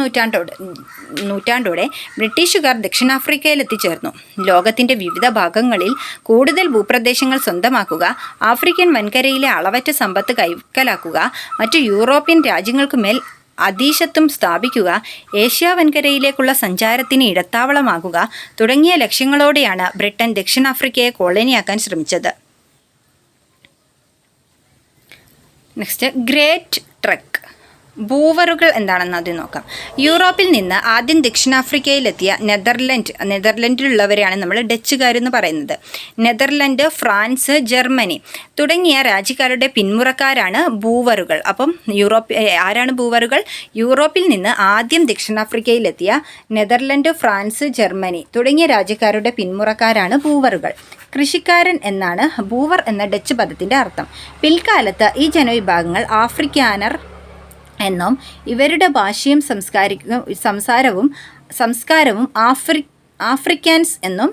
നൂറ്റാണ്ടോടെ ബ്രിട്ടീഷുകാർ ദക്ഷിണാഫ്രിക്കയിൽ എത്തിച്ചേർന്നു. ലോകത്തിൻ്റെ വിവിധ ഭാഗങ്ങളിൽ കൂടുതൽ ഭൂപ്രദേശങ്ങൾ സ്വന്തമാക്കുക, ആഫ്രിക്കൻ വൻകരയിലെ അളവറ്റ സമ്പത്ത് കൈക്കലാക്കുക, മറ്റു യൂറോപ്യൻ രാജ്യങ്ങൾക്ക് മേൽ അധീശത്വം സ്ഥാപിക്കുക, ഏഷ്യ വൻകരയിലേക്കുള്ള സഞ്ചാരത്തിന് ഇടത്താവളമാകുക തുടങ്ങിയ ലക്ഷ്യങ്ങളോടെയാണ് ബ്രിട്ടൻ ദക്ഷിണാഫ്രിക്കയെ കോളനിയാക്കാൻ ശ്രമിച്ചത്. Next, great trek. ബൂവറുകൾ എന്താണെന്ന് ആദ്യം നോക്കാം. യൂറോപ്പിൽ നിന്ന് ആദ്യം ദക്ഷിണാഫ്രിക്കയിലെത്തിയ നെതർലൻഡിലുള്ളവരെയാണ് നമ്മൾ ഡച്ചുകാരെന്ന് പറയുന്നത്. നെതർലൻഡ്, ഫ്രാൻസ്, ജർമ്മനി തുടങ്ങിയ രാജ്യക്കാരുടെ പിന്മുറക്കാരാണ് ബൂവറുകൾ. അപ്പം ആരാണ് ബൂവറുകൾ? യൂറോപ്പിൽ നിന്ന് ആദ്യം ദക്ഷിണാഫ്രിക്കയിലെത്തിയ നെതർലൻഡ്, ഫ്രാൻസ്, ജർമ്മനി തുടങ്ങിയ രാജ്യക്കാരുടെ പിന്മുറക്കാരാണ് ബൂവറുകൾ. കൃഷിക്കാരൻ എന്നാണ് ബൂവർ എന്ന ഡച്ച് പദത്തിൻ്റെ അർത്ഥം. പിൽക്കാലത്ത് ഈ ജനവിഭാഗങ്ങൾ ആഫ്രിക്കാനർ എന്നും ഇവരുടെ ഭാഷയും സംസ്കാരവും ആഫ്രിക്കാൻസ് എന്നും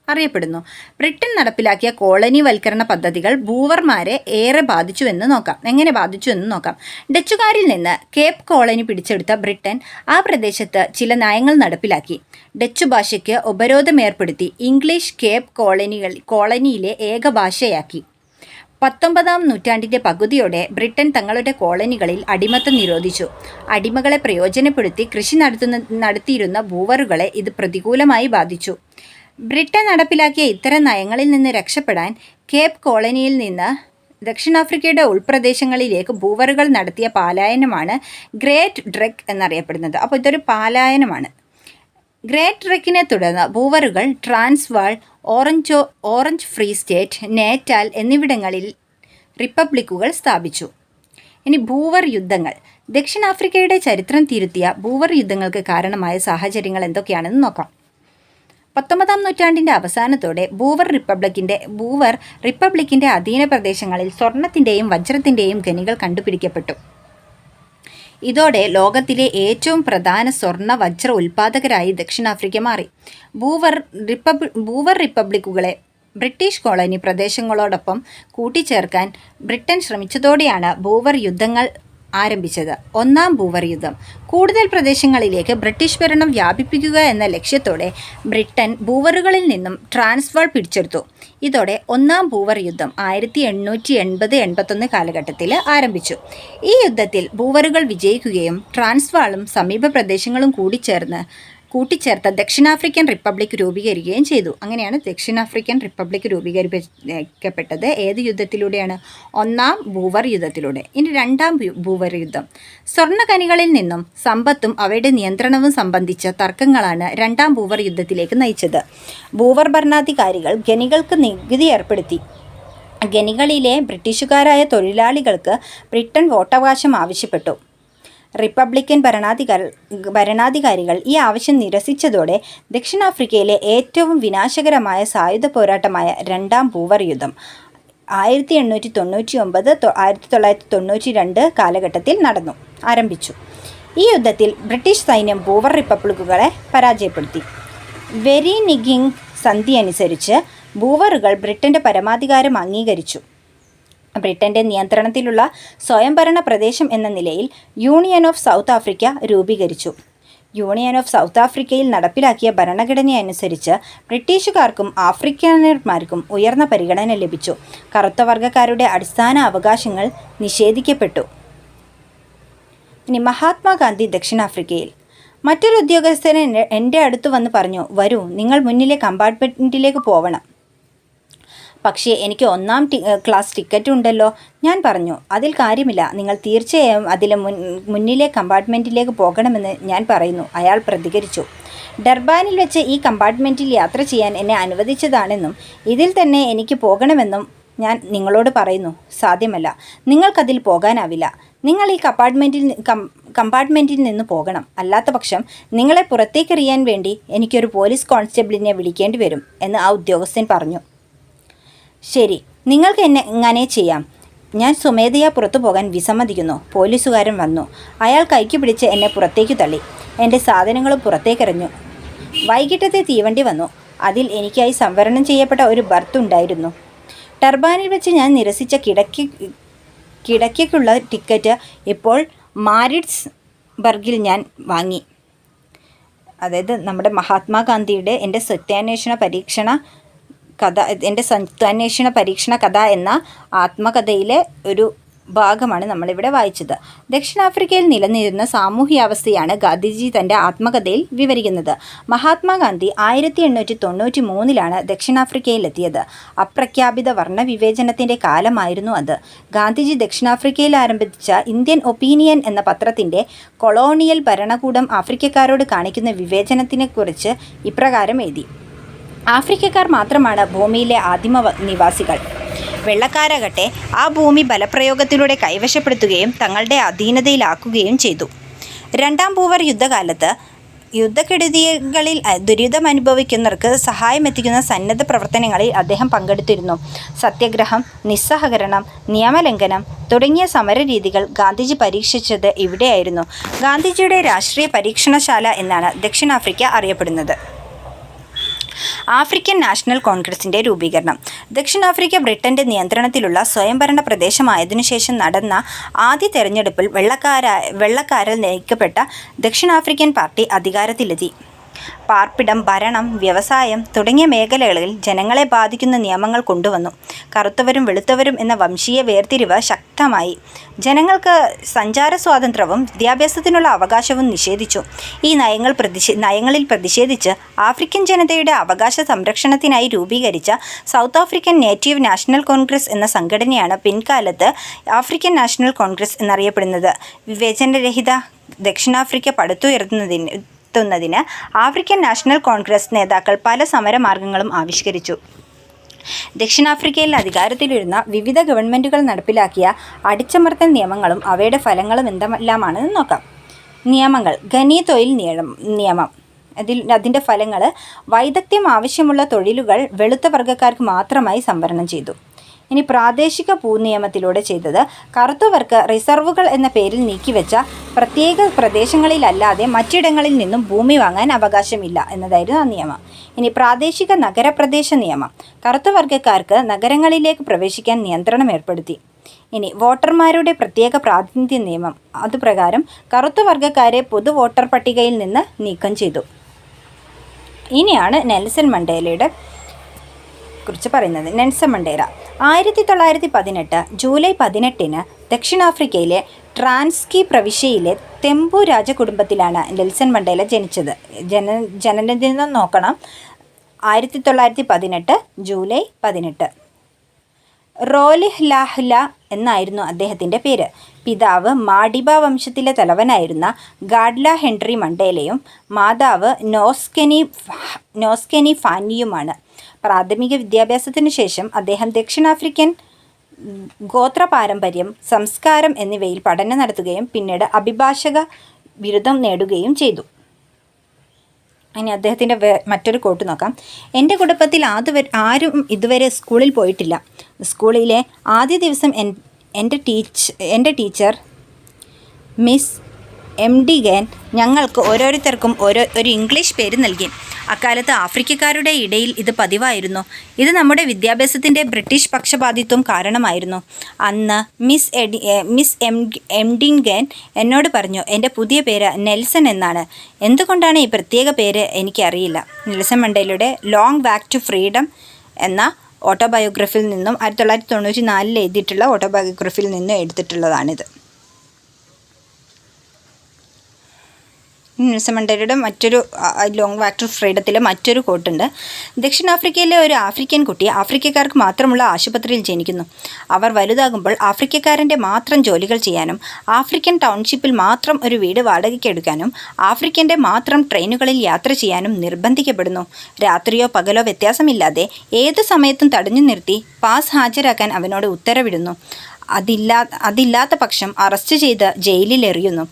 അറിയപ്പെടുന്നു. ബ്രിട്ടൻ നടപ്പിലാക്കിയ കോളനിവൽക്കരണ പദ്ധതികൾ ബൂവർമാരെ ഏറെ ബാധിച്ചു എന്ന് നോക്കാം. ഡച്ചുകാരിൽ നിന്ന് കേപ്പ് കോളനി പിടിച്ചെടുത്ത ബ്രിട്ടൻ ആ പ്രദേശത്ത് ചില നയങ്ങൾ നടപ്പിലാക്കി. ഡച്ചു ഭാഷയ്ക്ക് ഉപരോധം ഏർപ്പെടുത്തി. ഇംഗ്ലീഷ് കേപ്പ് കോളനിയിലെ ഏക ഭാഷയാക്കി. 19-ാം നൂറ്റാണ്ടിൻ്റെ പകുതിയോടെ ബ്രിട്ടൻ തങ്ങളുടെ കോളനികളിൽ അടിമത്തം നിരോധിച്ചു. അടിമകളെ പ്രയോജനപ്പെടുത്തി കൃഷി നടത്തിയിരുന്ന ബൂവറുകളെ ഇത് പ്രതികൂലമായി ബാധിച്ചു. ബ്രിട്ടൻ നടപ്പിലാക്കിയ ഇത്തരം നയങ്ങളിൽ നിന്ന് രക്ഷപ്പെടാൻ കേപ്പ് കോളനിയിൽ നിന്ന് ദക്ഷിണാഫ്രിക്കയുടെ ഉൾപ്രദേശങ്ങളിലേക്ക് ബൂവറുകൾ നടത്തിയ പലായനമാണ് ഗ്രേറ്റ് ട്രെക്ക് എന്നറിയപ്പെടുന്നത്. അപ്പോൾ ഇതൊരു പലായനമാണ്. ഗ്രേറ്റ് ട്രെക്കിനെ തുടർന്ന് ബൂവറുകൾ ട്രാൻസ്വാൾ, ഓറഞ്ച് ഫ്രീ സ്റ്റേറ്റ്, നേറ്റാൽ എന്നിവിടങ്ങളിൽ റിപ്പബ്ലിക്കുകൾ സ്ഥാപിച്ചു. ഇനി ബൂവർ യുദ്ധങ്ങൾ. ദക്ഷിണാഫ്രിക്കയുടെ ചരിത്രം തിരുത്തിയ ബൂവർ യുദ്ധങ്ങൾക്ക് കാരണമായ സാഹചര്യങ്ങൾ എന്തൊക്കെയാണെന്ന് നോക്കാം. 19-ാം നൂറ്റാണ്ടിൻ്റെ അവസാനത്തോടെ ബൂവർ റിപ്പബ്ലിക്കിൻ്റെ അധീന പ്രദേശങ്ങളിൽ സ്വർണത്തിൻ്റെയും വജ്രത്തിൻ്റെയും ഖനികൾ കണ്ടുപിടിക്കപ്പെട്ടു. ഇതോടെ ലോകത്തിലെ ഏറ്റവും പ്രധാന സ്വർണ്ണ വജ്ര ഉൽപ്പാദകരായി ദക്ഷിണാഫ്രിക്ക മാറി. ബൂവർ റിപ്പബ്ലിക്കുകളെ ബ്രിട്ടീഷ് കോളനി പ്രദേശങ്ങളോടൊപ്പം കൂട്ടിച്ചേർക്കാൻ ബ്രിട്ടൻ ശ്രമിച്ചതോടെയാണ് ബൂവർ യുദ്ധങ്ങൾ ആരംഭിച്ചത്. ഒന്നാം ബൂവർ യുദ്ധം. കൂടുതൽ പ്രദേശങ്ങളിലേക്ക് ബ്രിട്ടീഷ് ഭരണം വ്യാപിപ്പിക്കുക എന്ന ലക്ഷ്യത്തോടെ ബ്രിട്ടൻ ബൂവറുകളിൽ നിന്നും ട്രാൻസ്വാൾ പിടിച്ചെടുത്തു. ഇതോടെ ഒന്നാം ബൂവർ യുദ്ധം 1880-81 കാലഘട്ടത്തിൽ ആരംഭിച്ചു. ഈ യുദ്ധത്തിൽ ബൂവറുകൾ വിജയിക്കുകയും ട്രാൻസ്വാളും സമീപ പ്രദേശങ്ങളും കൂട്ടിച്ചേർത്ത ദക്ഷിണാഫ്രിക്കൻ റിപ്പബ്ലിക് രൂപീകരിക്കുകയും ചെയ്തു. അങ്ങനെയാണ് ദക്ഷിണാഫ്രിക്കൻ റിപ്പബ്ലിക് രൂപീകരിക്കപ്പെട്ടത്. ഏത് യുദ്ധത്തിലൂടെയാണ്? ഒന്നാം ബൂവർ യുദ്ധത്തിലൂടെ. ഇനി രണ്ടാം ബൂവർ യുദ്ധം. സ്വർണ്ണഖനികളിൽ നിന്നും സമ്പത്തും അവയുടെ നിയന്ത്രണവും സംബന്ധിച്ച തർക്കങ്ങളാണ് രണ്ടാം ബൂവർ യുദ്ധത്തിലേക്ക് നയിച്ചത്. ബൂവർ ഭരണാധികാരികൾ ഖനികൾക്ക് നികുതി ഏർപ്പെടുത്തി. ഖനികളിലെ ബ്രിട്ടീഷുകാരായ തൊഴിലാളികൾക്ക് ബ്രിട്ടൻ വോട്ടവകാശം ആവശ്യപ്പെട്ടു. റിപ്പബ്ലിക്കൻ ഭരണാധികാരികൾ ഈ ആവശ്യം നിരസിച്ചതോടെ ദക്ഷിണാഫ്രിക്കയിലെ ഏറ്റവും വിനാശകരമായ സായുധ പോരാട്ടമായ രണ്ടാം ബൂവർ യുദ്ധം 1899-1992 കാലഘട്ടത്തിൽ ആരംഭിച്ചു. ഈ യുദ്ധത്തിൽ ബ്രിട്ടീഷ് സൈന്യം ബൂവർ റിപ്പബ്ലിക്കുകളെ പരാജയപ്പെടുത്തി. വെരിനിഗിങ് സന്ധി അനുസരിച്ച് ബൂവറുകൾ ബ്രിട്ടൻ്റെ പരമാധികാരം അംഗീകരിച്ചു. ബ്രിട്ടൻ്റെ നിയന്ത്രണത്തിലുള്ള സ്വയംഭരണ പ്രദേശം എന്ന നിലയിൽ യൂണിയൻ ഓഫ് സൗത്ത് ആഫ്രിക്ക രൂപീകരിച്ചു. യൂണിയൻ ഓഫ് സൗത്ത് ആഫ്രിക്കയിൽ നടപ്പിലാക്കിയ ഭരണഘടനയനുസരിച്ച് ബ്രിട്ടീഷുകാർക്കും ആഫ്രിക്കനർമാർക്കും ഉയർന്ന പരിഗണന ലഭിച്ചു. കറുത്ത വർഗ്ഗക്കാരുടെ അടിസ്ഥാന അവകാശങ്ങൾ നിഷേധിക്കപ്പെട്ടു. ഇനി മഹാത്മാഗാന്ധി ദക്ഷിണാഫ്രിക്കയിൽ. മറ്റൊരു ഉദ്യോഗസ്ഥൻ എൻ്റെ അടുത്ത് വന്ന് പറഞ്ഞു, വരൂ, നിങ്ങൾ മുന്നിലെ കമ്പാർട്ട്മെൻറ്റിലേക്ക് പോവണം. പക്ഷേ എനിക്ക് ഒന്നാം ക്ലാസ് ടിക്കറ്റ് ഉണ്ടല്ലോ. ഞാൻ പറഞ്ഞു, അതിൽ കാര്യമില്ല, നിങ്ങൾ തീർച്ചയായും അതിലെ മുന്നിലെ കമ്പാർട്ട്മെൻറ്റിലേക്ക് പോകണമെന്ന് ഞാൻ പറയുന്നു. അയാൾ പ്രതികരിച്ചു. ഡർബാനിൽ വെച്ച് ഈ കമ്പാർട്ട്മെൻറ്റിൽ യാത്ര ചെയ്യാൻ എന്നെ അനുവദിച്ചതാണെന്നും ഇതിൽ തന്നെ എനിക്ക് പോകണമെന്നും ഞാൻ നിങ്ങളോട് പറയുന്നു. സാധ്യമല്ല, നിങ്ങൾക്കതിൽ പോകാനാവില്ല. നിങ്ങൾ ഈ കമ്പാർട്ട്മെൻറ്റിൽ നിന്ന് പോകണം. അല്ലാത്ത പക്ഷം നിങ്ങളെ പുറത്തേക്കെറിയാൻ വേണ്ടി എനിക്കൊരു പോലീസ് കോൺസ്റ്റബിളിനെ വിളിക്കേണ്ടി വരും എന്ന് ആ ഉദ്യോഗസ്ഥൻ പറഞ്ഞു. ശരി, നിങ്ങൾക്ക് എങ്ങനെ ചെയ്യാം. ഞാൻ സ്വമേധയാ പുറത്തു പോകാൻ വിസമ്മതിക്കുന്നു. പോലീസുകാരൻ വന്നു. അയാൾ കൈക്ക് പിടിച്ച് എന്നെ പുറത്തേക്ക് തള്ളി. എൻ്റെ സാധനങ്ങളും പുറത്തേക്കെറിഞ്ഞു. വൈകിട്ടത്തെ തീവണ്ടി വന്നു. അതിൽ എനിക്കായി സംവരണം ചെയ്യപ്പെട്ട ഒരു ബർത്ത് ഉണ്ടായിരുന്നു. ടർബാനിൽ വെച്ച് ഞാൻ നിരസിച്ച കിടക്കയ്ക്കുള്ള ടിക്കറ്റ് ഇപ്പോൾ മാരിറ്റ്സ്ബർഗിൽ ഞാൻ വാങ്ങി. അതായത് നമ്മുടെ മഹാത്മാഗാന്ധിയുടെ എൻ്റെ സത്യാന്വേഷണ പരീക്ഷണ കഥ എന്ന ആത്മകഥയിലെ ഒരു ഭാഗമാണ് നമ്മളിവിടെ വായിച്ചത്. ദക്ഷിണാഫ്രിക്കയിൽ നിലനിന്നിരുന്ന സാമൂഹ്യാവസ്ഥയാണ് ഗാന്ധിജി തൻ്റെ ആത്മകഥയിൽ വിവരിക്കുന്നത്. മഹാത്മാഗാന്ധി 1893 ദക്ഷിണാഫ്രിക്കയിലെത്തിയത്. അപ്രഖ്യാപിത വർണ്ണവിവേചനത്തിൻ്റെ കാലമായിരുന്നു അത്. ഗാന്ധിജി ദക്ഷിണാഫ്രിക്കയിൽ ആരംഭിച്ച ഇന്ത്യൻ ഒപ്പീനിയൻ എന്ന പത്രത്തിൻ്റെ കൊളോണിയൽ ഭരണകൂടം ആഫ്രിക്കക്കാരോട് കാണിക്കുന്ന വിവേചനത്തിനെക്കുറിച്ച് ഇപ്രകാരം എഴുതി: ആഫ്രിക്കക്കാർ മാത്രമാണ് ഭൂമിയിലെ ആദിമ നിവാസികൾ. വെള്ളക്കാരാകട്ടെ ആ ഭൂമി ബലപ്രയോഗത്തിലൂടെ കൈവശപ്പെടുത്തുകയും തങ്ങളുടെ അധീനതയിലാക്കുകയും ചെയ്തു. രണ്ടാം പൂവർ യുദ്ധകാലത്ത് യുദ്ധക്കെടുതികളിൽ ദുരിതമനുഭവിക്കുന്നവർക്ക് സഹായമെത്തിക്കുന്ന സന്നദ്ധ പ്രവർത്തനങ്ങളിൽ അദ്ദേഹം പങ്കെടുത്തിരുന്നു. സത്യാഗ്രഹം, നിസ്സഹകരണം, നിയമലംഘനം തുടങ്ങിയ സമരരീതികൾ ഗാന്ധിജി പരീക്ഷിച്ചത് ഇവിടെയായിരുന്നു. ഗാന്ധിജിയുടെ രാഷ്ട്രീയ പരീക്ഷണശാല എന്നാണ് ദക്ഷിണാഫ്രിക്ക അറിയപ്പെടുന്നത്. ആഫ്രിക്കൻ നാഷണൽ കോൺഗ്രസിൻ്റെ രൂപീകരണം. ദക്ഷിണാഫ്രിക്ക ബ്രിട്ടൻ്റെ നിയന്ത്രണത്തിലുള്ള സ്വയംഭരണ പ്രദേശമായതിനുശേഷം നടന്ന ആദ്യ തെരഞ്ഞെടുപ്പിൽ വെള്ളക്കാരാൽ നയിക്കപ്പെട്ട ദക്ഷിണാഫ്രിക്കൻ പാർട്ടി അധികാരത്തിലെത്തി. പാർപ്പിടം, ഭരണം, വ്യവസായം തുടങ്ങിയ മേഖലകളിൽ ജനങ്ങളെ ബാധിക്കുന്ന നിയമങ്ങൾ കൊണ്ടുവന്നു. കറുത്തവരും വെളുത്തവരും എന്ന വംശീയ വേർതിരിവ് ശക്തമായി. ജനങ്ങൾക്ക് സഞ്ചാര സ്വാതന്ത്ര്യവും വിദ്യാഭ്യാസത്തിനുള്ള അവകാശവും നിഷേധിച്ചു. ഈ നയങ്ങളിൽ പ്രതിഷേധിച്ച് ആഫ്രിക്കൻ ജനതയുടെ അവകാശ സംരക്ഷണത്തിനായി രൂപീകരിച്ച south African native national Congress എന്ന സംഘടനയാണ് പിൻകാലത്ത് ആഫ്രിക്കൻ നാഷണൽ കോൺഗ്രസ് എന്നറിയപ്പെടുന്നത്. വിവേചനരഹിത ദക്ഷിണാഫ്രിക്ക പടുത്തുയർത്തുന്നതിന് ആഫ്രിക്കൻ നാഷണൽ കോൺഗ്രസ് നേതാക്കൾ പല സമരമാർഗങ്ങളും ആവിഷ്കരിച്ചു. ദക്ഷിണാഫ്രിക്കയിൽ അധികാരത്തിലിരുന്ന വിവിധ ഗവൺമെൻറ്റുകൾ നടപ്പിലാക്കിയ അടിച്ചമർത്തൽ നിയമങ്ങളും അവയുടെ ഫലങ്ങളും എന്തെല്ലാമാണെന്ന് നോക്കാം. നിയമങ്ങൾ. ഖനി തൊഴിൽ നിയമം. അതിൻ്റെ ഫലങ്ങൾ: വൈദഗ്ധ്യം ആവശ്യമുള്ള തൊഴിലുകൾ വെളുത്ത വർഗ്ഗക്കാർക്ക് മാത്രമായി സംവരണം ചെയ്തു. ഇനി പ്രാദേശിക ഭൂനിയമത്തിലൂടെ ചെയ്തത്: കറുത്തവർക്ക് റിസർവുകൾ എന്ന പേരിൽ നീക്കിവെച്ച പ്രത്യേക പ്രദേശങ്ങളിലല്ലാതെ മറ്റിടങ്ങളിൽ നിന്നും ഭൂമി വാങ്ങാൻ അവകാശമില്ല എന്നതായിരുന്നു ആ നിയമം. ഇനി പ്രാദേശിക നഗരപ്രദേശ നിയമം. കറുത്ത വർഗ്ഗക്കാർക്ക് നഗരങ്ങളിലേക്ക് പ്രവേശിക്കാൻ നിയന്ത്രണം ഏർപ്പെടുത്തി. ഇനി വോട്ടർമാരുടെ പ്രത്യേക പ്രാതിനിധ്യ നിയമം. അതുപ്രകാരം കറുത്ത വർഗ്ഗക്കാരെ പൊതു വോട്ടർ പട്ടികയിൽ നിന്ന് നീക്കം ചെയ്തു. ഇനിയാണ് നെൽസൺ മണ്ടേലയുടെ കുറിച്ച് പറയുന്നത്. നെൽസൺ മണ്ടേല 1918 ജൂലൈ 18 ദക്ഷിണാഫ്രിക്കയിലെ ട്രാൻസ്കി പ്രവിശ്യയിലെ തെമ്പു രാജകുടുംബത്തിലാണ് നെൽസൺ മണ്ടേല ജനിച്ചത്. ജനനദിനം നോക്കണം, 1918 ജൂലൈ 18. റോലിഹ്ലാഹ്ല എന്നായിരുന്നു അദ്ദേഹത്തിൻ്റെ പേര്. പിതാവ് മാഡിബ വംശത്തിലെ തലവനായിരുന്ന ഗാഡ്ല ഹെൻറി മണ്ടേലയും മാതാവ് നോസ്കെനി ഫാനിയുമാണ്. പ്രാഥമിക വിദ്യാഭ്യാസത്തിനു ശേഷം അദ്ദേഹം ദക്ഷിണാഫ്രിക്കൻ ഗോത്രപാരമ്പര്യം, സംസ്കാരം എന്നിവയിൽ പഠനം നടത്തുകയും പിന്നീട് അഭിഭാഷക ബിരുദം നേടുകയും ചെയ്തു. ഇനി അദ്ദേഹത്തിൻ്റെ മറ്റൊരു കോട്ട് നോക്കാം. എൻ്റെ കുടുംബത്തിൽ ആരും ഇതുവരെ സ്കൂളിൽ പോയിട്ടില്ല. സ്കൂളിലെ ആദ്യ ദിവസം എൻ്റെ ടീച്ചർ മിസ് എംഡിഗൻ ഞങ്ങൾക്ക് ഓരോരുത്തർക്കും ഒരു ഇംഗ്ലീഷ് പേര് നൽകി. അക്കാലത്ത് ആഫ്രിക്കക്കാരുടെ ഇടയിൽ ഇത് പതിവായിരുന്നു. ഇത് നമ്മുടെ വിദ്യാഭ്യാസത്തിൻ്റെ ബ്രിട്ടീഷ് പക്ഷപാതിത്വം കാരണമായിരുന്നു. അന്ന് മിസ് എംഡിഗൻ എന്നോട് പറഞ്ഞു, എൻ്റെ പുതിയ പേര് നെൽസൺ എന്നാണ്. എന്തുകൊണ്ടാണ് ഈ പ്രത്യേക പേര് എനിക്കറിയില്ല. നെൽസൺ മണ്ടേലയുടെ ലോങ് വാക്ക് ടു ഫ്രീഡം എന്ന ഓട്ടോബയോഗ്രഫിയിൽ നിന്നും 1994 എഴുതിയിട്ടുള്ള ഓട്ടോബയോഗ്രഫിയിൽ നിന്നും എടുത്തിട്ടുള്ളതാണിത്. നെൽസൺ മണ്ടേലയുടെ മറ്റൊരു ലോങ് വാക്ക് ടു ഫ്രീഡത്തിലെ മറ്റൊരു കോട്ടുണ്ട്. ദക്ഷിണാഫ്രിക്കയിലെ ഒരു ആഫ്രിക്കൻ കുട്ടി ആഫ്രിക്കക്കാർക്ക് മാത്രമുള്ള ആശുപത്രിയിൽ ജനിക്കുന്നു. അവർ വലുതാകുമ്പോൾ ആഫ്രിക്കക്കാരൻ്റെ മാത്രം ജോലികൾ ചെയ്യാനും ആഫ്രിക്കൻ ടൗൺഷിപ്പിൽ മാത്രം ഒരു വീട് വാടകയ്ക്കെടുക്കാനും ആഫ്രിക്കൻ്റെ മാത്രം ട്രെയിനുകളിൽ യാത്ര ചെയ്യാനും നിർബന്ധിക്കപ്പെടുന്നു. രാത്രിയോ പകലോ വ്യത്യാസമില്ലാതെ ഏത് സമയത്തും തടഞ്ഞു നിർത്തി പാസ് ഹാജരാക്കാൻ അവനോട് ഉത്തരവിടുന്നു. അതില്ലാത്ത പക്ഷം അറസ്റ്റ് ചെയ്ത് ജയിലിലെറിയുന്നു.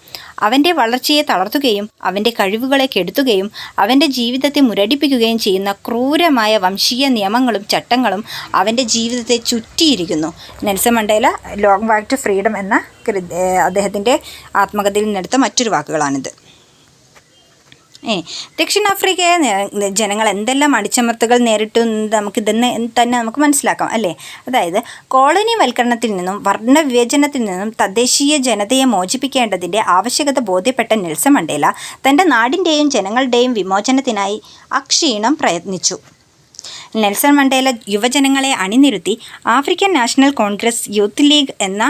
അവൻ്റെ വളർച്ചയെ തളർത്തുകയും അവൻ്റെ കഴിവുകളെ കെടുത്തുകയും അവൻ്റെ ജീവിതത്തെ മുരടിപ്പിക്കുകയും ചെയ്യുന്ന ക്രൂരമായ വംശീയ നിയമങ്ങളും ചട്ടങ്ങളും അവൻ്റെ ജീവിതത്തെ ചുറ്റിയിരിക്കുന്നു. Nelson Mandela long walk to freedom എന്ന അദ്ദേഹത്തിൻ്റെ ആത്മകഥയിൽ നിന്നെടുത്ത മറ്റൊരു വാക്കുകളാണിത്. ദക്ഷിണാഫ്രിക്കയിലെ ജനങ്ങൾ എന്തെല്ലാം അടിച്ചമർത്തലുകൾ നേരിട്ടു നമുക്ക് മനസ്സിലാക്കാം അല്ലേ. അതായത് കോളനി വൽക്കരണത്തിൽ നിന്നും വർണ്ണവിവേചനത്തിൽ നിന്നും തദ്ദേശീയ ജനതയെ മോചിപ്പിക്കേണ്ടതിൻ്റെ ആവശ്യകത ബോധ്യപ്പെട്ട നെൽസൺ മണ്ടേല തൻ്റെ നാടിൻ്റെയും ജനങ്ങളുടെയും വിമോചനത്തിനായി അക്ഷീണം പ്രയത്നിച്ചു. നെൽസൺ മണ്ടേല യുവജനങ്ങളെ അണിനിരത്തി African national Congress youth league എന്ന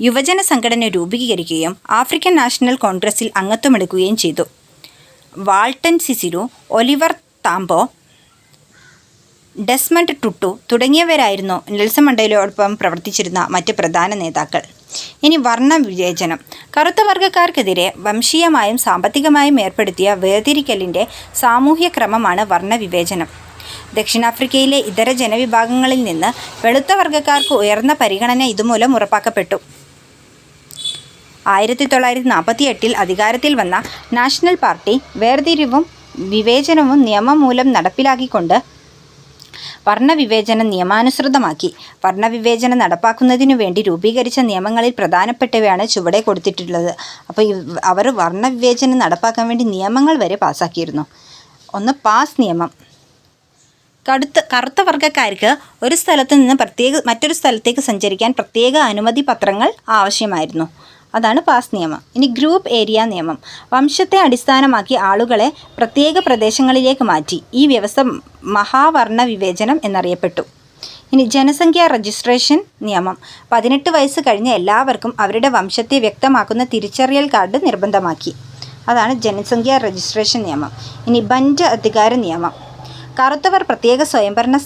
യുവജന സംഘടന രൂപീകരിക്കുകയും ആഫ്രിക്കൻ നാഷണൽ കോൺഗ്രസിൽ അംഗത്വമെടുക്കുകയും ചെയ്തു. വാൾട്ടൺ സിസിലു, ഒലിവർ താംബോ, ഡെസ്മണ്ട് ടുട്ടു തുടങ്ങിയവരായിരുന്നു നെൽസൺ മണ്ടേലയോടൊപ്പം പ്രവർത്തിച്ചിരുന്ന മറ്റ് പ്രധാന നേതാക്കൾ. ഇനി വർണ്ണവിവേചനം. കറുത്ത വർഗ്ഗക്കാർക്കെതിരെ വംശീയമായും സാമ്പത്തികമായും ഏർപ്പെടുത്തിയ വേർതിരിക്കലിൻ്റെ സാമൂഹ്യ ക്രമമാണ് വർണ്ണവിവേചനം. ദക്ഷിണാഫ്രിക്കയിലെ ഇതര ജനവിഭാഗങ്ങളിൽ നിന്ന് വെളുത്ത വർഗ്ഗക്കാർക്ക് ഉയർന്ന പരിഗണന ഇതുമൂലം ഉറപ്പാക്കപ്പെട്ടു. 1948 അധികാരത്തിൽ വന്ന നാഷണൽ പാർട്ടി വേർതിരിവും വിവേചനവും നിയമം മൂലം നടപ്പിലാക്കിക്കൊണ്ട് വർണ്ണവിവേചനം നിയമാനുസൃതമാക്കി. വർണ്ണവിവേചനം നടപ്പാക്കുന്നതിനു വേണ്ടി രൂപീകരിച്ച നിയമങ്ങളിൽ പ്രധാനപ്പെട്ടവയാണ് ചുവടെ കൊടുത്തിട്ടുള്ളത്. അപ്പോൾ അവർ വർണ്ണവിവേചനം നടപ്പാക്കാൻ വേണ്ടി നിയമങ്ങൾ വരെ പാസ്സാക്കിയിരുന്നു. ഒന്ന്, പാസ് നിയമം. കറുത്ത വർഗ്ഗക്കാർക്ക് ഒരു സ്ഥലത്ത് നിന്ന് മറ്റൊരു സ്ഥലത്തേക്ക് സഞ്ചരിക്കാൻ പ്രത്യേക അനുമതി പത്രങ്ങൾ ആവശ്യമായിരുന്നു. അതാണ് പാസ് നിയമം. ഇനി ഗ്രൂപ്പ് ഏരിയ നിയമം. വംശത്തെ അടിസ്ഥാനമാക്കി ആളുകളെ പ്രത്യേക പ്രദേശങ്ങളിലേക്ക് മാറ്റി. ഈ വ്യവസ്ഥ മഹാവർണ്ണ വിവേചനം എന്നറിയപ്പെട്ടു. ഇനി ജനസംഖ്യാ രജിസ്ട്രേഷൻ നിയമം. 18 വയസ്സ് കഴിഞ്ഞ എല്ലാവർക്കും അവരുടെ വംശത്തെ വ്യക്തമാക്കുന്ന തിരിച്ചറിയൽ കാർഡ് നിർബന്ധമാക്കി. അതാണ് ജനസംഖ്യാ രജിസ്ട്രേഷൻ നിയമം. ഇനി ബഞ്ച് അധികാര നിയമം. കറുത്തവർ പ്രത്യേക സ്വയംഭരണ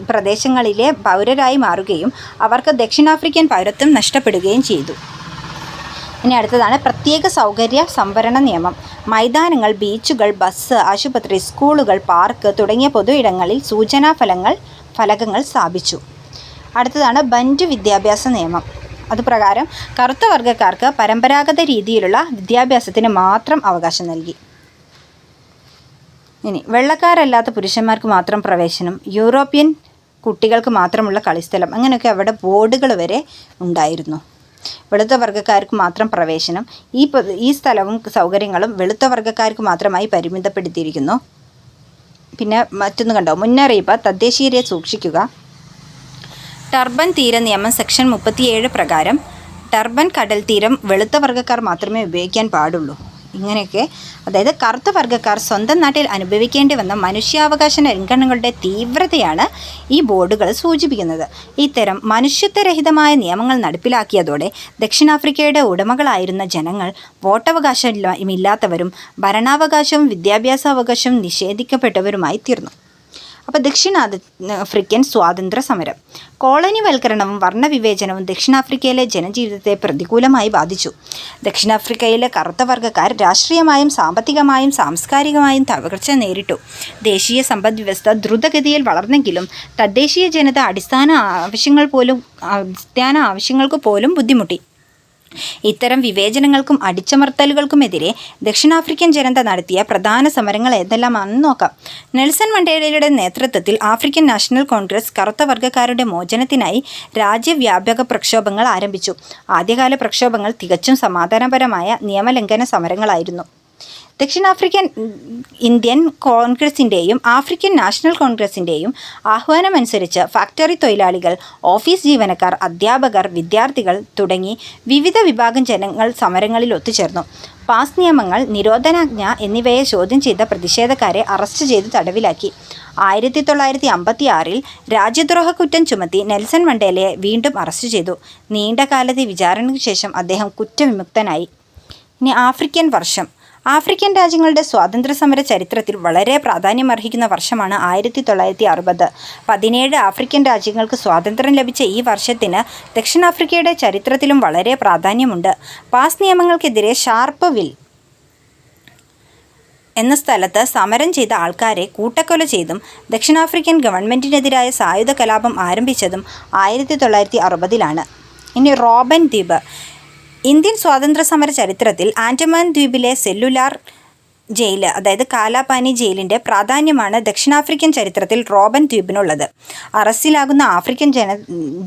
പ്രദേശങ്ങളിലെ പൗരരായി മാറുകയും അവർക്ക് ദക്ഷിണാഫ്രിക്കൻ പൗരത്വം നഷ്ടപ്പെടുകയും ചെയ്തു. ഇനി അടുത്തതാണ് പ്രത്യേക സൗകര്യ സംവരണ നിയമം. മൈതാനങ്ങൾ, ബീച്ചുകൾ, ബസ്, ആശുപത്രി, സ്കൂളുകൾ, പാർക്ക് തുടങ്ങിയ പൊതു ഇടങ്ങളിൽ സൂചനാ ഫലകങ്ങൾ സ്ഥാപിച്ചു. അടുത്തതാണ് ബഞ്ച് വിദ്യാഭ്യാസ നിയമം. അതുപ്രകാരം കറുത്ത വർഗ്ഗക്കാർക്ക് പരമ്പരാഗത രീതിയിലുള്ള വിദ്യാഭ്യാസത്തിന് മാത്രം അവകാശം നൽകി. ഇനി വെള്ളക്കാരല്ലാത്ത പുരുഷന്മാർക്ക് മാത്രം പ്രവേശനം, യൂറോപ്യൻ കുട്ടികൾക്ക് മാത്രമുള്ള കളിസ്ഥലം, അങ്ങനെയൊക്കെ അവിടെ ബോർഡുകൾ വരെ ഉണ്ടായിരുന്നു. വെളുത്ത വർഗ്ഗക്കാർക്ക് മാത്രം പ്രവേശനം. ഈ സ്ഥലവും സൗകര്യങ്ങളും വെളുത്ത വർഗ്ഗക്കാർക്ക് മാത്രമായി പരിമിതപ്പെടുത്തിയിരിക്കുന്നു. പിന്നെ മറ്റൊന്ന് കണ്ടോ, മുന്നറിയിപ്പ്: തദ്ദേശീയരെ സൂക്ഷിക്കുക. ടർബൻ തീര നിയമം സെക്ഷൻ 37 പ്രകാരം ടർബൻ കടൽ തീരം വെളുത്ത വർഗ്ഗക്കാർ മാത്രമേ ഉപയോഗിക്കാൻ പാടുള്ളൂ. ഇങ്ങനെയൊക്കെ, അതായത് കറുത്ത വർഗ്ഗക്കാർ സ്വന്തം നാട്ടിൽ അനുഭവിക്കേണ്ടി വന്ന മനുഷ്യാവകാശ ലംഘനങ്ങളുടെ തീവ്രതയാണ് ഈ ബോർഡുകൾ സൂചിപ്പിക്കുന്നത്. ഇത്തരം മനുഷ്യത്വരഹിതമായ നിയമങ്ങൾ നടപ്പിലാക്കിയതോടെ ദക്ഷിണാഫ്രിക്കയുടെ ഉടമകളായിരുന്ന ജനങ്ങൾ വോട്ടവകാശമില്ലാത്തവരും ഭരണാവകാശവും വിദ്യാഭ്യാസാവകാശവും നിഷേധിക്കപ്പെട്ടവരുമായി തീർന്നു. അപ്പോൾ ദക്ഷിണാഫ്രിക്കൻ സ്വാതന്ത്ര്യ സമരം. കോളനിവൽക്കരണവും വർണ്ണവിവേചനവും ദക്ഷിണാഫ്രിക്കയിലെ ജനജീവിതത്തെ പ്രതികൂലമായി ബാധിച്ചു. ദക്ഷിണാഫ്രിക്കയിലെ കറുത്ത വർഗ്ഗക്കാർ രാഷ്ട്രീയമായും സാമ്പത്തികമായും സാംസ്കാരികമായും തകർച്ച നേരിട്ടു. ദേശീയ സമ്പദ്വ്യവസ്ഥ ദ്രുതഗതിയിൽ വളർന്നെങ്കിലും തദ്ദേശീയ ജനത അടിസ്ഥാന ആവശ്യങ്ങൾക്ക് പോലും ബുദ്ധിമുട്ടി. ഇത്തരം വിവേചനങ്ങൾക്കും അടിച്ചമർത്തലുകൾക്കുമെതിരെ ദക്ഷിണാഫ്രിക്കൻ ജനത നടത്തിയ പ്രധാന സമരങ്ങൾ ഏതെല്ലാമാണെന്ന് നോക്കാം. നെൽസൺ മണ്ടേലയുടെ നേതൃത്വത്തിൽ ആഫ്രിക്കൻ നാഷണൽ കോൺഗ്രസ് കറുത്ത വർഗ്ഗക്കാരുടെ മോചനത്തിനായി രാജ്യവ്യാപക പ്രക്ഷോഭങ്ങൾ ആരംഭിച്ചു. ആദ്യകാല പ്രക്ഷോഭങ്ങൾ തികച്ചും സമാധാനപരമായ നിയമലംഘന സമരങ്ങളായിരുന്നു. ദക്ഷിണാഫ്രിക്കൻ ഇന്ത്യൻ കോൺഗ്രസിൻ്റെയും ആഫ്രിക്കൻ നാഷണൽ കോൺഗ്രസിൻ്റെയും ആഹ്വാനമനുസരിച്ച് ഫാക്ടറി തൊഴിലാളികൾ, ഓഫീസ് ജീവനക്കാർ, അധ്യാപകർ, വിദ്യാർത്ഥികൾ തുടങ്ങി വിവിധ വിഭാഗം ജനങ്ങൾ സമരങ്ങളിൽ ഒത്തുചേർന്നു. പാസ് നിയമങ്ങൾ, നിരോധനാജ്ഞ എന്നിവയെ ചോദ്യം ചെയ്ത പ്രതിഷേധക്കാരെ അറസ്റ്റ് ചെയ്ത് തടവിലാക്കി. 1956 രാജ്യദ്രോഹ കുറ്റം ചുമത്തി നെൽസൺ മണ്ടേലയെ വീണ്ടും അറസ്റ്റ് ചെയ്തു. നീണ്ടകാലത്തെ വിചാരണയ്ക്ക് ശേഷം അദ്ദേഹം കുറ്റവിമുക്തനായി. ഇനി ആഫ്രിക്കൻ വർഷം. ആഫ്രിക്കൻ രാജ്യങ്ങളുടെ സ്വാതന്ത്ര്യസമര ചരിത്രത്തിൽ വളരെ പ്രാധാന്യമർഹിക്കുന്ന വർഷമാണ് 1960. 17 ആഫ്രിക്കൻ രാജ്യങ്ങൾക്ക് സ്വാതന്ത്ര്യം ലഭിച്ച ഈ വർഷത്തിന് ദക്ഷിണാഫ്രിക്കയുടെ ചരിത്രത്തിലും വളരെ പ്രാധാന്യമുണ്ട്. പാസ് നിയമങ്ങൾക്കെതിരെ ഷാർപ്പവിൽ എന്ന സ്ഥലത്ത് സമരം ചെയ്ത ആൾക്കാരെ കൂട്ടക്കൊല ചെയ്തും ദക്ഷിണാഫ്രിക്കൻ ഗവൺമെൻറ്റിനെതിരായ സായുധ കലാപം ആരംഭിച്ചതും 1960-ലാണ്. ഇനി റോബൻ ദ്വീപ്. ഇന്ത്യൻ സ്വാതന്ത്ര്യസമര ചരിത്രത്തിൽ ആൻഡമാൻ ദ്വീപിലെ സെല്ലുലാർ ജയിൽ, അതായത് കാലാപാനി ജയിലിൻ്റെ പ്രാധാന്യമാണ് ദക്ഷിണാഫ്രിക്കൻ ചരിത്രത്തിൽ റോബൻ ദ്വീപിനുള്ളത്. അറസ്റ്റിലാകുന്ന ആഫ്രിക്കൻ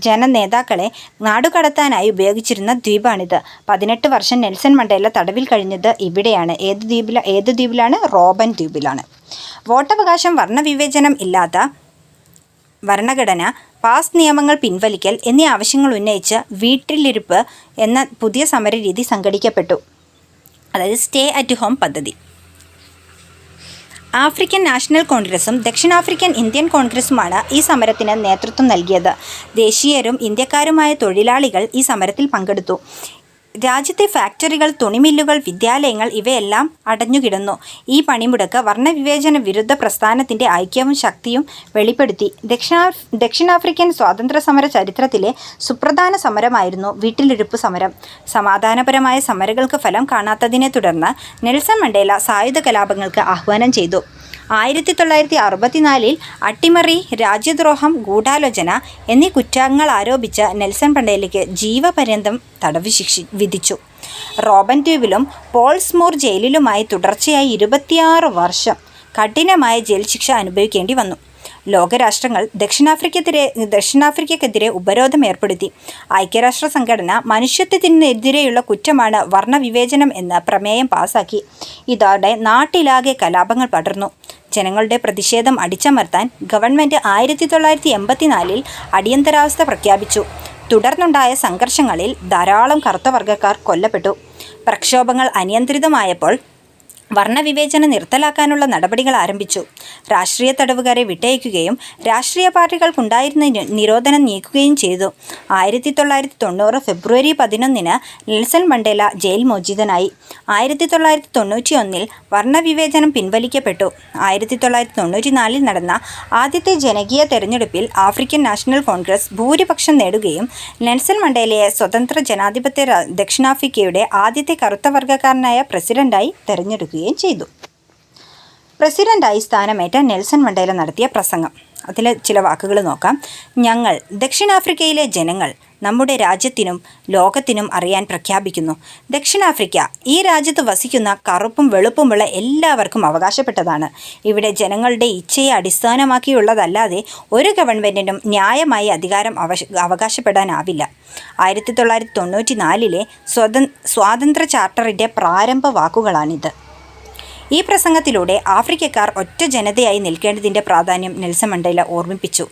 ജനനേതാക്കളെ നാടുകടത്താനായി ഉപയോഗിച്ചിരുന്ന ദ്വീപാണിത്. 18 വർഷം നെൽസൺ മണ്ടേല തടവിൽ കഴിഞ്ഞത് ഇവിടെയാണ്. ഏത് ദ്വീപിലാണ്? റോബൻ ദ്വീപിലാണ്. വോട്ടവകാശം, വർണ്ണവിവേചനം ഇല്ലാത്ത ഭരണഘടന, പാസ് നിയമങ്ങൾ പിൻവലിക്കൽ എന്നീ ആവശ്യങ്ങൾ ഉന്നയിച്ച് വീട്ടിലിരുപ്പ് എന്ന പുതിയ സമരരീതി സംഘടിപ്പിക്കപ്പെട്ടു. അതായത് സ്റ്റേ അറ്റ് ഹോം പദ്ധതി. ആഫ്രിക്കൻ നാഷണൽ കോൺഗ്രസും ദക്ഷിണാഫ്രിക്കൻ ഇന്ത്യൻ കോൺഗ്രസുമാണ് ഈ സമരത്തിന് നേതൃത്വം നൽകിയത്. ദേശീയരും ഇന്ത്യക്കാരുമായ തൊഴിലാളികൾ ഈ സമരത്തിൽ പങ്കെടുത്തു. രാജ്യത്തെ ഫാക്ടറികൾ, തുണിമില്ലുകൾ, വിദ്യാലയങ്ങൾ ഇവയെല്ലാം അടഞ്ഞുകിടന്നു. ഈ പണിമുടക്ക് വർണ്ണവിവേചന വിരുദ്ധ പ്രസ്ഥാനത്തിൻ്റെ ഐക്യവും ശക്തിയും വെളിപ്പെടുത്തി. ദക്ഷിണാഫ്രിക്കൻ സ്വാതന്ത്ര്യ സമര ചരിത്രത്തിലെ സുപ്രധാന സമരമായിരുന്നു വീട്ടിലിരുപ്പ് സമരം. സമാധാനപരമായ സമരങ്ങൾക്ക് ഫലം കാണാത്തതിനെ തുടർന്ന് നെൽസൺ മണ്ടേല സായുധ കലാപങ്ങൾക്ക് ആഹ്വാനം ചെയ്തു. 1964 അട്ടിമറി, രാജ്യദ്രോഹം, ഗൂഢാലോചന എന്നീ കുറ്റങ്ങൾ ആരോപിച്ച് നെൽസൺ മണ്ടേലയ്ക്ക് ജീവപര്യന്തം തടവ് ശിക്ഷ വിധിച്ചു. റോബൻ ദ്വീപിലും പോൾസ്മോർ ജയിലിലുമായി തുടർച്ചയായി 26 വർഷം കഠിനമായ ജയിൽ ശിക്ഷ അനുഭവിക്കേണ്ടി വന്നു. ലോകരാഷ്ട്രങ്ങൾ ദക്ഷിണാഫ്രിക്കയ്ക്കെതിരെ ഉപരോധം ഏർപ്പെടുത്തി. ഐക്യരാഷ്ട്ര സംഘടന മനുഷ്യത്വത്തിനെതിരെയുള്ള കുറ്റമാണ് വർണ്ണവിവേചനം എന്ന പ്രമേയം പാസാക്കി. ഇതോടെ നാട്ടിലാകെ കലാപങ്ങൾ പടർന്നു. ജനങ്ങളുടെ പ്രതിഷേധം അടിച്ചമർത്താൻ ഗവൺമെൻറ് 1984 അടിയന്തരാവസ്ഥ പ്രഖ്യാപിച്ചു. തുടർന്നുണ്ടായ സംഘർഷങ്ങളിൽ ധാരാളം കറുത്ത വർഗ്ഗക്കാർ കൊല്ലപ്പെട്ടു. പ്രക്ഷോഭങ്ങൾ അനിയന്ത്രിതമായപ്പോൾ വർണ്ണവിവേചനം നിർത്തലാക്കാനുള്ള നടപടികൾ ആരംഭിച്ചു. രാഷ്ട്രീയ തടവുകാരെ വിട്ടയക്കുകയും രാഷ്ട്രീയ പാർട്ടികൾക്കുണ്ടായിരുന്ന നിരോധനം നീക്കുകയും ചെയ്തു. 1990 ഫെബ്രുവരി 11 നെൽസൺ മണ്ടേല ജയിൽ മോചിതനായി. 1991 വർണ്ണവിവേചനം പിൻവലിക്കപ്പെട്ടു. 1994 നടന്ന ആദ്യത്തെ ജനകീയ തെരഞ്ഞെടുപ്പിൽ ആഫ്രിക്കൻ നാഷണൽ കോൺഗ്രസ് ഭൂരിപക്ഷം നേടുകയും നെൽസൺ മണ്ടേലയെ സ്വതന്ത്ര ജനാധിപത്യ ദക്ഷിണാഫ്രിക്കയുടെ ആദ്യത്തെ കറുത്ത വർഗ്ഗക്കാരനായ പ്രസിഡന്റായി തെരഞ്ഞെടുക്കുകയും ചെയ്തു. പ്രസിഡന്റായി സ്ഥാനമേറ്റ നെൽസൺ മണ്ടേല നടത്തിയ പ്രസംഗം, അതിലെ ചില വാക്കുകൾ നോക്കാം. ഞങ്ങൾ ദക്ഷിണാഫ്രിക്കയിലെ ജനങ്ങൾ നമ്മുടെ രാജ്യത്തിനും ലോകത്തിനും അറിയാൻ പ്രഖ്യാപിക്കുന്നു. ദക്ഷിണാഫ്രിക്ക ഈ രാജ്യത്ത് വസിക്കുന്ന കറുപ്പും വെളുപ്പുമുള്ള എല്ലാവർക്കും അവകാശപ്പെട്ടതാണ്. ഇവിടെ ജനങ്ങളുടെ ഇച്ഛയെ അടിസ്ഥാനമാക്കിയുള്ളതല്ലാതെ ഒരു ഗവൺമെൻറ്റിനും ന്യായമായി അധികാരം അവകാശപ്പെടാനാവില്ല. 1994 സ്വാതന്ത്ര്യ ചാർട്ടറിൻ്റെ പ്രാരംഭ വാക്കുകളാണിത്. ഈ പ്രസംഗത്തിലൂടെ ആഫ്രിക്കക്കാർ ഒറ്റ ജനതയായി നിൽക്കേണ്ടതിൻ്റെ പ്രാധാന്യം നെൽസൺ മണ്ടേല ഓർമ്മിപ്പിച്ചു.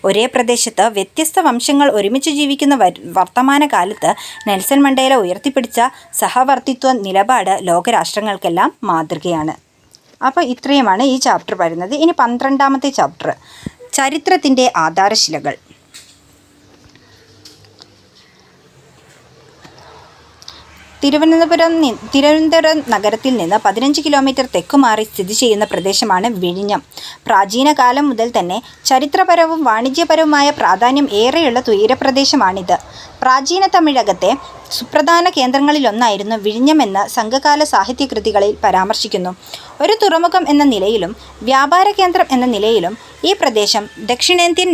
ഒരേ പ്രദേശത്ത് വ്യത്യസ്ത വംശങ്ങൾ ഒരുമിച്ച് ജീവിക്കുന്ന വർത്തമാനകാലത്ത് നെൽസൺ മണ്ടേല ഉയർത്തിപ്പിടിച്ച സഹവർത്തിത്വ നിലപാട് ലോകരാഷ്ട്രങ്ങൾക്കെല്ലാം മാതൃകയാണ്. അപ്പോൾ ഇത്രയുമാണ് ഈ ചാപ്റ്റർ വരുന്നത്. ഇനി 12ാമത്തെ ചാപ്റ്റർ, ചരിത്രത്തിൻ്റെ ആധാരശിലകൾ. തിരുവനന്തപുരം നഗരത്തിൽ നിന്ന് 15 കിലോമീറ്റർ തെക്കുമാറി സ്ഥിതി ചെയ്യുന്ന പ്രദേശമാണ് വിഴിഞ്ഞം. പ്രാചീന കാലം മുതൽ തന്നെ ചരിത്രപരവും വാണിജ്യപരവുമായ പ്രാധാന്യം ഏറെയുള്ള തീരപ്രദേശമാണിത്. പ്രാചീന തമിഴകത്തെ സുപ്രധാന കേന്ദ്രങ്ങളിലൊന്നായിരുന്നു വിഴിഞ്ഞമെന്ന് സംഘകാല സാഹിത്യകൃതികളിൽ പരാമർശിക്കുന്നു. ഒരു തുറമുഖം എന്ന നിലയിലും വ്യാപാര കേന്ദ്രം എന്ന നിലയിലും ഈ പ്രദേശം ദക്ഷിണേന്ത്യൻ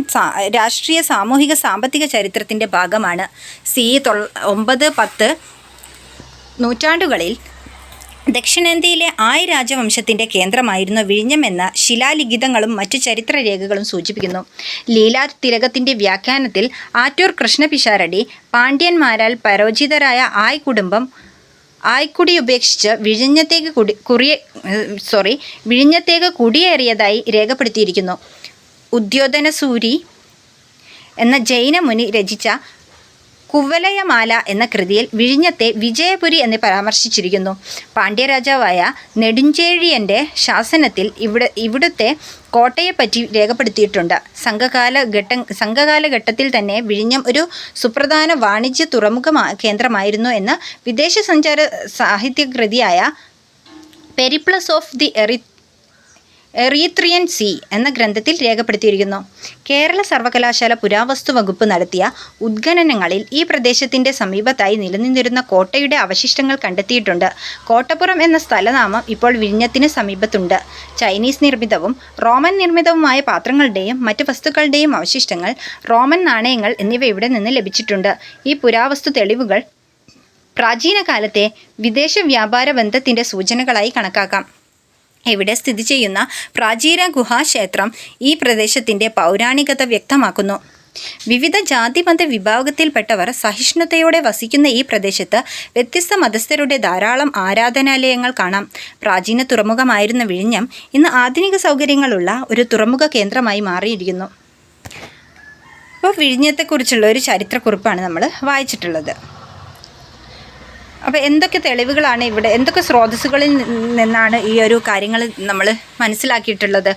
രാഷ്ട്രീയ, സാമൂഹിക, സാമ്പത്തിക ചരിത്രത്തിൻ്റെ ഭാഗമാണ്. CE 9-10 നൂറ്റാണ്ടുകളിൽ ദക്ഷിണേന്ത്യയിലെ ആയ് രാജവംശത്തിൻ്റെ കേന്ദ്രമായിരുന്നു വിഴിഞ്ഞമെന്ന ശിലാലിഖിതങ്ങളും മറ്റു ചരിത്രരേഖകളും സൂചിപ്പിക്കുന്നു. ലീലാ തിലകത്തിൻ്റെ വ്യാഖ്യാനത്തിൽ ആറ്റൂർ കൃഷ്ണപിഷാരടി പാണ്ഡ്യന്മാരാൽ പരാജിതരായ ആയ്ക്കുടി ഉപേക്ഷിച്ച് വിഴിഞ്ഞത്തേക്ക് കുടിയേറിയതായി രേഖപ്പെടുത്തിയിരിക്കുന്നു. ഉദ്യോധനസൂരി എന്ന ജൈനമുനി രചിച്ച കുവലയമാല എന്ന കൃതിയിൽ വിഴിഞ്ഞത്തെ വിജയപുരി എന്ന് പരാമർശിച്ചിരിക്കുന്നു. പാണ്ഡ്യരാജാവായ നെടുഞ്ചേഴിയൻ്റെ ശാസനത്തിൽ ഇവിടുത്തെ കോട്ടയെപ്പറ്റി രേഖപ്പെടുത്തിയിട്ടുണ്ട്. സംഘകാലഘട്ടത്തിൽ തന്നെ വിഴിഞ്ഞം ഒരു സുപ്രധാന വാണിജ്യ തുറമുഖ കേന്ദ്രമായിരുന്നു എന്ന് വിദേശ സഞ്ചാര സാഹിത്യകൃതിയായ Periplus of the Erythraean Sea എന്ന ഗ്രന്ഥത്തിൽ രേഖപ്പെടുത്തിയിരിക്കുന്നു. കേരള സർവകലാശാല പുരാവസ്തു വകുപ്പ് നടത്തിയ ഉദ്ഖനനങ്ങളിൽ ഈ പ്രദേശത്തിൻ്റെ സമീപത്തായി നിലനിന്നിരുന്ന കോട്ടയുടെ അവശിഷ്ടങ്ങൾ കണ്ടെത്തിയിട്ടുണ്ട്. കോട്ടപ്പുറം എന്ന സ്ഥലനാമം ഇപ്പോൾ വിഴിഞ്ഞത്തിന് സമീപത്തുണ്ട്. ചൈനീസ് നിർമ്മിതവും റോമൻ നിർമ്മിതവുമായ പാത്രങ്ങളുടെയും മറ്റ് വസ്തുക്കളുടെയും അവശിഷ്ടങ്ങൾ, റോമൻ നാണയങ്ങൾ എന്നിവ ഇവിടെ നിന്ന് ലഭിച്ചിട്ടുണ്ട്. ഈ പുരാവസ്തു തെളിവുകൾ പ്രാചീന കാലത്തെ വിദേശ വ്യാപാര ബന്ധത്തിൻ്റെ സൂചനകളായി കണക്കാക്കാം. ഇവിടെ സ്ഥിതി ചെയ്യുന്ന പ്രാചീന ഗുഹാക്ഷേത്രം ഈ പ്രദേശത്തിൻ്റെ പൗരാണികത വ്യക്തമാക്കുന്നു. വിവിധ ജാതിമത വിഭാഗത്തിൽപ്പെട്ടവർ സഹിഷ്ണുതയോടെ വസിക്കുന്ന ഈ പ്രദേശത്ത് വ്യത്യസ്ത മതസ്ഥരുടെ ധാരാളം ആരാധനാലയങ്ങൾ കാണാം. പ്രാചീന തുറമുഖമായിരുന്ന വിഴിഞ്ഞം ഇന്ന് ആധുനിക സൗകര്യങ്ങളുള്ള ഒരു തുറമുഖ കേന്ദ്രമായി മാറിയിരിക്കുന്നു. അപ്പോൾ വിഴിഞ്ഞത്തെക്കുറിച്ചുള്ള ഒരു ചരിത്രക്കുറിപ്പാണ് നമ്മൾ വായിച്ചിട്ടുള്ളത്. അപ്പോൾ എന്തൊക്കെ തെളിവുകളാണ് ഇവിടെ, എന്തൊക്കെ സ്രോതസ്സുകളിൽ നിന്നാണ് ഈ ഒരു കാര്യങ്ങൾ നമ്മൾ മനസ്സിലാക്കിയിട്ടുള്ളത്?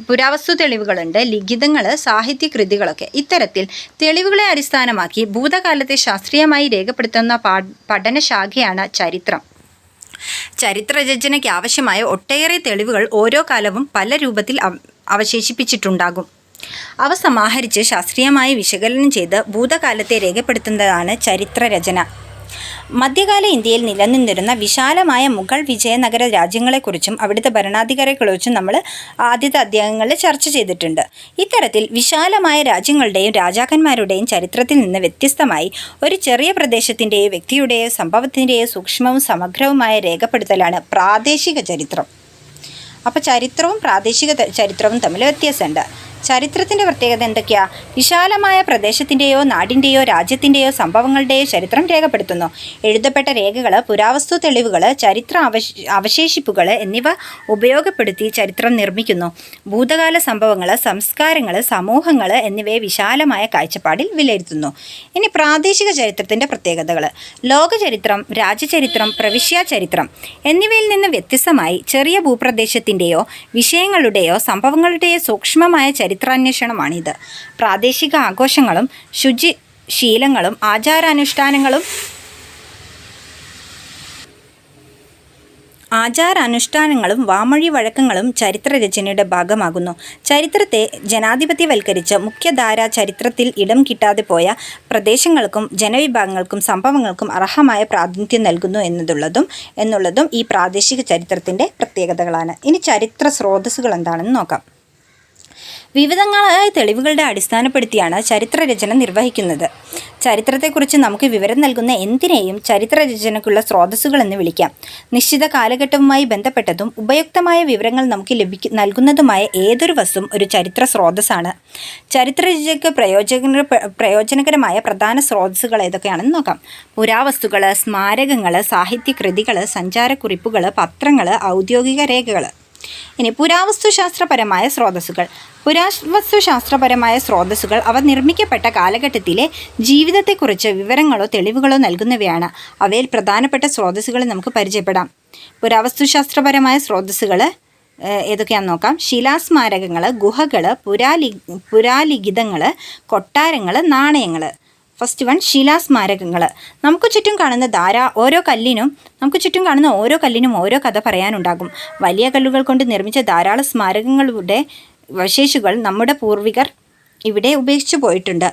പുരാവസ്തു തെളിവുകളുണ്ട്, ലിഖിതങ്ങൾ, സാഹിത്യകൃതികളൊക്കെ. ഇത്തരത്തിൽ തെളിവുകളെ അടിസ്ഥാനമാക്കി ഭൂതകാലത്തെ ശാസ്ത്രീയമായി രേഖപ്പെടുത്തുന്ന പഠനശാഖയാണ് ചരിത്രം. ചരിത്രരചനയ്ക്ക് ആവശ്യമായ ഒട്ടേറെ തെളിവുകൾ ഓരോ കാലവും പല രൂപത്തിൽ അവശേഷിപ്പിച്ചിട്ടുണ്ടാകും. അവ സമാഹരിച്ച് ശാസ്ത്രീയമായി വിശകലനം ചെയ്ത് ഭൂതകാലത്തെ രേഖപ്പെടുത്തുന്നതാണ് ചരിത്രരചന. മധ്യകാല ഇന്ത്യയിൽ നിലനിന്നിരുന്ന വിശാലമായ മുഗൾ വിജയനഗര രാജ്യങ്ങളെക്കുറിച്ചും അവിടുത്തെ ഭരണാധികാരികളെക്കുറിച്ചും നമ്മൾ ആദ്യത്തെ അധ്യായങ്ങളിൽ ചർച്ച ചെയ്തിട്ടുണ്ട്. ഇത്തരത്തിൽ വിശാലമായ രാജ്യങ്ങളുടെയും രാജാക്കന്മാരുടെയും ചരിത്രത്തിൽ നിന്ന് വ്യത്യസ്തമായി ഒരു ചെറിയ പ്രദേശത്തിൻ്റെയോ വ്യക്തിയുടെയോ സംഭവത്തിൻ്റെയോ സൂക്ഷ്മവും സമഗ്രവുമായ രേഖപ്പെടുത്തലാണ് പ്രാദേശിക ചരിത്രം. അപ്പോൾ ചരിത്രവും പ്രാദേശിക ചരിത്രവും തമ്മിൽ വ്യത്യാസമുണ്ട്. ചരിത്രത്തിൻ്റെ പ്രത്യേകത എന്തൊക്കെയാണ്? വിശാലമായ പ്രദേശത്തിൻ്റെയോ നാടിൻ്റെയോ രാജ്യത്തിൻ്റെയോ സംഭവങ്ങളുടെയോ ചരിത്രം രേഖപ്പെടുത്തുന്നു. എഴുതപ്പെട്ട രേഖകൾ, പുരാവസ്തു തെളിവുകൾ, ചരിത്ര അവശേഷിപ്പുകൾ എന്നിവ ഉപയോഗപ്പെടുത്തി ചരിത്രം നിർമ്മിക്കുന്നു. ഭൂതകാല സംഭവങ്ങൾ, സംസ്കാരങ്ങൾ, സമൂഹങ്ങൾ എന്നിവയെ വിശാലമായ കാഴ്ചപ്പാടിൽ വിലയിരുത്തുന്നു. ഇനി പ്രാദേശിക ചരിത്രത്തിൻ്റെ പ്രത്യേകതകൾ. ലോകചരിത്രം, രാജ്യചരിത്രം, പ്രവിശ്യാ ചരിത്രം എന്നിവയിൽ നിന്ന് വ്യത്യസ്തമായി ചെറിയ ഭൂപ്രദേശത്തിൻ്റെയോ വിഷയങ്ങളുടെയോ സംഭവങ്ങളുടെയോ സൂക്ഷ്മമായ ചരിത്രാന്വേഷണമാണിത്. പ്രാദേശിക ആഘോഷങ്ങളും ശുചിശീലങ്ങളും ആചാരാനുഷ്ഠാനങ്ങളും വാമൊഴി വഴക്കങ്ങളും ചരിത്രരചനയുടെ ഭാഗമാകുന്നു. ചരിത്രത്തെ ജനാധിപത്യവൽക്കരിച്ച് മുഖ്യധാരാ ചരിത്രത്തിൽ ഇടം കിട്ടാതെ പോയ പ്രദേശങ്ങൾക്കും ജനവിഭാഗങ്ങൾക്കും സംഭവങ്ങൾക്കും അർഹമായ പ്രാതിനിധ്യം നൽകുന്നു എന്നുള്ളതും ഈ പ്രാദേശിക ചരിത്രത്തിൻ്റെ പ്രത്യേകതകളാണ്. ഇനി ചരിത്ര സ്രോതസ്സുകൾ എന്താണെന്ന് നോക്കാം. വിവിധങ്ങളായ തെളിവുകളുടെ അടിസ്ഥാനപ്പെടുത്തിയാണ് ചരിത്രരചന നിർവഹിക്കുന്നത്. ചരിത്രത്തെക്കുറിച്ച് നമുക്ക് വിവരം നൽകുന്ന എന്തിനേയും ചരിത്രരചനയ്ക്കുള്ള സ്രോതസ്സുകളെന്ന് വിളിക്കാം. നിശ്ചിത കാലഘട്ടവുമായി ബന്ധപ്പെട്ടതും ഉപയുക്തമായ വിവരങ്ങൾ നമുക്ക് നൽകുന്നതുമായ ഏതൊരു വസ്തുവും ഒരു ചരിത്ര സ്രോതസ്സാണ്. ചരിത്രരചനയ്ക്ക് പ്രയോജനകരമായ പ്രധാന സ്രോതസ്സുകൾ ഏതൊക്കെയാണെന്ന് നോക്കാം. പുരാവസ്തുക്കൾ, സ്മാരകങ്ങൾ, സാഹിത്യകൃതികൾ, സഞ്ചാരക്കുറിപ്പുകൾ, പത്രങ്ങൾ, ഔദ്യോഗിക രേഖകൾ. ഇനി പുരാവസ്തുശാസ്ത്രപരമായ സ്രോതസ്സുകൾ അവ നിർമ്മിക്കപ്പെട്ട കാലഘട്ടത്തിലെ ജീവിതത്തെക്കുറിച്ച് വിവരങ്ങളോ തെളിവുകളോ നൽകുന്നവയാണ്. അവയിൽ പ്രധാനപ്പെട്ട സ്രോതസ്സുകൾ നമുക്ക് പരിചയപ്പെടാം. പുരാവസ്തുശാസ്ത്രപരമായ സ്രോതസ്സുകൾ ഏതൊക്കെയാണെന്ന് നോക്കാം. ശിലാസ്മാരകങ്ങൾ, ഗുഹകൾ, പുരാലിഖിതങ്ങൾ, കൊട്ടാരങ്ങൾ, നാണയങ്ങൾ. ഫസ്റ്റ് വൺ, ശിലാസ്മാരകങ്ങൾ. നമുക്ക് ചുറ്റും കാണുന്ന ഓരോ കല്ലിനും ഓരോ കഥ പറയാനുണ്ടാകും. വലിയ കല്ലുകൾ കൊണ്ട് നിർമ്മിച്ച ധാരാളം സ്മാരകങ്ങളുടെ അവശേഷികൾ നമ്മുടെ പൂർവികർ ഇവിടെ ഉപേക്ഷിച്ചു പോയിട്ടുണ്ട്.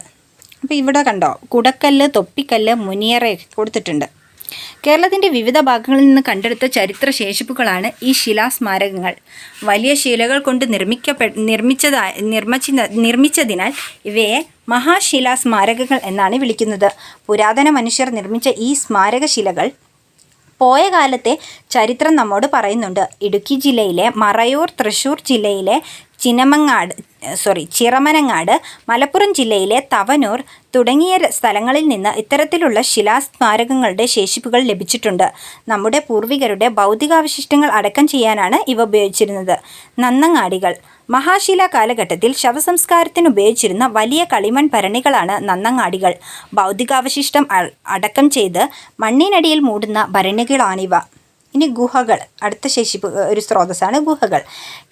അപ്പോൾ ഇവിടെ കണ്ടോ, കുടക്കല്ല്, തൊപ്പിക്കല്ല്, മുനിയറയൊക്കെ കൊടുത്തിട്ടുണ്ട്. കേരളത്തിൻ്റെ വിവിധ ഭാഗങ്ങളിൽ നിന്ന് കണ്ടെടുത്ത ചരിത്ര ശേഷിപ്പുകളാണ് ഈ ശിലാസ്മാരകങ്ങൾ. വലിയ ശിലകൾ കൊണ്ട് നിർമ്മിച്ചതിനാൽ ഇവയെ മഹാശിലാസ്മാരകങ്ങൾ എന്നാണ് വിളിക്കുന്നത്. പുരാതന മനുഷ്യർ നിർമ്മിച്ച ഈ സ്മാരകശിലകൾ പോയ കാലത്തെ ചരിത്രം നമ്മോട് പറയുന്നുണ്ട്. ഇടുക്കി ജില്ലയിലെ മറയൂർ, തൃശ്ശൂർ ജില്ലയിലെ ചിറമനങ്ങാട്, മലപ്പുറം ജില്ലയിലെ തവനൂർ തുടങ്ങിയ സ്ഥലങ്ങളിൽ നിന്ന് ഇത്തരത്തിലുള്ള ശിലാസ്മാരകങ്ങളുടെ ശേഷിപ്പുകൾ ലഭിച്ചിട്ടുണ്ട്. നമ്മുടെ പൂർവികരുടെ ഭൗതികാവശിഷ്ടങ്ങൾ അടക്കം ചെയ്യാനാണ് ഇവ ഉപയോഗിച്ചിരുന്നത്. നന്നങ്ങാടികൾ. മഹാശിലാ കാലഘട്ടത്തിൽ ശവസംസ്കാരത്തിന് ഉപയോഗിച്ചിരുന്ന വലിയ കളിമൺ ഭരണികളാണ് നന്നങ്ങാടികൾ. ഭൗതികാവശിഷ്ടം അടക്കം ചെയ്ത് മണ്ണിനടിയിൽ മൂടുന്ന ഭരണികളാണിവ. ഇനി ഗുഹകൾ. അടുത്ത ഒരു സ്രോതസ്സാണ് ഗുഹകൾ.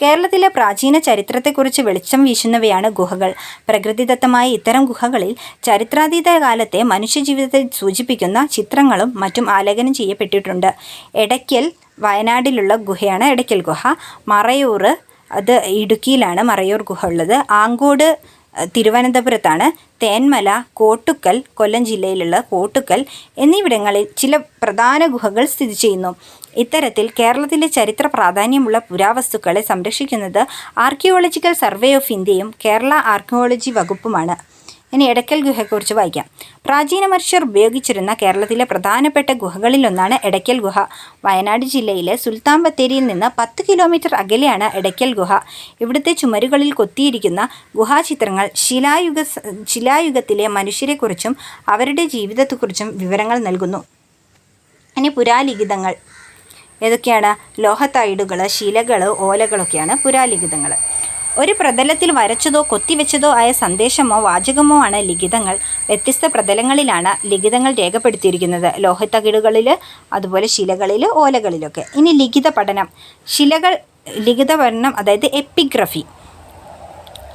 കേരളത്തിലെ പ്രാചീന ചരിത്രത്തെക്കുറിച്ച് വെളിച്ചം വീശുന്നവയാണ് ഗുഹകൾ. പ്രകൃതിദത്തമായ ഇത്തരം ഗുഹകളിൽ ചരിത്രാതീത കാലത്തെ മനുഷ്യജീവിതത്തെ സൂചിപ്പിക്കുന്ന ചിത്രങ്ങളും മറ്റും ആലേഖനം ചെയ്യപ്പെട്ടിട്ടുണ്ട്. എടയ്ക്കൽ വയനാട്ടിലുള്ള ഗുഹയാണ് എടയ്ക്കൽ ഗുഹ. മറയൂർ, അത് ഇടുക്കിയിലാണ് മറയൂർ ഗുഹ ഉള്ളത്. ആങ്കോട് തിരുവനന്തപുരത്താണ്. തേന്മല, കോട്ടുക്കൽ, കൊല്ലം ജില്ലയിലുള്ള കോട്ടുക്കൽ എന്നിവിടങ്ങളിൽ ചില പ്രധാന ഗുഹകൾ സ്ഥിതി ചെയ്യുന്നു. ഇത്തരത്തിൽ കേരളത്തിലെ ചരിത്ര പ്രാധാന്യമുള്ള പുരാവസ്തുക്കളെ സംരക്ഷിക്കുന്നത് ആർക്കിയോളജിക്കൽ സർവേ ഓഫ് ഇന്ത്യയും കേരള ആർക്കിയോളജി വകുപ്പുമാണ്. ഇനി എടയ്ക്കൽ ഗുഹയെക്കുറിച്ച് വായിക്കാം. പ്രാചീന മനുഷ്യർ ഉപയോഗിച്ചിരുന്ന കേരളത്തിലെ പ്രധാനപ്പെട്ട ഗുഹകളിലൊന്നാണ് എടയ്ക്കൽ ഗുഹ. വയനാട് ജില്ലയിലെ സുൽത്താൻ ബത്തേരിയിൽ നിന്ന് 10 കിലോമീറ്റർ അകലെയാണ് എടയ്ക്കൽ ഗുഹ. ഇവിടുത്തെ ചുമരുകളിൽ കൊത്തിയിരിക്കുന്ന ഗുഹാചിത്രങ്ങൾ ശിലായുഗത്തിലെ മനുഷ്യരെക്കുറിച്ചും അവരുടെ ജീവിതത്തെക്കുറിച്ചും വിവരങ്ങൾ നൽകുന്നു. ഇനി പുരാലിഖിതങ്ങൾ ഏതൊക്കെയാണ്? ലോഹത്തൈഡുകൾ, ശിലകൾ, ഓലകളൊക്കെയാണ് പുരാലിഖിതങ്ങൾ. ഒരു പ്രതലത്തിൽ വരച്ചതോ കൊത്തിവെച്ചതോ ആയ സന്ദേശമോ വാചകമോ ആണ് ലിഖിതങ്ങൾ. വ്യത്യസ്ത പ്രതലങ്ങളിലാണ് ലിഖിതങ്ങൾ രേഖപ്പെടുത്തിയിരിക്കുന്നത്. ലോഹത്തകിടുകളിൽ, അതുപോലെ ശിലകളിൽ, ഓലകളിലൊക്കെ. ഇനി ലിഖിത പഠനം. ലിഖിത പഠനം അതായത് എപ്പിഗ്രഫി.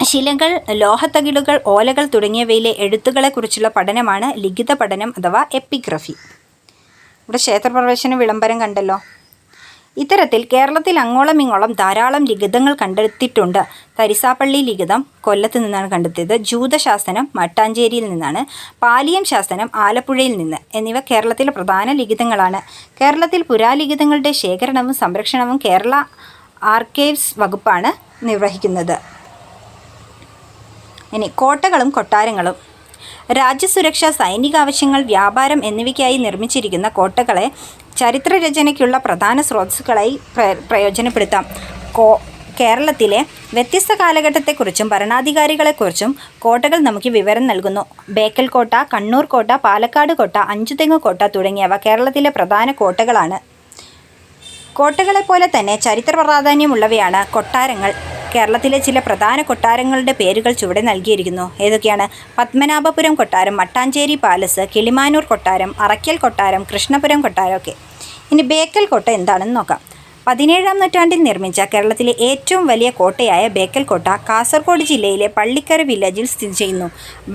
ശിലകൾ, ലോഹത്തകിടുകൾ, ഓലകൾ തുടങ്ങിയവയിലെ എഴുത്തുകളെക്കുറിച്ചുള്ള പഠനമാണ് ലിഖിത പഠനം അഥവാ എപ്പിഗ്രഫി. ഇവിടെ ക്ഷേത്രപ്രവേശന വിളംബരം കണ്ടല്ലോ. ഇത്തരത്തിൽ കേരളത്തിൽ അങ്ങോളം ഇങ്ങോളം ധാരാളം ലിഖിതങ്ങൾ കണ്ടെത്തിയിട്ടുണ്ട്. തരിസാപ്പള്ളി ലിഖിതം കൊല്ലത്ത് നിന്നാണ് കണ്ടെത്തിയത്. ജൂതശാസനം മട്ടാഞ്ചേരിയിൽ നിന്നാണ്. പാലിയം ശാസനം ആലപ്പുഴയിൽ നിന്ന് എന്നിവ കേരളത്തിലെ പ്രധാന ലിഖിതങ്ങളാണ്. കേരളത്തിൽ പുരാലിഖിതങ്ങളുടെ ശേഖരണവും സംരക്ഷണവും കേരള ആർക്കൈവ്സ് വകുപ്പാണ് നിർവഹിക്കുന്നത്. ഇനി കോട്ടകളും കൊട്ടാരങ്ങളും. രാജ്യസുരക്ഷ, സൈനിക ആവശ്യങ്ങൾ, വ്യാപാരം എന്നിവയ്ക്കായി നിർമ്മിച്ചിരിക്കുന്ന കോട്ടകളെ ചരിത്രരചനയ്ക്കുള്ള പ്രധാന സ്രോതസ്സുകളായി പ്രയോജനപ്പെടുത്താം. കേരളത്തിലെ വ്യത്യസ്ത കാലഘട്ടത്തെക്കുറിച്ചും ഭരണാധികാരികളെക്കുറിച്ചും കോട്ടകൾ നമുക്ക് വിവരം നൽകുന്നു. ബേക്കൽ കോട്ട, കണ്ണൂർ കോട്ട, പാലക്കാട് കോട്ട, അഞ്ചുതെങ്ങ് കോട്ട തുടങ്ങിയവ കേരളത്തിലെ പ്രധാന കോട്ടകളാണ്. കോട്ടകളെപ്പോലെ തന്നെ ചരിത്ര പ്രാധാന്യമുള്ളവയാണ് കൊട്ടാരങ്ങൾ. കേരളത്തിലെ ചില പ്രധാന കൊട്ടാരങ്ങളുടെ പേരുകൾ ചുവടെ നൽകിയിരിക്കുന്നു. ഏതൊക്കെയാണ്? പത്മനാഭപുരം കൊട്ടാരം, മട്ടാഞ്ചേരി പാലസ്, കിളിമാനൂർ കൊട്ടാരം, അറയ്ക്കൽ കൊട്ടാരം, കൃഷ്ണപുരം കൊട്ടാരം ഒക്കെ. ഇനി ബേക്കൽ കോട്ട എന്താണെന്ന് നോക്കാം. 17-ാം നൂറ്റാണ്ടിൽ നിർമ്മിച്ച കേരളത്തിലെ ഏറ്റവും വലിയ കോട്ടയായ ബേക്കൽ കോട്ട കാസർഗോഡ് ജില്ലയിലെ പള്ളിക്കര വില്ലേജിൽ സ്ഥിതി ചെയ്യുന്നു.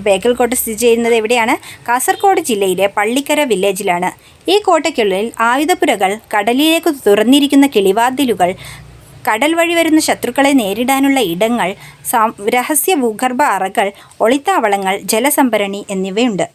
ബേക്കൽ കോട്ട സ്ഥിതി ചെയ്യുന്നത് എവിടെയാണ്? കാസർഗോഡ് ജില്ലയിലെ പള്ളിക്കര വില്ലേജിലാണ്. ഈ കോട്ടയ്ക്കുള്ളിൽ ആയുധപ്പുരകൾ, കടലിലേക്ക് തുറന്നിരിക്കുന്ന കിളിവാതിലുകൾ, കടൽ വഴി വരുന്ന ശത്രുക്കളെ നേരിടാനുള്ള ഇടങ്ങൾ, രഹസ്യ ഭൂഗർഭ അറകൾ, ഒളിത്താവളങ്ങൾ, ജലസംഭരണി എന്നിവയുണ്ട്.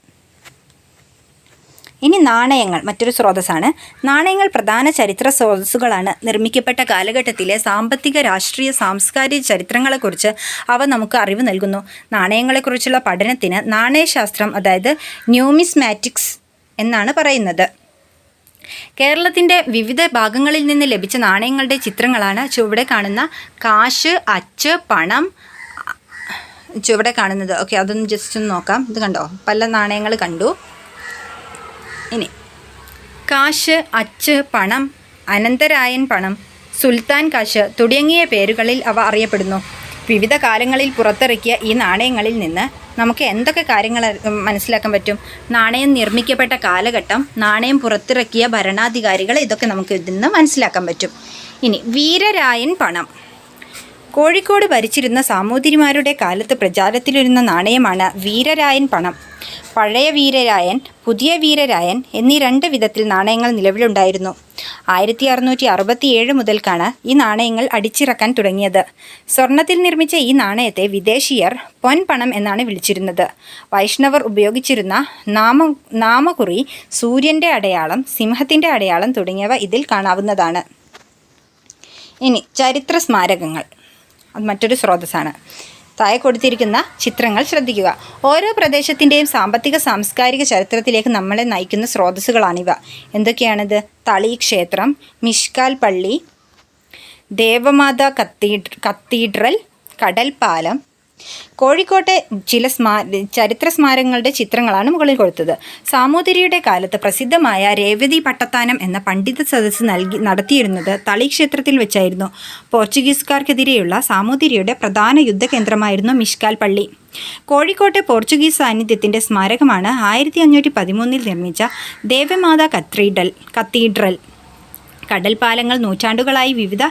ഇനി നാണയങ്ങൾ മറ്റൊരു സ്രോതസ്സാണ്. നാണയങ്ങൾ പ്രധാന ചരിത്ര സ്രോതസ്സുകളാണ്. നിർമ്മിക്കപ്പെട്ട കാലഘട്ടത്തിലെ സാമ്പത്തിക, രാഷ്ട്രീയ, സാംസ്കാരിക ചരിത്രങ്ങളെക്കുറിച്ച് അവ നമുക്ക് അറിവ് നൽകുന്നു. നാണയങ്ങളെക്കുറിച്ചുള്ള പഠനത്തിന് നാണയശാസ്ത്രം അതായത് ന്യൂമിസ്മാറ്റിക്സ് എന്നാണ് പറയുന്നത്. കേരളത്തിൻ്റെ വിവിധ ഭാഗങ്ങളിൽ നിന്ന് ലഭിച്ച നാണയങ്ങളുടെ ചിത്രങ്ങളാണ് ചുവടെ കാണുന്ന കാശ്, അച്ച്, പണം ചുവടെ കാണുന്നത്. ഓക്കെ, അതൊന്ന് ജസ്റ്റ് ഒന്ന് നോക്കാം. ഇത് കണ്ടോ, പല നാണയങ്ങൾ കണ്ടു. ഇനി കാശ്, അച്ച്, പണം, അനന്തരായൻ പണം, സുൽത്താൻ കാശ് തുടങ്ങിയ പേരുകളിൽ അവ അറിയപ്പെടുന്നു. വിവിധ കാലങ്ങളിൽ പുറത്തിറക്കിയ ഈ നാണയങ്ങളിൽ നിന്ന് നമുക്ക് എന്തൊക്കെ കാര്യങ്ങൾ മനസ്സിലാക്കാൻ പറ്റും? നാണയം നിർമ്മിക്കപ്പെട്ട കാലഘട്ടം, നാണയം പുറത്തിറക്കിയ ഭരണാധികാരികൾ, ഇതൊക്കെ നമുക്ക് ഇതിൽ നിന്ന് മനസ്സിലാക്കാൻ പറ്റും. ഇനി വീരരായൻ പണം. കോഴിക്കോട് ഭരിച്ചിരുന്ന സാമൂതിരിമാരുടെ കാലത്ത് പ്രചാരത്തിലിരുന്ന നാണയമാണ് വീരരായൻ പണം. പഴയ വീരരായൻ, പുതിയ വീരരായൻ എന്നീ 2 വിധത്തിൽ നാണയങ്ങൾ നിലവിലുണ്ടായിരുന്നു. 1667 മുതൽക്കാണ് ഈ നാണയങ്ങൾ അടിച്ചിറക്കാൻ തുടങ്ങിയത്. സ്വർണത്തിൽ നിർമ്മിച്ച ഈ നാണയത്തെ വിദേശീയർ പൊൻപണം എന്നാണ് വിളിച്ചിരുന്നത്. വൈഷ്ണവർ ഉപയോഗിച്ചിരുന്ന നാമകുറി, സൂര്യൻ്റെ അടയാളം, സിംഹത്തിൻ്റെ അടയാളം തുടങ്ങിയവ ഇതിൽ കാണാവുന്നതാണ്. ഇനി ചരിത്ര സ്മാരകങ്ങൾ, അത് മറ്റൊരു സ്രോതസ്സാണ്. താഴെ കൊടുത്തിരിക്കുന്ന ചിത്രങ്ങൾ ശ്രദ്ധിക്കുക. ഓരോ പ്രദേശത്തിൻ്റെയും സാമ്പത്തിക, സാംസ്കാരിക ചരിത്രത്തിലേക്ക് നമ്മളെ നയിക്കുന്ന സ്രോതസ്സുകളാണിവ. എന്തൊക്കെയാണിത്? തളി ക്ഷേത്രം, മിഷ്കാൽ പള്ളി, ദേവമാതാ കത്തീഡ്രൽ, കടൽപ്പാലം. കോഴിക്കോട്ടെ ചില ചരിത്ര സ്മാരകങ്ങളുടെ ചിത്രങ്ങളാണ് മുകളിൽ കൊടുത്തത്. സാമൂതിരിയുടെ കാലത്ത് പ്രസിദ്ധമായ രേവതി പട്ടത്താനം എന്ന പണ്ഡിത സദസ്സ് നടത്തിയിരുന്നത് തളി ക്ഷേത്രത്തിൽ വെച്ചായിരുന്നു. പോർച്ചുഗീസുകാർക്കെതിരെയുള്ള സാമൂതിരിയുടെ പ്രധാന യുദ്ധകേന്ദ്രമായിരുന്നു മിഷ്കാൽ പള്ളി. കോഴിക്കോട്ടെ പോർച്ചുഗീസ് സാന്നിധ്യത്തിൻ്റെ സ്മാരകമാണ് 1513 നിർമ്മിച്ച ദേവമാതാ കത്തീഡ്രൽ. കടൽപ്പാലങ്ങൾ നൂറ്റാണ്ടുകളായി വിവിധ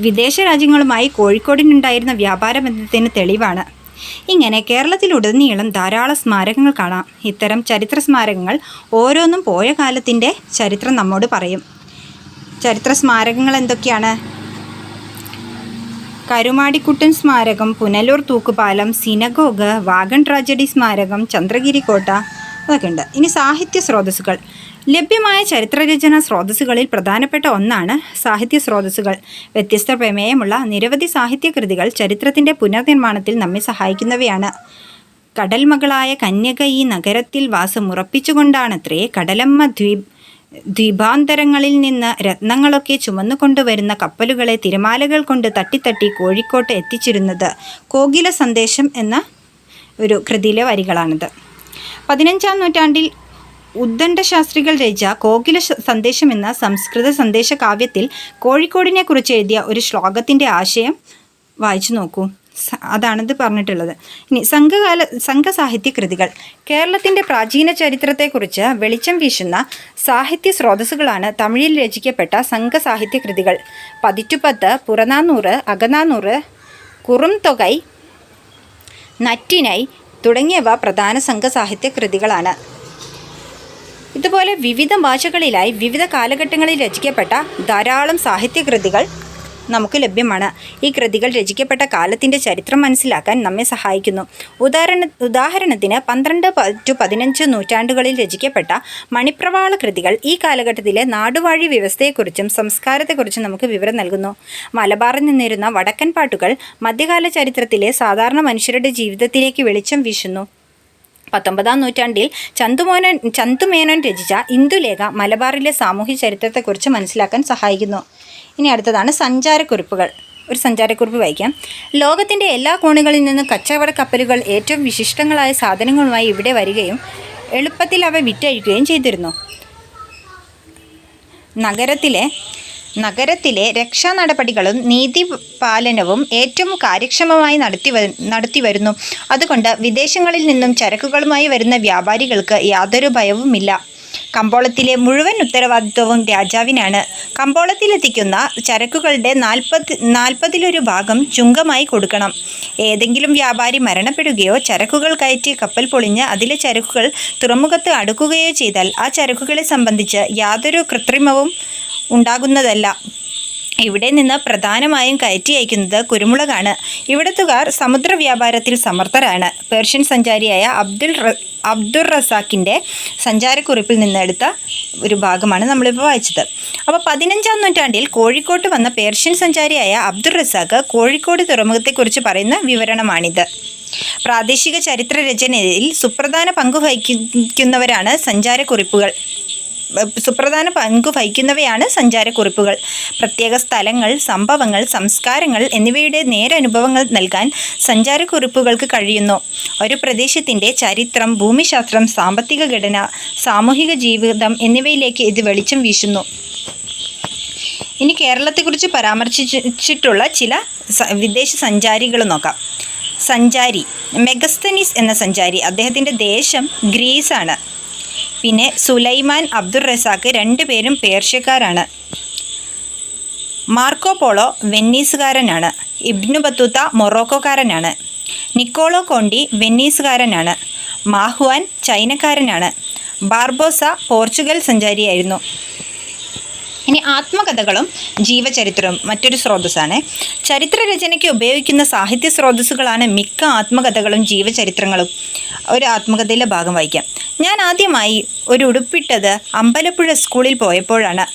വിദേശ രാജ്യങ്ങളുമായി കോഴിക്കോടിനുണ്ടായിരുന്ന വ്യാപാര ബന്ധത്തിന് തെളിവാണ്. ഇങ്ങനെ കേരളത്തിലുടനീളം ധാരാളം സ്മാരകങ്ങൾ കാണാം. ഇത്തരം ചരിത്ര സ്മാരകങ്ങൾ ഓരോന്നും പോയ കാലത്തിൻ്റെ ചരിത്രം നമ്മോട് പറയും. ചരിത്ര സ്മാരകങ്ങൾ എന്തൊക്കെയാണ്? കരുമാടിക്കുട്ടൻ സ്മാരകം, പുനലൂർ തൂക്കുപാലം, സിനഗോഗ്, വാഗൺ ട്രാജഡി സ്മാരകം, ചന്ദ്രഗിരി കോട്ട, അതൊക്കെ ഉണ്ട്. ഇനി സാഹിത്യ സ്രോതസ്സുകൾ. ലഭ്യമായ ചരിത്രരചനാ സ്രോതസ്സുകളിൽ പ്രധാനപ്പെട്ട ഒന്നാണ് സാഹിത്യ സ്രോതസ്സുകൾ. വ്യത്യസ്ത പ്രമേയമുള്ള നിരവധി സാഹിത്യകൃതികൾ ചരിത്രത്തിൻ്റെ പുനർനിർമ്മാണത്തിൽ നമ്മെ സഹായിക്കുന്നവയാണ്. കടൽമകളായ കന്യക ഈ നഗരത്തിൽ വാസമുറപ്പിച്ചുകൊണ്ടാണത്രേ കടലമ്മ ദ്വീപാന്തരങ്ങളിൽ നിന്ന് രത്നങ്ങളൊക്കെ ചുമന്നുകൊണ്ടുവരുന്ന കപ്പലുകളെ തിരമാലകൾ കൊണ്ട് തട്ടിത്തട്ടി കോഴിക്കോട്ട് എത്തിച്ചിരുന്നത്. കോകില സന്ദേശം എന്ന ഒരു കൃതിയിലെ വരികളാണിത്. 15-ാം നൂറ്റാണ്ടിൽ ഉദ്ദണ്ഡശാസ്ത്രികൾ രചിച്ച കോകില സന്ദേശം എന്ന സംസ്കൃത സന്ദേശ കാവ്യത്തിൽ കോഴിക്കോടിനെക്കുറിച്ച് എഴുതിയ ഒരു ശ്ലോകത്തിൻ്റെ ആശയം വായിച്ചു നോക്കൂ. അതാണിത് പറഞ്ഞിട്ടുള്ളത്. ഇനി സംഘസാഹിത്യ കൃതികൾ. കേരളത്തിൻ്റെ പ്രാചീന ചരിത്രത്തെക്കുറിച്ച് വെളിച്ചം വീശുന്ന സാഹിത്യ സ്രോതസ്സുകളാണ് തമിഴിൽ രചിക്കപ്പെട്ട സംഘസാഹിത്യ കൃതികൾ. പതിറ്റുപത്ത്, പുറനാനൂറ്, അകനാനൂറ്, കുറുംതൊകൈ, നറ്റിനൈ തുടങ്ങിയവ പ്രധാന സംഘസാഹിത്യ കൃതികളാണ്. ഇതുപോലെ വിവിധ ഭാഷകളിലായി വിവിധ കാലഘട്ടങ്ങളിൽ രചിക്കപ്പെട്ട ധാരാളം സാഹിത്യകൃതികൾ നമുക്ക് ലഭ്യമാണ്. ഈ കൃതികൾ രചിക്കപ്പെട്ട കാലത്തിൻ്റെ ചരിത്രം മനസ്സിലാക്കാൻ നമ്മെ സഹായിക്കുന്നു. ഉദാഹരണത്തിന് 12-15 നൂറ്റാണ്ടുകളിൽ രചിക്കപ്പെട്ട മണിപ്രവാള കൃതികൾ ഈ കാലഘട്ടത്തിലെ നാടുവാഴി വ്യവസ്ഥയെക്കുറിച്ചും സംസ്കാരത്തെക്കുറിച്ചും നമുക്ക് വിവരം നൽകുന്നു. മലബാറിൽ നിന്നിരുന്ന വടക്കൻ പാട്ടുകൾ മധ്യകാല ചരിത്രത്തിലെ സാധാരണ മനുഷ്യരുടെ ജീവിതത്തിലേക്ക് വെളിച്ചം വീശുന്നു. 19-ാം നൂറ്റാണ്ടിൽ ചന്തുമേനോൻ രചിച്ച ഇന്ദുലേഖ മലബാറിലെ സാമൂഹ്യ ചരിത്രത്തെക്കുറിച്ച് മനസ്സിലാക്കാൻ സഹായിക്കുന്നു. ഇനി അടുത്തതാണ് സഞ്ചാരക്കുറിപ്പുകൾ. ഒരു സഞ്ചാരക്കുറിപ്പ് വായിക്കാം. ലോകത്തിൻ്റെ എല്ലാ കോണുകളിൽ നിന്നും കച്ചവട കപ്പലുകൾ ഏറ്റവും വിശിഷ്ടങ്ങളായ സാധനങ്ങളുമായി ഇവിടെ വരികയും എളുപ്പത്തിൽ അവ വിറ്റഴിക്കുകയും ചെയ്തിരുന്നു. നഗരത്തിലെ രക്ഷാ നടപടികളും നീതിപാലനവും ഏറ്റവും കാര്യക്ഷമമായി നടത്തിവരുന്നു. അതുകൊണ്ട് വിദേശങ്ങളിൽ നിന്നും ചരക്കുകളുമായി വരുന്ന വ്യാപാരികൾക്ക് യാതൊരു ഭയവുമില്ല. കമ്പോളത്തിലെ മുഴുവൻ ഉത്തരവാദിത്വവും രാജാവിനാണ്. കമ്പോളത്തിലെത്തിക്കുന്ന ചരക്കുകളുടെ 40-ൽ1 ഭാഗം ചുങ്കമായി കൊടുക്കണം. ഏതെങ്കിലും വ്യാപാരി മരണപ്പെടുകയോ ചരക്കുകൾ കയറ്റി കപ്പൽ പൊളിഞ്ഞ് അതിലെ ചരക്കുകൾ തുറമുഖത്ത് അടുക്കുകയോ ചെയ്താൽ ആ ചരക്കുകളെ സംബന്ധിച്ച് യാതൊരു കൃത്രിമവും ഉണ്ടാകുന്നതല്ല. ഇവിടെ നിന്ന് പ്രധാനമായും കയറ്റി അയക്കുന്നത് കുരുമുളകാണ്. ഇവിടത്തുകാർ സമുദ്ര വ്യാപാരത്തിൽ സമർത്ഥരാണ്. പേർഷ്യൻ സഞ്ചാരിയായ അബ്ദുർ റസാക്കിൻ്റെ സഞ്ചാരക്കുറിപ്പിൽ നിന്നെടുത്ത ഒരു ഭാഗമാണ് നമ്മളിപ്പോൾ വായിച്ചത്. അപ്പോൾ 15-ാം നൂറ്റാണ്ടിൽ കോഴിക്കോട്ട് വന്ന പേർഷ്യൻ സഞ്ചാരിയായ അബ്ദുർ റസാക്ക് കോഴിക്കോട് തുറമുഖത്തെക്കുറിച്ച് പറയുന്ന വിവരണമാണിത്. പ്രാദേശിക ചരിത്ര രചനയിൽ സുപ്രധാന പങ്ക് വഹിക്കുന്നവയാണ് സഞ്ചാരക്കുറിപ്പുകൾ. പ്രത്യേക സ്ഥലങ്ങൾ, സംഭവങ്ങൾ, സംസ്കാരങ്ങൾ എന്നിവയുടെ നേരനുഭവങ്ങൾ നൽകാൻ സഞ്ചാരക്കുറിപ്പുകൾക്ക് കഴിയുന്നു. ഒരു പ്രദേശത്തിൻ്റെ ചരിത്രം, ഭൂമിശാസ്ത്രം, സാമ്പത്തിക ഘടന, സാമൂഹിക ജീവിതം എന്നിവയിലേക്ക് ഇത് വെളിച്ചം വീശുന്നു. ഇനി കേരളത്തെക്കുറിച്ച് പരാമർശിച്ചിട്ടുള്ള ചില വിദേശ സഞ്ചാരികൾ നോക്കാം. സഞ്ചാരി മെഗസ്തനീസ് എന്ന സഞ്ചാരി, അദ്ദേഹത്തിൻ്റെ ദേശം ഗ്രീസാണ്. പിന്നെ സുലൈമാൻ, അബ്ദുർ റസാക്ക് രണ്ടുപേരും പേർഷ്യക്കാരാണ്. മാർക്കോ പോളോ വെന്നീസുകാരനാണ്. ഇബ്നു ബത്തൂത്ത മൊറോക്കോക്കാരനാണ്. നിക്കോളോ കോണ്ടി വെന്നീസുകാരനാണ്. മാഹുവാൻ ചൈനക്കാരനാണ്. ബാർബോസ പോർച്ചുഗൽ സഞ്ചാരിയായിരുന്നു. ഇനി ആത്മകഥകളും ജീവചരിത്രവും മറ്റൊരു സ്രോതസ്സാണ്. ചരിത്രരചനയ്ക്ക് ഉപയോഗിക്കുന്ന സാഹിത്യ സ്രോതസ്സുകളാണ് മിക്ക ആത്മകഥകളും ജീവചരിത്രങ്ങളും. ഒരു ആത്മകഥയിലെ ഭാഗം വായിക്കാം. ഞാൻ ആദ്യമായി ഒരു ഉടുപ്പിട്ടത് അമ്പലപ്പുഴ സ്കൂളിൽ പോയപ്പോഴാണ്.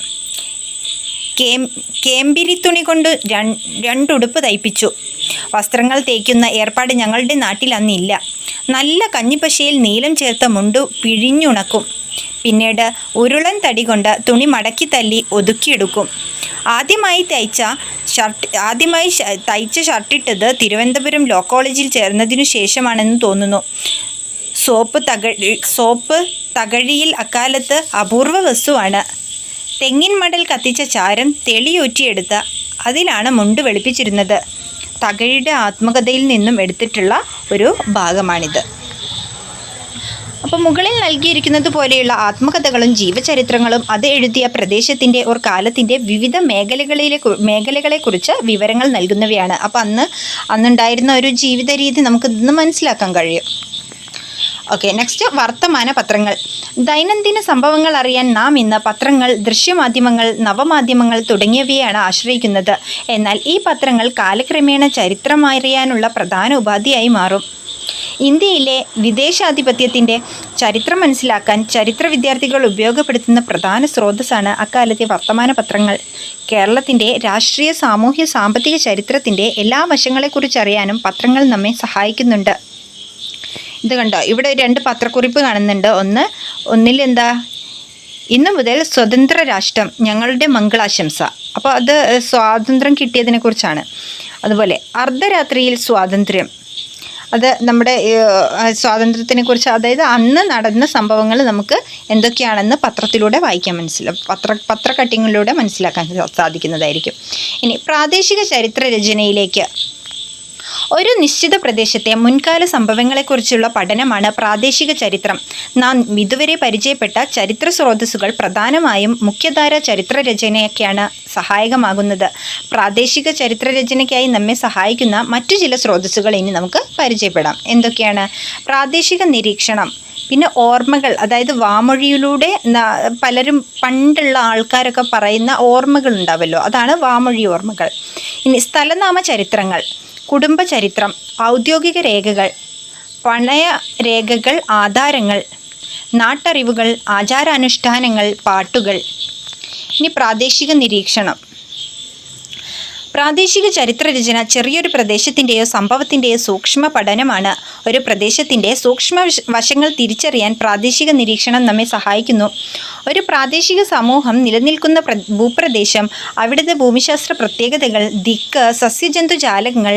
കേമ്പിരിത്തുണി കൊണ്ട് 2 ഉടുപ്പ് തയ്പ്പിച്ചു. വസ്ത്രങ്ങൾ തേക്കുന്ന ഏർപ്പാട് ഞങ്ങളുടെ നാട്ടിൽ അന്നില്ല. നല്ല കഞ്ഞിപ്പശയിൽ നീലം ചേർത്ത മുണ്ടു പിഴിഞ്ഞുണക്കും. പിന്നീട് ഉരുളൻ തടി കൊണ്ട് തുണി മടക്കി തല്ലി ഒതുക്കിയെടുക്കും. ആദ്യമായി തയ്ച്ച ഷർട്ടിട്ടത് തിരുവനന്തപുരം ലോ കോളേജിൽ ചേർന്നതിനു ശേഷമാണെന്ന് തോന്നുന്നു. സോപ്പ് തകഴിയിൽ അക്കാലത്ത് അപൂർവ വസ്തുവാണ്. തെങ്ങിൻ മടൽ കത്തിച്ച ചാരം തെളിയൂറ്റിയെടുത്ത് അതിലാണ് മുണ്ട് വെളുപ്പിച്ചിരുന്നത്. തകഴിയുടെ ആത്മകഥയിൽ നിന്നും എടുത്തിട്ടുള്ള ഒരു ഭാഗമാണിത്. അപ്പോൾ മുകളിൽ നൽകിയിരിക്കുന്നത് പോലെയുള്ള ആത്മകഥകളും ജീവചരിത്രങ്ങളും അത് എഴുതിയ പ്രദേശത്തിൻ്റെ ഒരു കാലത്തിൻ്റെ വിവിധ മേഖലകളെക്കുറിച്ച് വിവരങ്ങൾ നൽകുന്നവയാണ്. അപ്പോൾ അന്നുണ്ടായിരുന്ന ഒരു ജീവിത രീതി നമുക്ക് ഇന്ന് മനസ്സിലാക്കാൻ കഴിയും. ഓക്കെ, നെക്സ്റ്റ് വർത്തമാന പത്രങ്ങൾ. ദൈനംദിന സംഭവങ്ങൾ അറിയാൻ നാം ഇന്ന് പത്രങ്ങൾ, ദൃശ്യമാധ്യമങ്ങൾ, നവമാധ്യമങ്ങൾ തുടങ്ങിയവയാണ് ആശ്രയിക്കുന്നത്. എന്നാൽ ഈ പത്രങ്ങൾ കാലക്രമേണ ചരിത്രമറിയാനുള്ള പ്രധാന ഉപാധിയായി മാറും. ഇന്ത്യയിലെ വിദേശാധിപത്യത്തിൻ്റെ ചരിത്രം മനസ്സിലാക്കാൻ ചരിത്ര വിദ്യാർത്ഥികൾ ഉപയോഗപ്പെടുത്തുന്ന പ്രധാന സ്രോതസ്സാണ് അക്കാലത്തെ വർത്തമാന പത്രങ്ങൾ. കേരളത്തിൻ്റെ രാഷ്ട്രീയ, സാമൂഹ്യ, സാമ്പത്തിക ചരിത്രത്തിൻ്റെ എല്ലാ വശങ്ങളെക്കുറിച്ചറിയാനും പത്രങ്ങൾ നമ്മെ സഹായിക്കുന്നുണ്ട്. ഇത് കണ്ടോ, ഇവിടെ 2 പത്രക്കുറിപ്പ് കാണുന്നുണ്ട്. ഒന്നിൽ എന്താ, ഇന്നു മുതൽ സ്വതന്ത്ര രാഷ്ട്രം, ഞങ്ങളുടെ മംഗളാശംസ. അപ്പോൾ അത് സ്വാതന്ത്ര്യം കിട്ടിയതിനെ കുറിച്ചാണ്. അതുപോലെ അർദ്ധരാത്രിയിൽ സ്വാതന്ത്ര്യം, അത് നമ്മുടെ സ്വാതന്ത്ര്യത്തിനെ കുറിച്ച്, അതായത് അന്ന് നടന്ന സംഭവങ്ങൾ നമുക്ക് എന്തൊക്കെയാണെന്ന് പത്രത്തിലൂടെ പത്ര കട്ടിങ്ങിലൂടെ മനസ്സിലാക്കാൻ സാധിക്കുന്നതായിരിക്കും. ഇനി പ്രാദേശിക ചരിത്ര രചനയിലേക്ക് ഒരു നിശ്ചിത പ്രദേശത്തെ മുൻകാല സംഭവങ്ങളെക്കുറിച്ചുള്ള പഠനമാണ് പ്രാദേശിക ചരിത്രം. നാം ഇതുവരെ പരിചയപ്പെട്ട ചരിത്ര സ്രോതസ്സുകൾ പ്രധാനമായും മുഖ്യധാര ചരിത്രരചനയ്ക്കാണ് സഹായകമാകുന്നത്. പ്രാദേശിക ചരിത്രരചനയ്ക്കായി നമ്മെ സഹായിക്കുന്ന മറ്റു ചില സ്രോതസ്സുകൾ ഇനി നമുക്ക് പരിചയപ്പെടാം. എന്തൊക്കെയാണ്? പ്രാദേശിക നിരീക്ഷണം, പിന്നെ ഓർമ്മകൾ, അതായത് വാമൊഴിയിലൂടെ പലരും പണ്ടുള്ള ആൾക്കാരൊക്കെ പറയുന്ന ഓർമ്മകൾ ഉണ്ടാവല്ലോ, അതാണ് വാമൊഴി ഓർമ്മകൾ. ഇനി സ്ഥലനാമ ചരിത്രങ്ങൾ, കുടുംബ ചരിത്രം, ഔദ്യോഗിക രേഖകൾ, പണയ രേഖകൾ, ആധാരങ്ങൾ, നാട്ടറിവുകൾ, ആചാരാനുഷ്ഠാനങ്ങൾ, പാട്ടുകൾ. ഇനി പ്രാദേശിക നിരീക്ഷണം. പ്രാദേശിക ചരിത്രരചന ചെറിയൊരു പ്രദേശത്തിൻ്റെയോ സംഭവത്തിൻ്റെയോ സൂക്ഷ്മ പഠനമാണ്. ഒരു പ്രദേശത്തിൻ്റെ സൂക്ഷ്മ വശങ്ങൾ തിരിച്ചറിയാൻ പ്രാദേശിക നിരീക്ഷണം നമ്മെ സഹായിക്കുന്നു. ഒരു പ്രാദേശിക സമൂഹം നിലനിൽക്കുന്ന ഭൂപ്രദേശം, അവിടുത്തെ ഭൂമിശാസ്ത്ര പ്രത്യേകതകൾ, ദിക്ക്, സസ്യജന്തുജാലങ്ങൾ,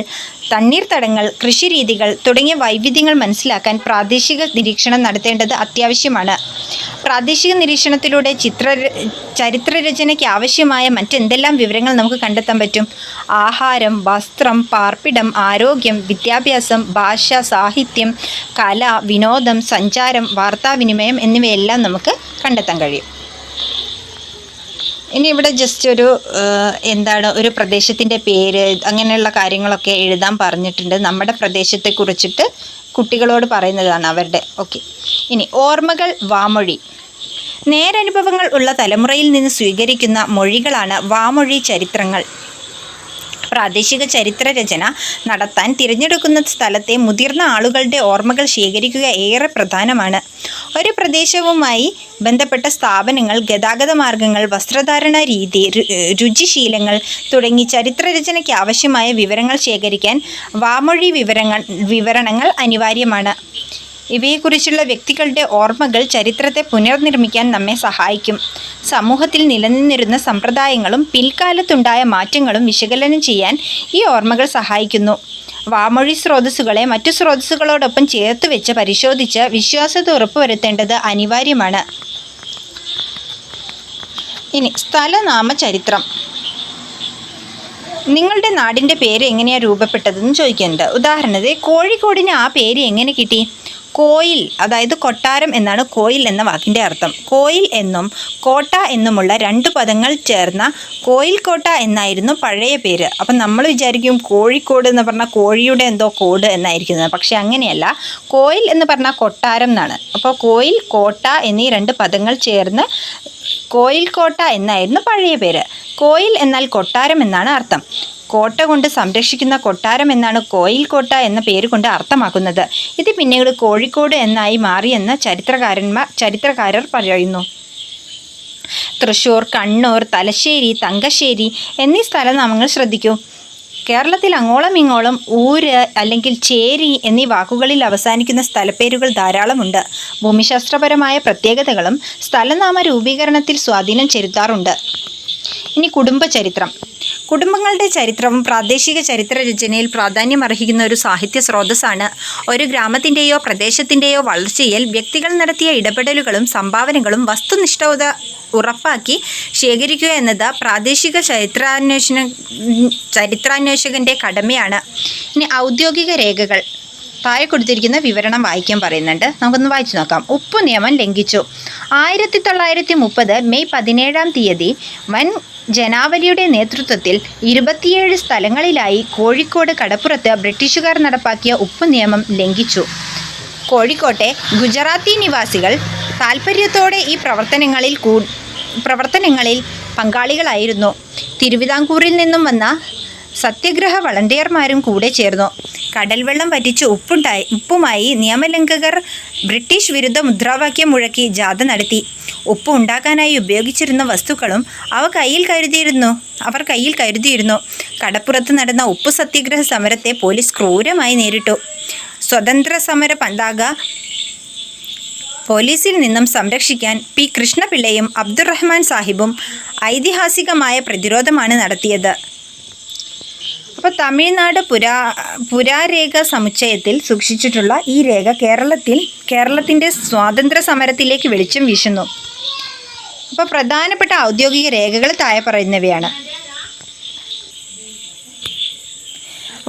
തണ്ണീർത്തടങ്ങൾ, കൃഷിരീതികൾ തുടങ്ങിയ വൈവിധ്യങ്ങൾ മനസ്സിലാക്കാൻ പ്രാദേശിക നിരീക്ഷണം നടത്തേണ്ടത് അത്യാവശ്യമാണ്. പ്രാദേശിക നിരീക്ഷണത്തിലൂടെ ചരിത്രരചനയ്ക്ക് ആവശ്യമായ മറ്റെന്തെല്ലാം വിവരങ്ങൾ നമുക്ക് കണ്ടെത്താൻ പറ്റും? ആഹാരം, വസ്ത്രം, പാർപ്പിടം, ആരോഗ്യം, വിദ്യാഭ്യാസം, ഭാഷ, സാഹിത്യം, കല, വിനോദം, സഞ്ചാരം, വാർത്താവിനിമയം എന്നിവയെല്ലാം നമുക്ക് കണ്ടെത്താൻ കഴിയും. ഇനി ഇവിടെ ജസ്റ്റ് ഒരു പ്രദേശത്തിൻ്റെ പേര്, അങ്ങനെയുള്ള കാര്യങ്ങളൊക്കെ എഴുതാൻ പറഞ്ഞിട്ടുണ്ട്. നമ്മുടെ പ്രദേശത്തെക്കുറിച്ചിട്ട് കുട്ടികളോട് പറയുന്നതാണ് അവരുടെ. ഓക്കെ. ഇനി ഓർമ്മകൾ, വാമൊഴി. നേരനുഭവങ്ങൾ ഉള്ള തലമുറയിൽ നിന്ന് സ്വീകരിക്കുന്ന മൊഴികളാണ് വാമൊഴി ചരിത്രങ്ങൾ. പ്രാദേശിക ചരിത്രരചന നടത്താൻ തിരഞ്ഞെടുക്കുന്ന സ്ഥലത്തെ മുതിർന്ന ആളുകളുടെ ഓർമ്മകൾ ശേഖരിക്കുക ഏറെ പ്രധാനമാണ്. ഒരു പ്രദേശവുമായി ബന്ധപ്പെട്ട സ്ഥാപനങ്ങൾ, ഗതാഗത മാർഗങ്ങൾ, വസ്ത്രധാരണ രീതി, രുചിശീലങ്ങൾ തുടങ്ങി ചരിത്രരചനയ്ക്ക് ആവശ്യമായ വിവരങ്ങൾ ശേഖരിക്കാൻ വാമൊഴി വിവരണങ്ങൾ അനിവാര്യമാണ്. ഇവയെക്കുറിച്ചുള്ള വ്യക്തികളുടെ ഓർമ്മകൾ ചരിത്രത്തെ പുനർനിർമ്മിക്കാൻ നമ്മെ സഹായിക്കും. സമൂഹത്തിൽ നിലനിന്നിരുന്ന സമ്പ്രദായങ്ങളും പിൽക്കാലത്തുണ്ടായ മാറ്റങ്ങളും വിശകലനം ചെയ്യാൻ ഈ ഓർമ്മകൾ സഹായിക്കുന്നു. വാമൊഴി സ്രോതസ്സുകളെ മറ്റു സ്രോതസ്സുകളോടൊപ്പം ചേർത്ത് വെച്ച് പരിശോധിച്ച് വിശ്വാസ്യത ഉറപ്പുവരുത്തേണ്ടത് അനിവാര്യമാണ്. ഇനി സ്ഥലനാമ ചരിത്രം. നിങ്ങളുടെ നാടിൻ്റെ പേര് എങ്ങനെയാണ് രൂപപ്പെട്ടതെന്ന് ചോദിക്കുന്നുണ്ട്. ഉദാഹരണത്തിന് കോഴിക്കോടിന് ആ പേര് എങ്ങനെ കിട്ടി? കോയിൽ, അതായത് കൊട്ടാരം എന്നാണ് കോയിൽ എന്ന വാക്കിൻ്റെ അർത്ഥം. കോയിൽ എന്നും കോട്ട എന്നുമുള്ള രണ്ട് പദങ്ങൾ ചേർന്ന കോയിൽ കോട്ട എന്നായിരുന്നു പഴയ പേര്. അപ്പം നമ്മൾ വിചാരിക്കും കോഴിക്കോട് എന്ന് പറഞ്ഞാൽ കോഴിയുടെ എന്തോ കോട് എന്നായിരിക്കുന്നത്. പക്ഷെ അങ്ങനെയല്ല. കോയിൽ എന്ന് പറഞ്ഞാൽ കൊട്ടാരം എന്നാണ്. അപ്പോൾ കോയിൽ, കോട്ട എന്നീ രണ്ട് പദങ്ങൾ ചേർന്ന് കോയിൽ കോട്ട എന്നായിരുന്നു പഴയ പേര്. കോയിൽ എന്നാൽ കൊട്ടാരം എന്നാണ് അർത്ഥം. കോട്ട കൊണ്ട് സംരക്ഷിക്കുന്ന കൊട്ടാരം എന്നാണ് കോയിൽ കോട്ട എന്ന പേര് കൊണ്ട് അർത്ഥമാക്കുന്നത്. ഇത് പിന്നീട് കോഴിക്കോട് എന്നായി മാറിയെന്ന് ചരിത്രകാരർ പറയുന്നു. തൃശ്ശൂർ, കണ്ണൂർ, തലശ്ശേരി, തങ്കശ്ശേരി എന്നീ സ്ഥലനാമങ്ങൾ ശ്രദ്ധിക്കൂ. കേരളത്തിൽ അങ്ങോളം ഇങ്ങോളം ഊര് അല്ലെങ്കിൽ ചേരി എന്നീ വാക്കുകളിൽ അവസാനിക്കുന്ന സ്ഥലപ്പേരുകൾ ധാരാളമുണ്ട്. ഭൂമിശാസ്ത്രപരമായ പ്രത്യേകതകളും സ്ഥലനാമ രൂപീകരണത്തിൽ സ്വാധീനം ചെലുത്താറുണ്ട്. ഇനി കുടുംബ ചരിത്രം. കുടുംബങ്ങളുടെ ചരിത്രവും പ്രാദേശിക ചരിത്രരചനയിൽ പ്രാധാന്യമർഹിക്കുന്ന ഒരു സാഹിത്യ സ്രോതസ്സാണ്. ഒരു ഗ്രാമത്തിൻ്റെയോ പ്രദേശത്തിൻ്റെയോ വളർച്ചയിൽ വ്യക്തികൾ നടത്തിയ ഇടപെടലുകളും സംഭാവനകളും വസ്തുനിഷ്ഠത ഉറപ്പാക്കി ശേഖരിക്കുക എന്നത് പ്രാദേശിക ചരിത്രാന്വേഷകൻ്റെ കടമയാണ്. ഇനി ഔദ്യോഗിക രേഖകൾ. താഴെ കൊടുത്തിരിക്കുന്ന വിവരണം വായിക്കാൻ പറയുന്നുണ്ട്. നമുക്കൊന്ന് വായിച്ചു നോക്കാം. ഉപ്പു നിയമം ലംഘിച്ചു. 1930 മെയ് 17 വൻ ജനാവലിയുടെ നേതൃത്വത്തിൽ 27 സ്ഥലങ്ങളിലായി കോഴിക്കോട് കടപ്പുറത്ത് ബ്രിട്ടീഷുകാർ നടപ്പാക്കിയ ഉപ്പു നിയമം ലംഘിച്ചു. കോഴിക്കോട്ടെ ഗുജറാത്തി നിവാസികൾ താൽപ്പര്യത്തോടെ ഈ പ്രവർത്തനങ്ങളിൽ പങ്കാളികളായിരുന്നു. തിരുവിതാംകൂറിൽ നിന്നും വന്ന സത്യഗ്രഹ വളണ്ടിയർമാരും കൂടെ ചേർന്നു. കടൽവെള്ളം വറ്റിച്ച് ഉപ്പുമായി നിയമലംഘകർ ബ്രിട്ടീഷ് വിരുദ്ധ മുദ്രാവാക്യം മുഴക്കി ജാഥ നടത്തി. ഉപ്പ് ഉണ്ടാക്കാനായി ഉപയോഗിച്ചിരുന്ന വസ്തുക്കളും അവർ കയ്യിൽ കരുതിയിരുന്നു. കടപ്പുറത്ത് നടന്ന ഉപ്പു സത്യഗ്രഹ സമരത്തെ പോലീസ് ക്രൂരമായി നേരിട്ടു. സ്വതന്ത്ര സമര പതാക പോലീസിൽ നിന്നും സംരക്ഷിക്കാൻ പി കൃഷ്ണപിള്ളയും അബ്ദുറഹ്മാൻ സാഹിബും ഐതിഹാസികമായ പ്രതിരോധമാണ് നടത്തിയത്. അപ്പോൾ തമിഴ്നാട് പുരാരേഖ സമുച്ചയത്തിൽ സൂക്ഷിച്ചിട്ടുള്ള ഈ രേഖ കേരളത്തിൻ്റെ സ്വാതന്ത്ര്യ സമരത്തിലേക്ക് വെളിച്ചം വീശുന്നു. അപ്പോൾ പ്രധാനപ്പെട്ട ഔദ്യോഗിക രേഖകൾ താഴെ പറയുന്നവയാണ്.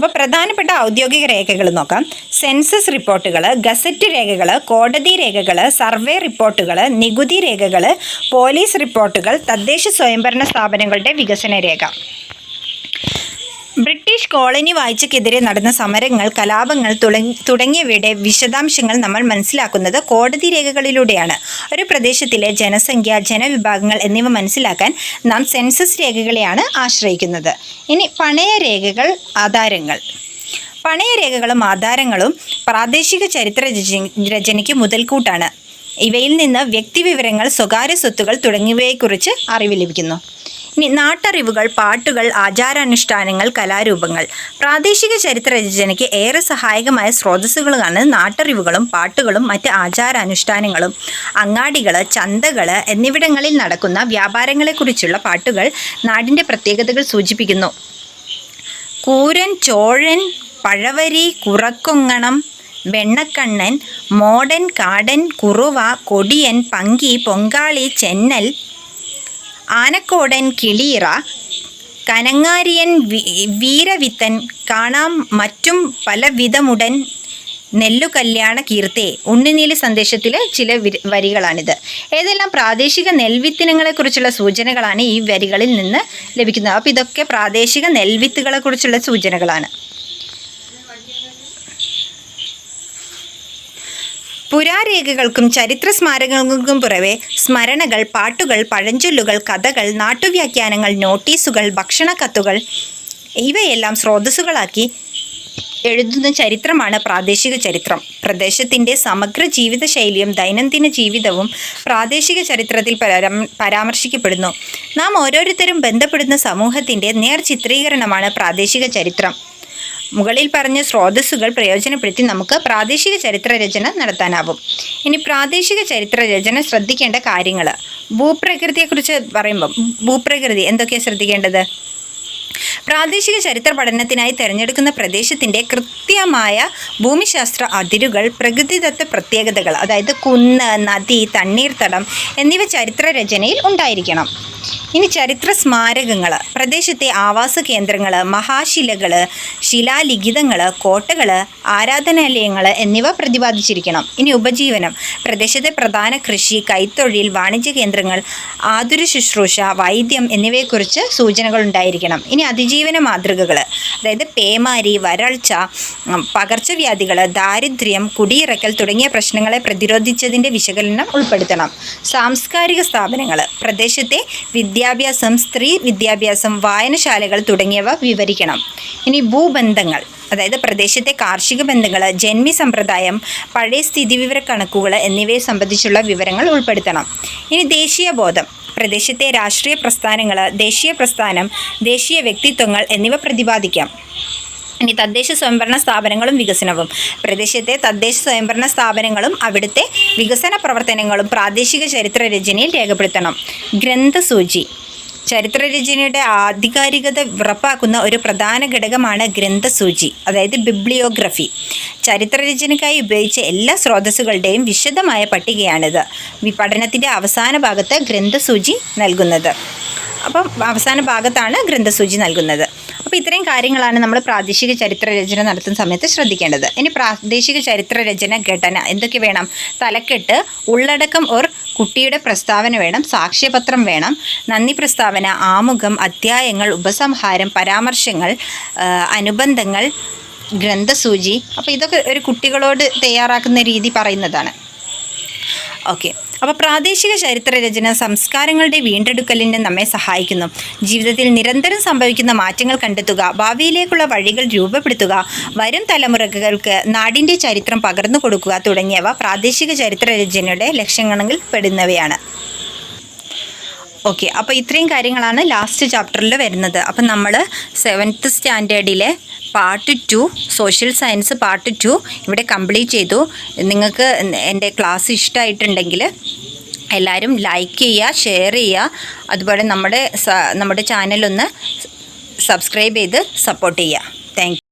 അപ്പോൾ പ്രധാനപ്പെട്ട ഔദ്യോഗിക രേഖകൾ നോക്കാം. സെൻസസ് റിപ്പോർട്ടുകൾ, ഗസറ്റ് രേഖകൾ, കോടതി രേഖകൾ, സർവേ റിപ്പോർട്ടുകൾ, നികുതി രേഖകൾ, പോലീസ് റിപ്പോർട്ടുകൾ, തദ്ദേശ സ്വയംഭരണ സ്ഥാപനങ്ങളുടെ വികസന രേഖ. ബ്രിട്ടീഷ് കോളനി വാഴ്ചയ്ക്കെതിരെ നടന്ന സമരങ്ങൾ, കലാപങ്ങൾ തുടങ്ങിയവയുടെ വിശദാംശങ്ങൾ നമ്മൾ മനസ്സിലാക്കുന്നത് കോടതി രേഖകളിലൂടെയാണ്. ഒരു പ്രദേശത്തിലെ ജനസംഖ്യ, ജനവിഭാഗങ്ങൾ എന്നിവ മനസ്സിലാക്കാൻ നാം സെൻസസ് രേഖകളെയാണ് ആശ്രയിക്കുന്നത്. ഇനി പണയരേഖകൾ, ആധാരങ്ങൾ. പണയരേഖകളും ആധാരങ്ങളും പ്രാദേശിക ചരിത്ര രചനയ്ക്ക് മുതൽക്കൂട്ടാണ്. ഇവയിൽ നിന്ന് വ്യക്തിവിവരങ്ങൾ, സ്വകാര്യ സ്വത്തുകൾ തുടങ്ങിയവയെക്കുറിച്ച് അറിവ് ലഭിക്കുന്നു. ഇനി നാട്ടറിവുകൾ, പാട്ടുകൾ, ആചാരാനുഷ്ഠാനങ്ങൾ, കലാരൂപങ്ങൾ. പ്രാദേശിക ചരിത്ര രചനയ്ക്ക് ഏറെ സഹായകമായ സ്രോതസ്സുകളാണ് നാട്ടറിവുകളും പാട്ടുകളും മറ്റ് ആചാരാനുഷ്ഠാനങ്ങളും. അങ്ങാടികൾ, ചന്തകൾ എന്നിവിടങ്ങളിൽ നടക്കുന്ന വ്യാപാരങ്ങളെക്കുറിച്ചുള്ള പാട്ടുകൾ നാടിൻ്റെ പ്രത്യേകതകൾ സൂചിപ്പിക്കുന്നു. കൂരൻ, ചോഴൻ, പഴവരി, കുറക്കൊങ്ങണം, വെണ്ണക്കണ്ണൻ, മോടൻ, കാടൻ, കുറുവ, കൊടിയൻ, പങ്കി, പൊങ്കാളി, ചെന്നൽ, ആനക്കോടൻ, കിളീറ, കനങ്ങാരിയൻ, വീരവിത്തൻ, കാണാം മറ്റും പലവിധമുടൻ, നെല്ലുകല്യാണ കീർത്തെ. ഉണ്ണിനീലി സന്ദേശത്തിലെ ചില വരികളാണിത്. ഏതെല്ലാം പ്രാദേശിക നെൽവിത്തിനങ്ങളെക്കുറിച്ചുള്ള സൂചനകളാണ് ഈ വരികളിൽ നിന്ന് ലഭിക്കുന്നത്. അപ്പോൾ ഇതൊക്കെ പ്രാദേശിക നെൽവിത്തുകളെക്കുറിച്ചുള്ള സൂചനകളാണ്. പുരാരേഖകൾക്കും ചരിത്ര സ്മാരകങ്ങൾക്കും പുറമെ സ്മരണകൾ, പാട്ടുകൾ, പഴഞ്ചൊല്ലുകൾ, കഥകൾ, നാട്ടുവ്യാഖ്യാനങ്ങൾ, നോട്ടീസുകൾ, ഭക്ഷണക്കത്തുകൾ ഇവയെല്ലാം സ്രോതസ്സുകളാക്കി എഴുതുന്ന ചരിത്രമാണ് പ്രാദേശിക ചരിത്രം. പ്രദേശത്തിൻ്റെ സമഗ്ര ജീവിതശൈലിയും ദൈനംദിന ജീവിതവും പ്രാദേശിക ചരിത്രത്തിൽ പരാമർശിക്കപ്പെടുന്നു. നാം ഓരോരുത്തരും ബന്ധപ്പെടുന്ന സമൂഹത്തിൻ്റെ നേർചിത്രീകരണമാണ് പ്രാദേശിക ചരിത്രം. മുകളിൽ പറഞ്ഞ സ്രോതസ്സുകൾ പ്രയോജനപ്പെടുത്തി നമുക്ക് പ്രാദേശിക ചരിത്ര രചന നടത്താനാവും. ഇനി പ്രാദേശിക ചരിത്ര രചന ശ്രദ്ധിക്കേണ്ട കാര്യങ്ങൾ. ഭൂപ്രകൃതിയെക്കുറിച്ച് പറയുമ്പം ഭൂപ്രകൃതി എന്തൊക്കെയാണ് ശ്രദ്ധിക്കേണ്ടത്? പ്രാദേശിക ചരിത്ര പഠനത്തിനായി തിരഞ്ഞെടുക്കുന്ന പ്രദേശത്തിൻ്റെ കൃത്യമായ ഭൂമിശാസ്ത്ര അതിരുകൾ, പ്രകൃതിദത്ത പ്രത്യേകതകൾ, അതായത് കുന്ന്, നദി, തണ്ണീർത്തടം എന്നിവ ചരിത്ര രചനയിൽ ഉണ്ടായിരിക്കണം. ഇനി ചരിത്ര സ്മാരകങ്ങൾ. പ്രദേശത്തെ ആവാസ കേന്ദ്രങ്ങൾ, മഹാശിലകൾ, ശിലാലിഖിതങ്ങൾ, കോട്ടകൾ, ആരാധനാലയങ്ങൾ എന്നിവ പ്രതിപാദിച്ചിരിക്കണം. ഇനി ഉപജീവനം. പ്രദേശത്തെ പ്രധാന കൃഷി, കൈത്തൊഴിൽ, വാണിജ്യ കേന്ദ്രങ്ങൾ, ആതുര ശുശ്രൂഷ, വൈദ്യം എന്നിവയെക്കുറിച്ച് സൂചനകൾ ഉണ്ടായിരിക്കണം. ഇനി അതിജീവന മാതൃകകൾ, അതായത് പേമാരി, വരൾച്ച, പകർച്ചവ്യാധികൾ, ദാരിദ്ര്യം, കുടിയിറക്കൽ തുടങ്ങിയ പ്രശ്നങ്ങളെ പ്രതിരോധിച്ചതിൻ്റെ വിശകലനം ഉൾപ്പെടുത്തണം. സാംസ്കാരിക സ്ഥാപനങ്ങൾ. പ്രദേശത്തെ വിദ്യാഭ്യാസം, സ്ത്രീ വിദ്യാഭ്യാസം, വായനശാലകൾ തുടങ്ങിയവ വിവരിക്കണം. ഇനി ഭൂബന്ധങ്ങൾ, അതായത് പ്രദേശത്തെ കാർഷിക ബന്ധങ്ങൾ, ജന്മി സമ്പ്രദായം, പഴയ സ്ഥിതിവിവരക്കണക്കുകൾ എന്നിവയെ സംബന്ധിച്ചുള്ള വിവരങ്ങൾ ഉൾപ്പെടുത്തണം. ഇനി ദേശീയബോധം. പ്രദേശത്തെ രാഷ്ട്രീയ പ്രസ്ഥാനങ്ങൾ, ദേശീയ പ്രസ്ഥാനം, ദേശീയ വ്യക്തിത്വങ്ങൾ എന്നിവ പ്രതിപാദിക്കാം. ഇനി തദ്ദേശ സ്വയംഭരണ സ്ഥാപനങ്ങളും വികസനവും. പ്രദേശത്തെ തദ്ദേശ സ്വയംഭരണ സ്ഥാപനങ്ങളും അവിടുത്തെ വികസന പ്രവർത്തനങ്ങളും പ്രാദേശിക ചരിത്ര രചനയിൽ രേഖപ്പെടുത്തണം. ഗ്രന്ഥസൂചി. ചരിത്രരചനയുടെ ആധികാരികത ഉറപ്പാക്കുന്ന ഒരു പ്രധാന ഘടകമാണ് ഗ്രന്ഥസൂചി, അതായത് ബിബ്ലിയോഗ്രഫി. ചരിത്രരചനയ്ക്കായി ഉപയോഗിച്ച എല്ലാ സ്രോതസ്സുകളുടെയും വിശദമായ പട്ടികയാണിത്. പഠനത്തിൻ്റെ അവസാന ഭാഗത്ത് ഗ്രന്ഥസൂചി നൽകുന്നത്. അപ്പം അവസാന ഭാഗത്താണ് ഗ്രന്ഥസൂചി നൽകുന്നത്. അപ്പോൾ ഇത്രയും കാര്യങ്ങളാണ് നമ്മൾ പ്രാദേശിക ചരിത്ര രചന നടത്തുന്ന സമയത്ത് ശ്രദ്ധിക്കേണ്ടത്. ഇനി പ്രാദേശിക ചരിത്ര രചന ഘടന എന്തൊക്കെ വേണം? തലക്കെട്ട്, ഉള്ളടക്കം ഓർ കുട്ടിയുടെ പ്രസ്താവന വേണം, സാക്ഷ്യപത്രം വേണം, നന്ദി പ്രസ്താവന, ആമുഖം, അധ്യായങ്ങൾ, ഉപസംഹാരം, പരാമർശങ്ങൾ, അനുബന്ധങ്ങൾ, ഗ്രന്ഥസൂചി. അപ്പോൾ ഇതൊക്കെ ഒരു കുട്ടികളോട് തയ്യാറാക്കുന്ന രീതി പറയുന്നതാണ്. ഓക്കെ. അപ്പോൾ പ്രാദേശിക ചരിത്ര രചന സംസ്കാരങ്ങളുടെ വീണ്ടെടുക്കലിന് നമ്മെ സഹായിക്കുന്നു. ജീവിതത്തിൽ നിരന്തരം സംഭവിക്കുന്ന മാറ്റങ്ങൾ കണ്ടെത്തുക, ഭാവിയിലേക്കുള്ള വഴികൾ രൂപപ്പെടുത്തുക, വരും തലമുറകൾക്ക് നാടിൻ്റെ ചരിത്രം പകർന്നു കൊടുക്കുക തുടങ്ങിയവ പ്രാദേശിക ചരിത്ര രചനയുടെ ലക്ഷ്യങ്ങളിൽ പെടുന്നവയാണ്. ഓക്കെ. അപ്പോൾ ഇത്രയും കാര്യങ്ങളാണ് ലാസ്റ്റ് ചാപ്റ്ററിൽ വരുന്നത്. അപ്പം നമ്മൾ 7th സ്റ്റാൻഡേർഡിലെ പാർട്ട് 2 സോഷ്യൽ സയൻസ് പാർട്ട് 2 ഇവിടെ കംപ്ലീറ്റ് ചെയ്തു. നിങ്ങൾക്ക് എൻ്റെ ക്ലാസ് ഇഷ്ടമായിട്ടുണ്ടെങ്കിൽ എല്ലാവരും ലൈക്ക് ചെയ്യുക, ഷെയർ ചെയ്യുക, അതുപോലെ നമ്മുടെ ചാനലൊന്ന് സബ്സ്ക്രൈബ് ചെയ്ത് സപ്പോർട്ട് ചെയ്യുക. Thank you.